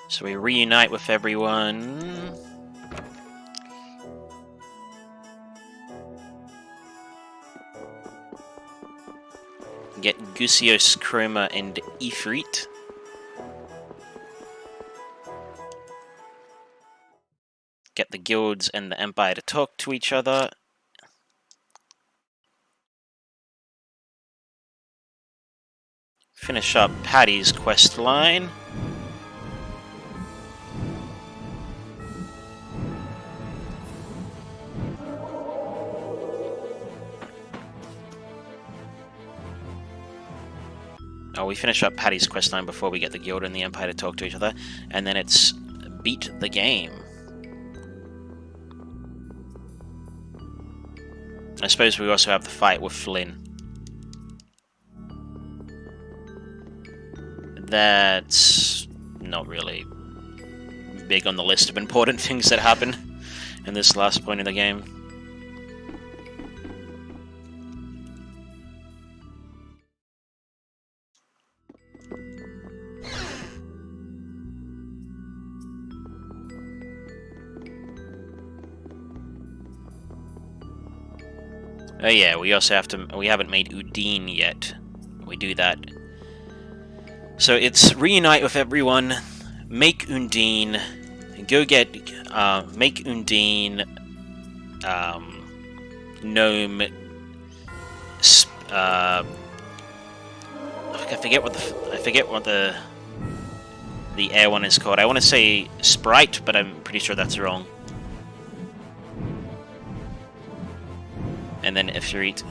So we reunite with everyone. Get Gusios, Chroma, and Ifrit. Get the guilds and the Empire to talk to each other. Finish up Patty's quest line. Oh, we finish up Patty's questline before we get the guild and the Empire to talk to each other, and then it's beat the game. I suppose we also have the fight with Flynn. That's not really big on the list of important things that happen in this last point of the game. Oh yeah, we also have to. We haven't made Udine yet. We do that. So it's reunite with everyone, make Undine, go get make Undine, Gnome. I forget what the air one is called. I want to say Sprite, but I'm pretty sure that's wrong. And then Ifrit.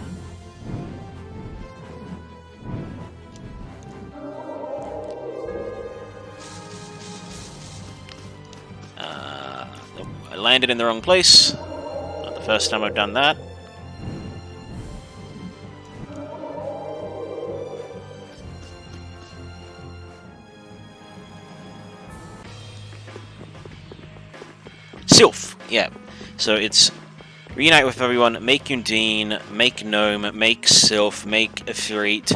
I landed in the wrong place. Not the first time I've done that. Sylph! Yeah. So it's reunite with everyone, make Undine, make Gnome, make Sylph, make Ifrit,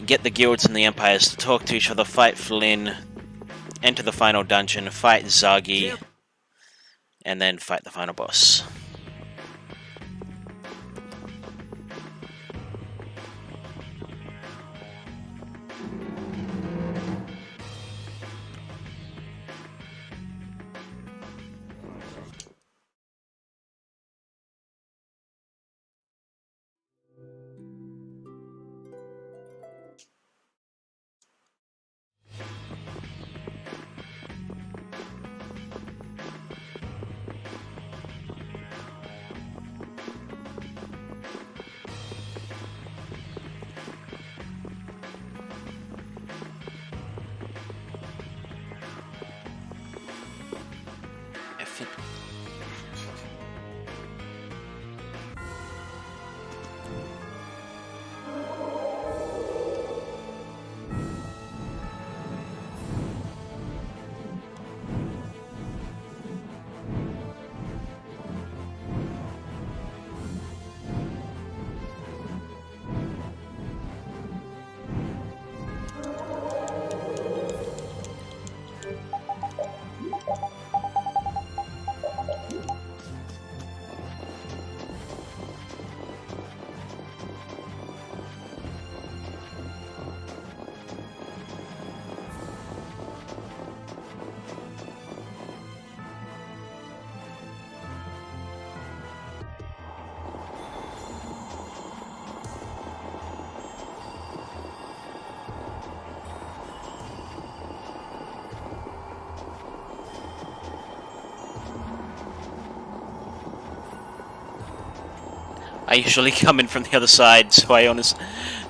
get the guilds and the empires to talk to each other, fight Flynn, enter the final dungeon, fight Zagi, and then fight the final boss. I usually come in from the other side, so I honestly...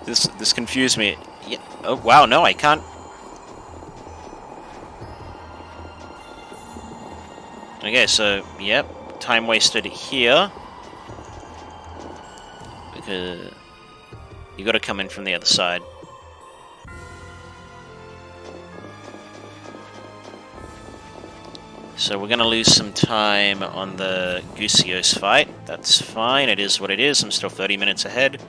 This confused me. Yeah. Oh, wow, no, I can't... Okay, so, yep, time wasted here. Because... you gotta come in from the other side. So we're gonna lose some time on the Gusios fight. That's fine, it is what it is. I'm still 30 minutes ahead.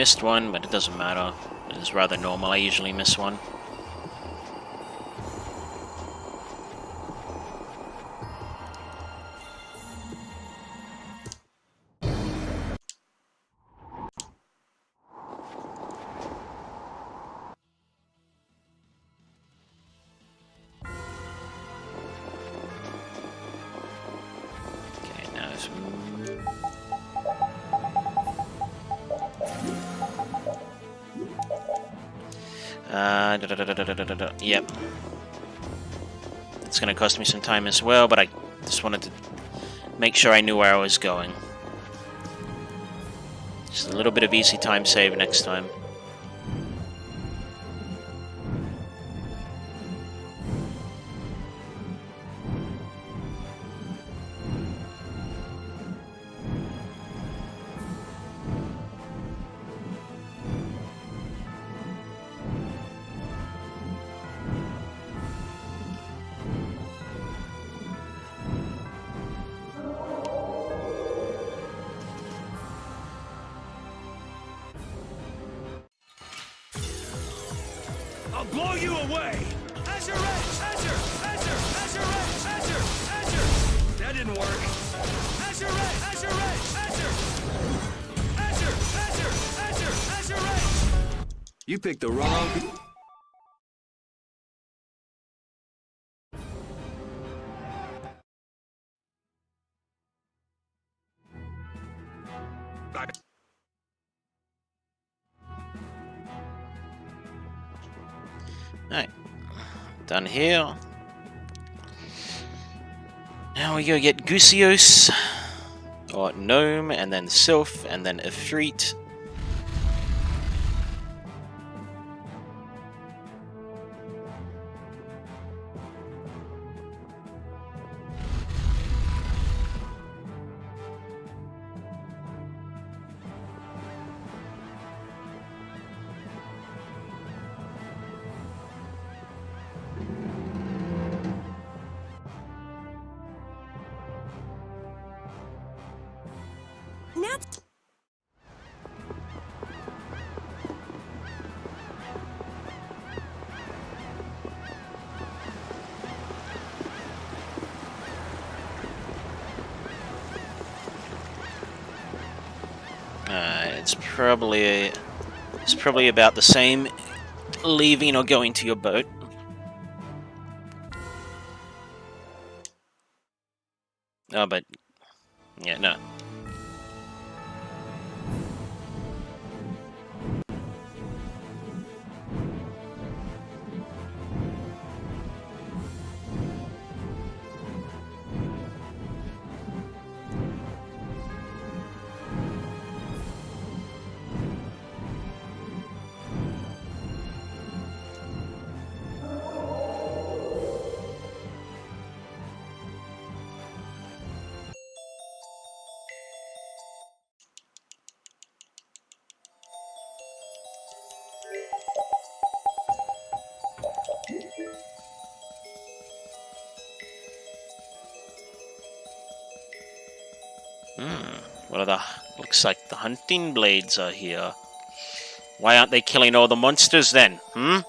missed one, but it doesn't matter. It's rather normal. I usually miss one. Okay, now it's... Yep. It's gonna cost me some time as well, but I just wanted to make sure I knew where I was going. Just a little bit of easy time save next time. I'll blow you away! Azure Edge! Azure! Azure! Azure Edge! Azure! Azure! That didn't work. Azure Edge! Azure Edge! Azure! Azure! Azure! Azure! Azure Edge! You picked the wrong... Alright. Done here. Now we go get Gusios, or Gnome, and then Sylph, and then Ifrit. Now. It's probably about the same leaving or going to your boat. Oh, but yeah, no. What are the... Looks like the hunting blades are here. Why aren't they killing all the monsters then? Hmm?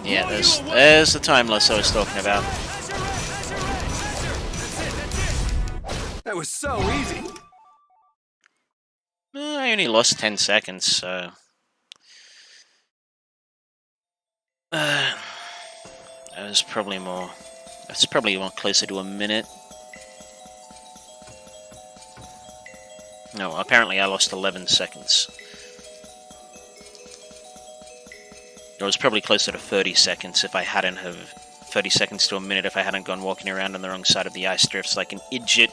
Yeah, there's the time loss I was talking about. That was so easy. I only lost 10 seconds, so... that was probably more... That's probably more closer to a minute. No, apparently I lost 11 seconds. It was probably closer to 30 seconds if I hadn't have... 30 seconds to a minute if I hadn't gone walking around on the wrong side of the ice drifts like an idiot.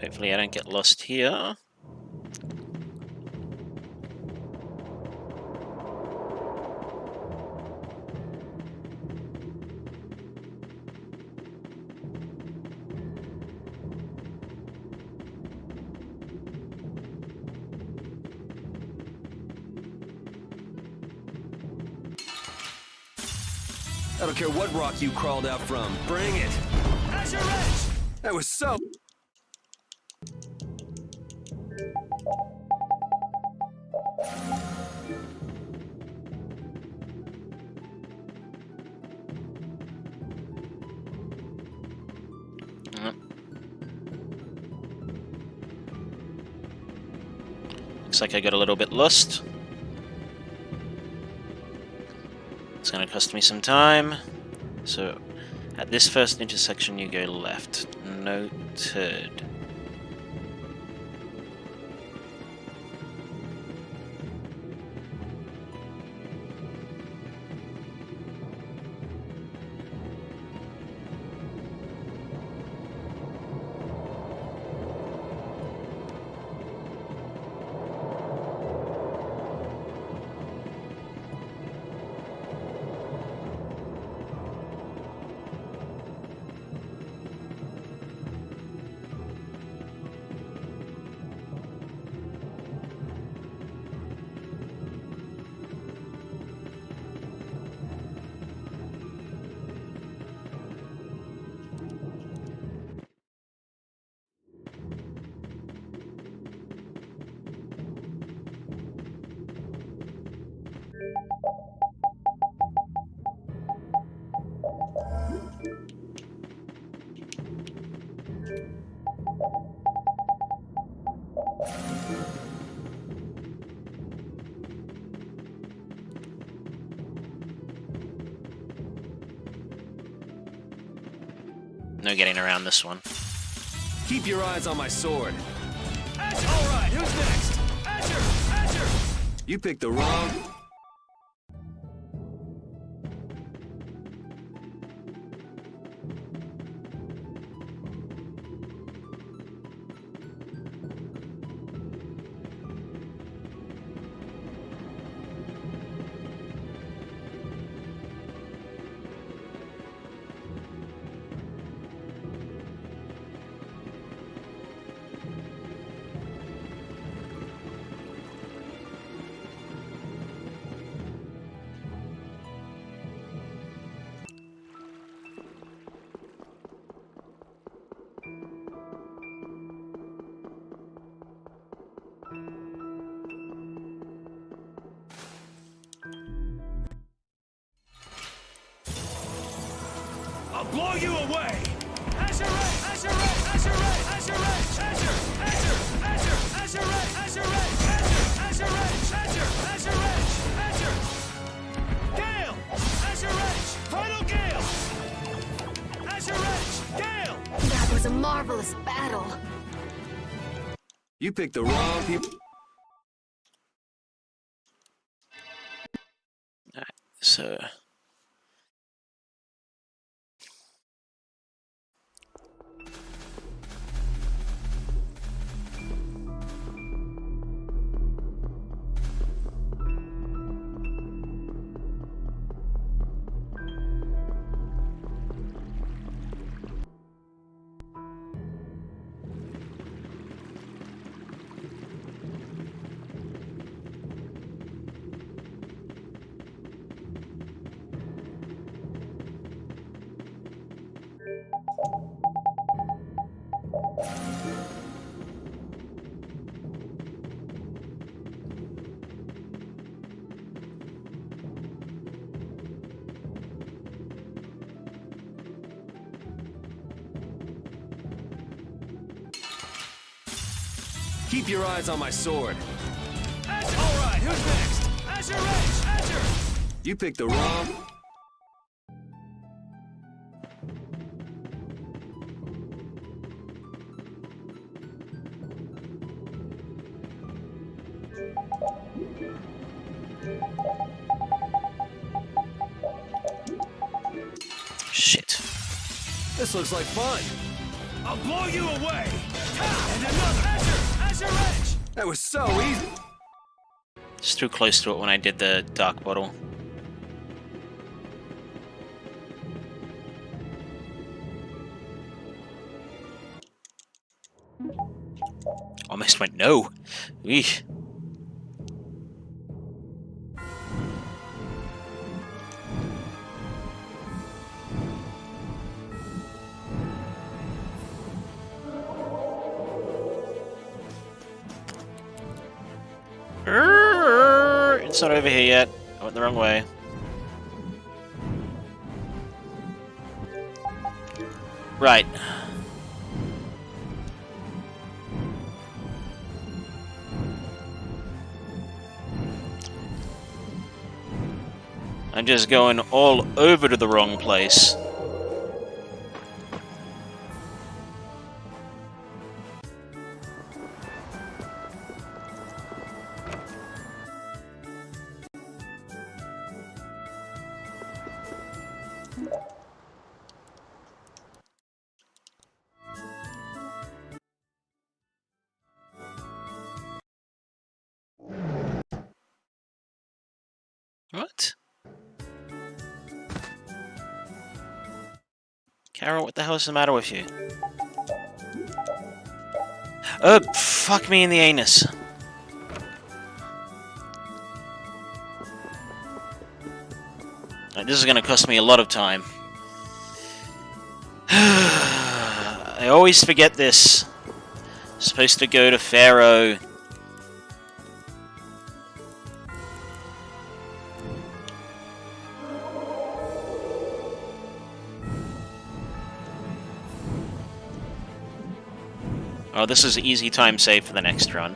Hopefully I don't get lost here. I don't care what rock you crawled out from. Bring it. Azure Edge! That was so... Looks like I got a little bit lost. It's gonna cost me some time. So, at this first intersection you go left. Noted. No getting around this one. Keep your eyes on my sword. Azure! Alright, who's next? Azure! Azure! You picked the wrong... I'll blow you away! Azure, Azure, Azure, Azure, Azure, Azure, Azure, Azure, Azure, Azure, Azure, Azure, Azure, Gale! Azure, final Gale! Azure, Gale! That was a marvelous battle. You picked the wrong people. So Keep your eyes on my sword. Alright, who's next? Azure, Azure! You picked the wrong. shit. This looks like fun. I'll blow you away! And another! Azure, Azure Edge! That was so easy. Just too close to it when I did the dark bottle. Almost went no. Eesh. It's not over here yet. I went the wrong way. Right. I'm just going all over to the wrong place. What? Carol, what the hell is the matter with you? Oh, fuck me in the anus. This is gonna cost me a lot of time. I always forget this. Supposed to go to Pharaoh. Oh, this is easy time save for the next run.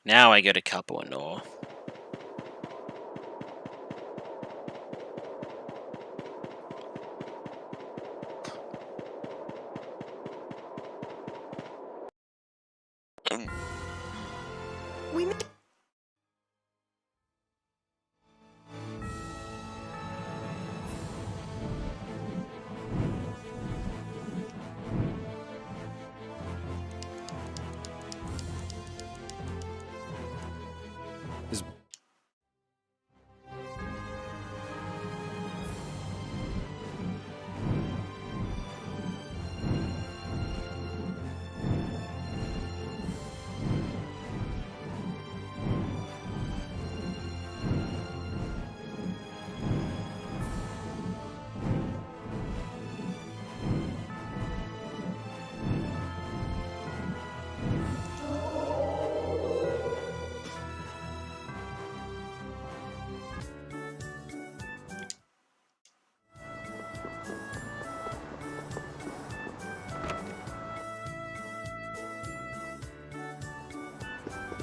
Now I go to Capua Nor.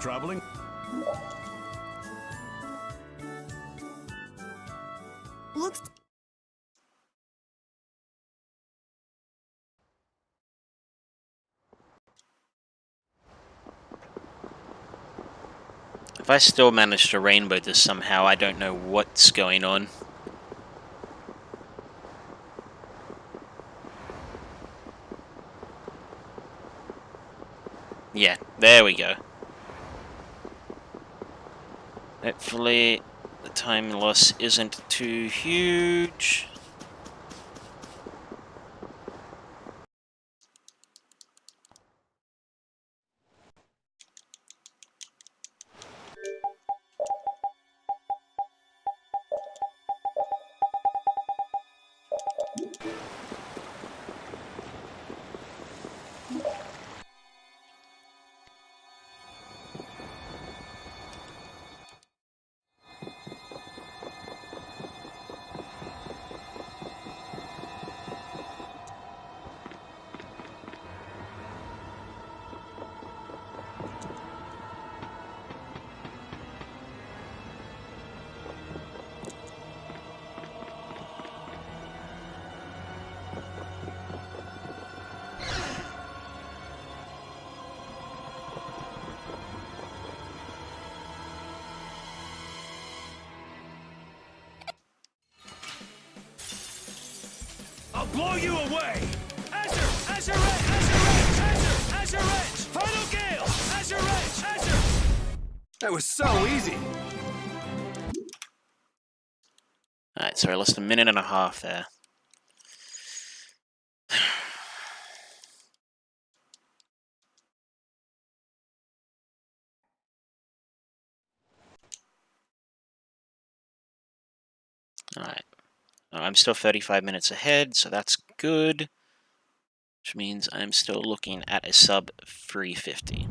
Traveling? Looks. If I still manage to rainbow this somehow, I don't know what's going on. Yeah, there we go. Hopefully the time loss isn't too huge. I'll blow you away! Azure! Azure Edge! Azure Edge! Azure! Azure Edge! Final Gale! Azure Edge! Azure! That was so easy. Alright, so I lost a minute and a half there. Alright. I'm still 35 minutes ahead, so that's good. Which means I'm still looking at a sub 350.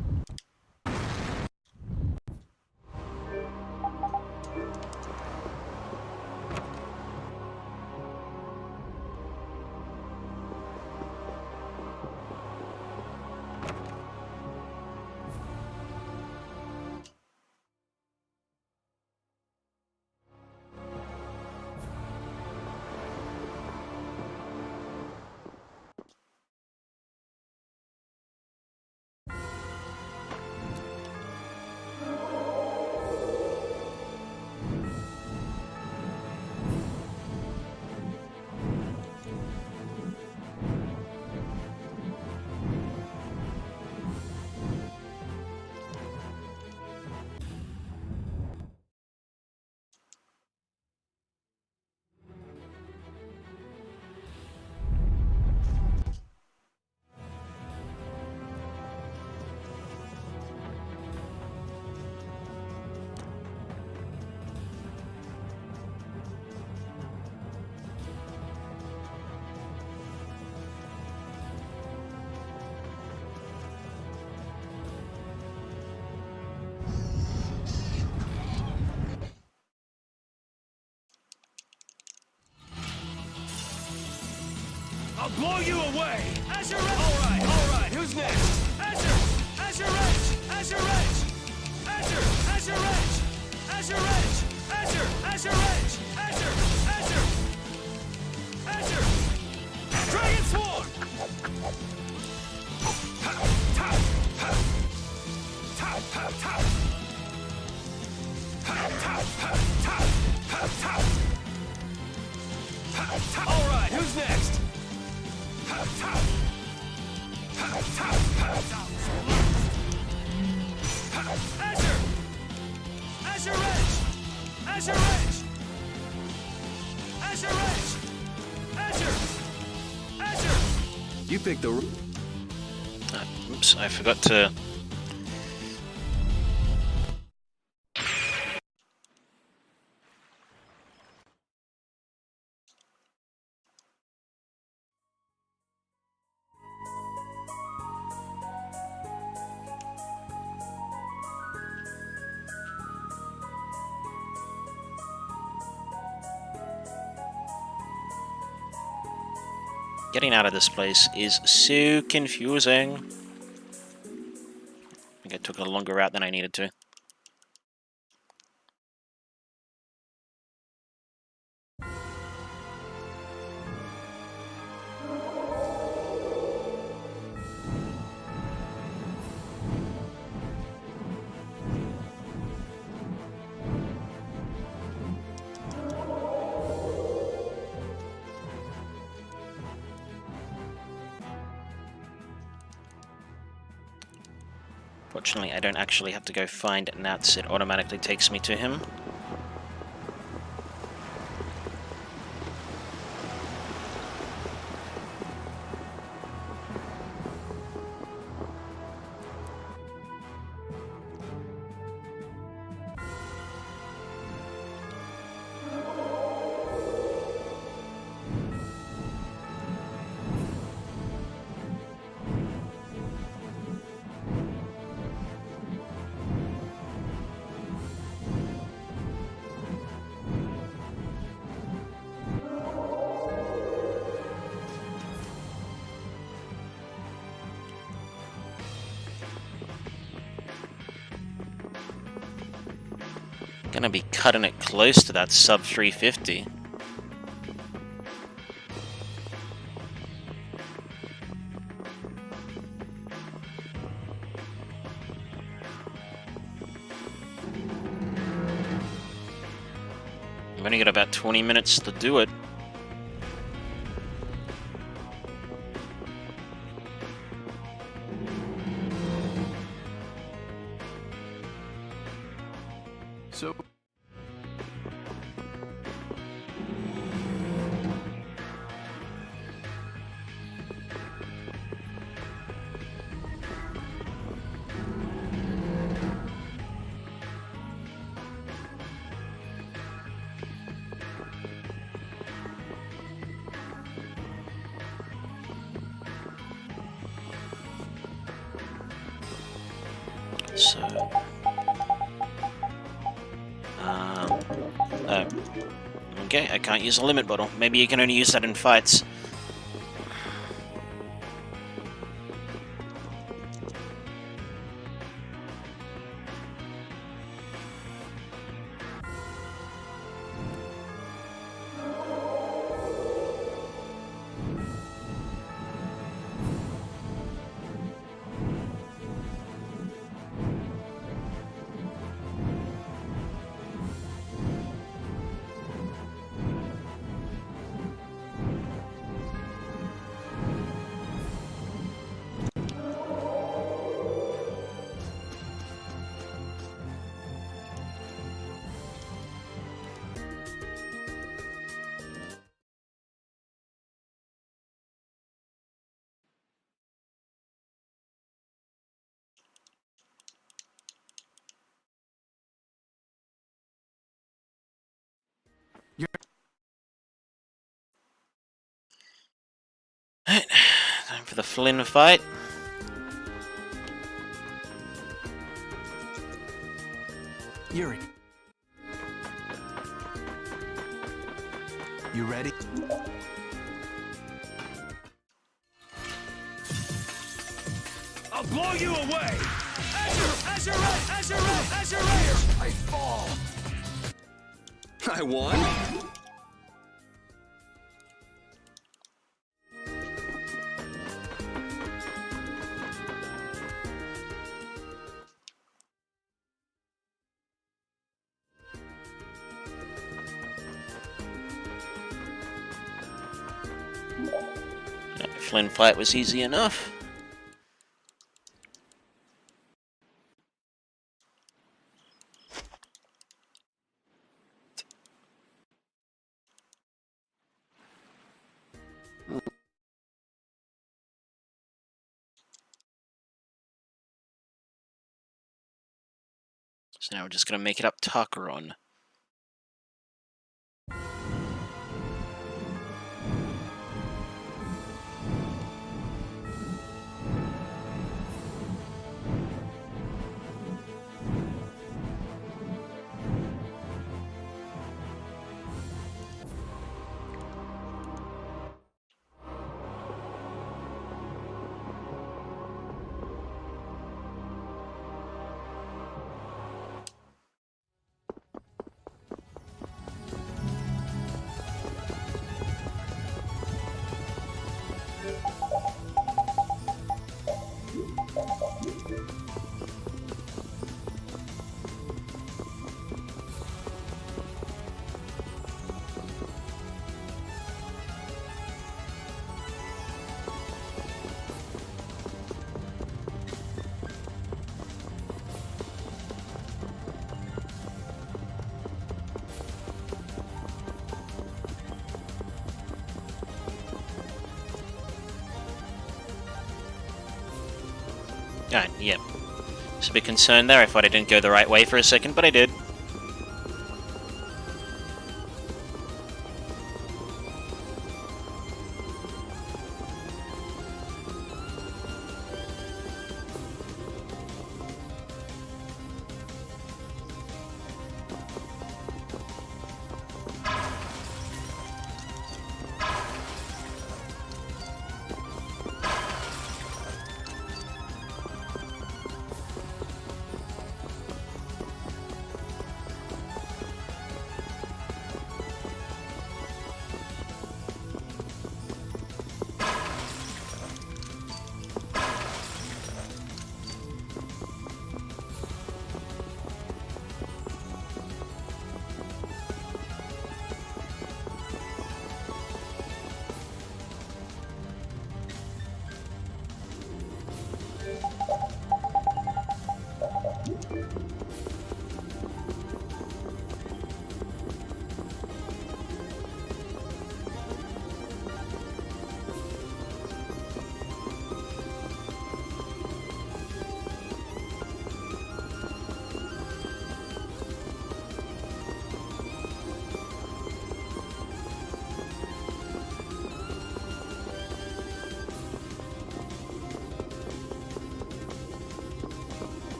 I'll blow you away! Azure Edge! Alright, who's next? Azure! Azure Edge! Azure Edge! Azure! Azure Edge! Azure Edge! Azure! Azure Edge! Azure! Azure! Azure! Dragon Swarm! Alright, who's next? Azure! Azure Edge! Azure Edge! Azure Edge! Azure! Azure! You picked the... Oops, I forgot to... Getting out of this place is so confusing. think I took a longer route than I needed to. Fortunately, I don't actually have to go find Nats, it automatically takes me to him. Gonna be cutting it close to that sub 350. I've only got about 20 minutes to do it. So... Okay, I can't use a limit bottle. Maybe you can only use that in fights. Right, time for the Flynn fight. Yuri. You ready? I'll blow you away! Azure Edge! Azure Edge! Azure Edge! I fall. I won? That Flynn fight was easy enough. So now we're just going to make it up Takaron. Alright, yep. Just a bit concerned there. I thought I didn't go the right way for a second, but I did.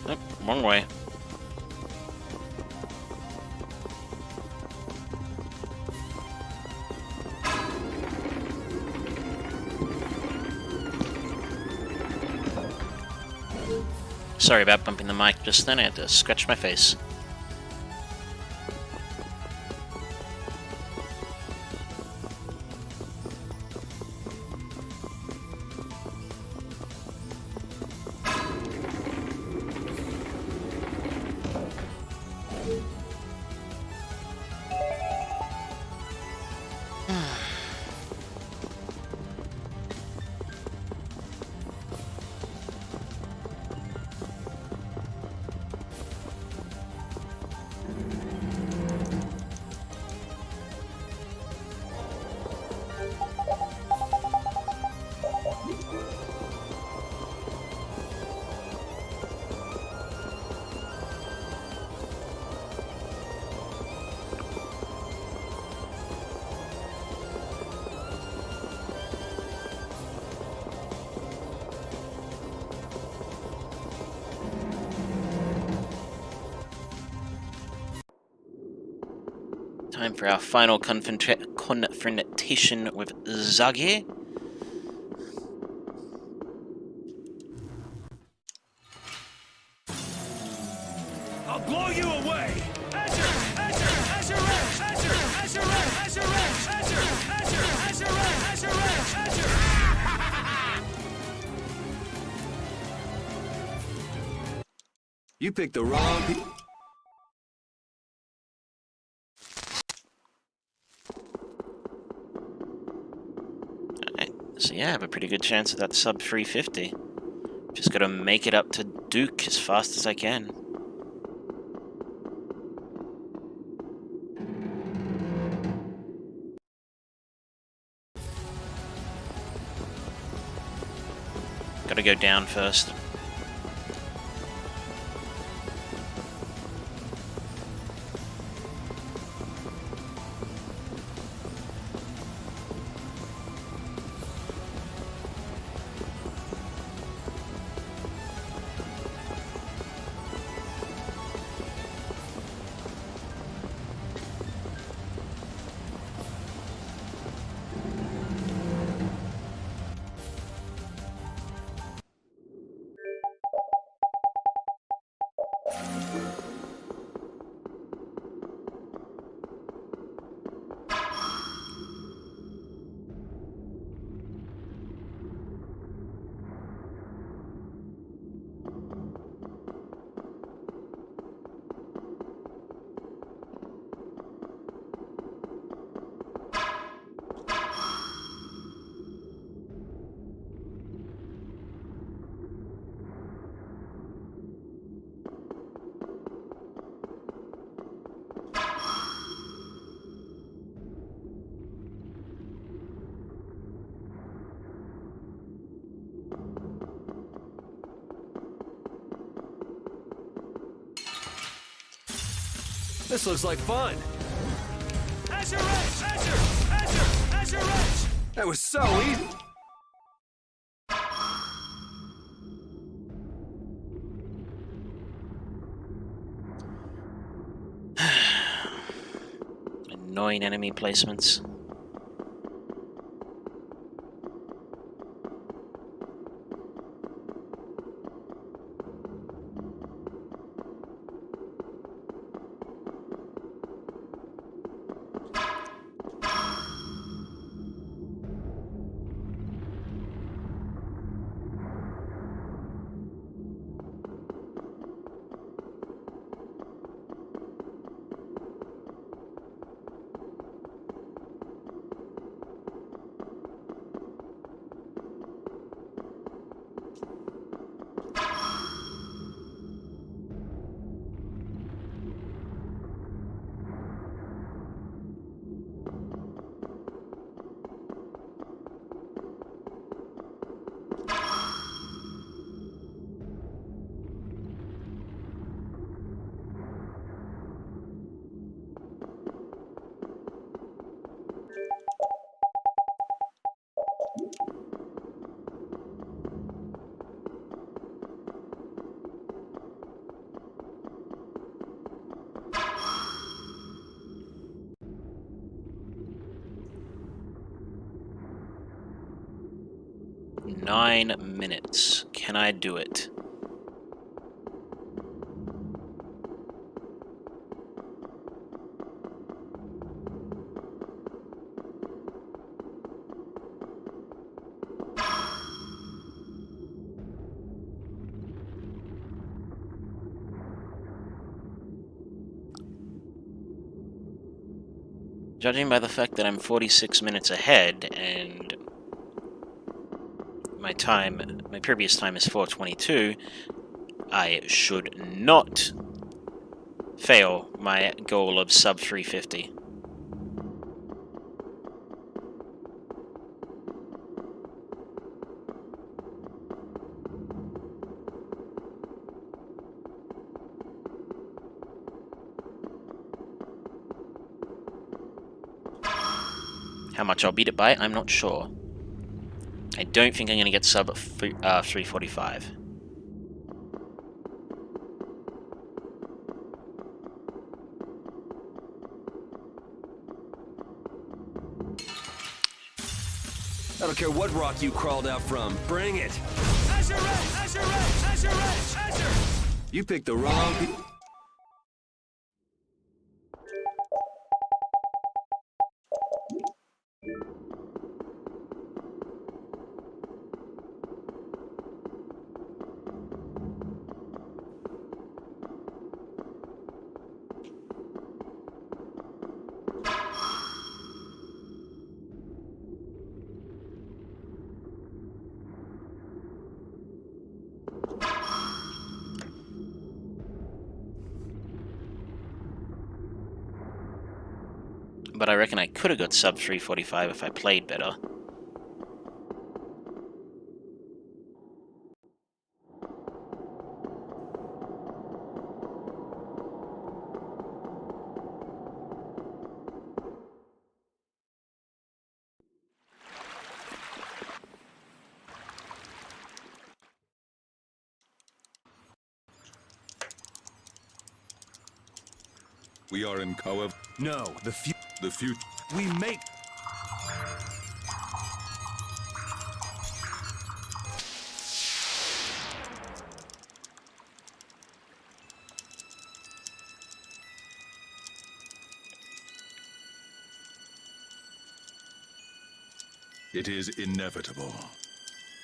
Nope, wrong way. Sorry about bumping the mic just then, I had to scratch my face. Time for our final confrontation with Zagi. I'll blow you away! Azure! Azure! Azure! Azure! Azure! Azure! Azure! Azure! Azure! Azure! You picked the wrong people. So yeah, I have a pretty good chance of that sub 350. Just gotta make it up to Duke as fast as I can. Gotta go down first. This looks like fun. Azure Edge! Azure Edge! That was so easy. Annoying enemy placements. Nine minutes. Can I do it? Judging by the fact that I'm 46 minutes ahead and my previous time is 4:22, I should not fail my goal of sub 350. How much I'll beat it by, I'm not sure. I don't think I'm going to get sub 345. I don't care what rock you crawled out from. Bring it. Azure Edge! You picked the wrong people. But I reckon I could have got sub 345 if I played better. We are in Kawa. No, the future. We make. It is inevitable.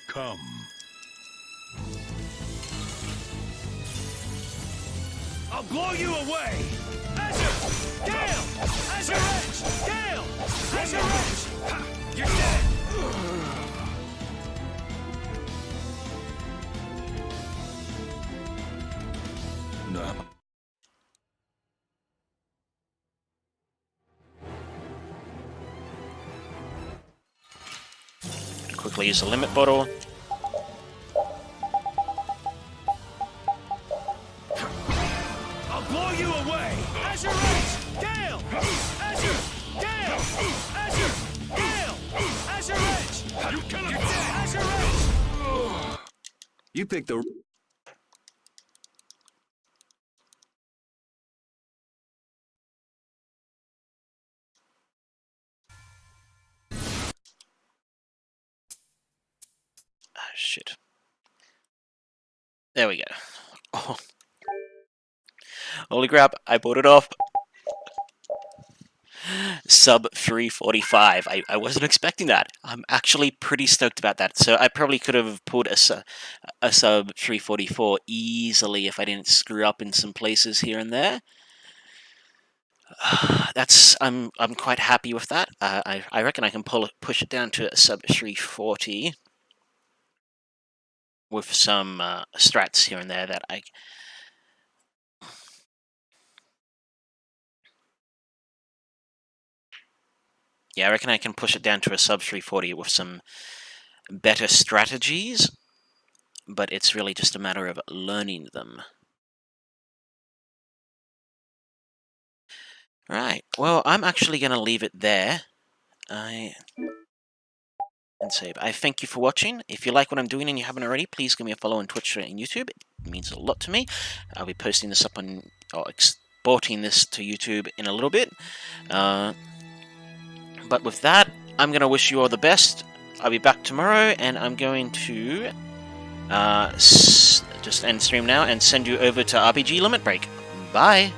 Come. I'll blow you away! Azure! Gale! Azure Edge! Gale! Azure Edge! Ha! You're dead! No. Quickly use the limit bottle. I'll blow you away! Azure Edge! You picked the... Ah, shit. There we go. Oh. Holy crap, I bought it off. Sub 345. I wasn't expecting that. I'm actually pretty stoked about that. So I probably could have pulled a sub 344 easily if I didn't screw up in some places here and there. I'm quite happy with that. I reckon I can push it down to a sub 340 with some strats here and there that I... Yeah, I reckon I can push it down to a sub 340 with some better strategies, but it's really just a matter of learning them. Right, well, I'm actually going to leave it there. And save. I thank you for watching. If you like what I'm doing and you haven't already, please give me a follow on Twitch and YouTube. It means a lot to me. I'll be posting this up on, or exporting this to YouTube in a little bit. But with that, I'm going to wish you all the best. I'll be back tomorrow, and I'm going to just end stream now and send you over to RPG Limit Break. Bye!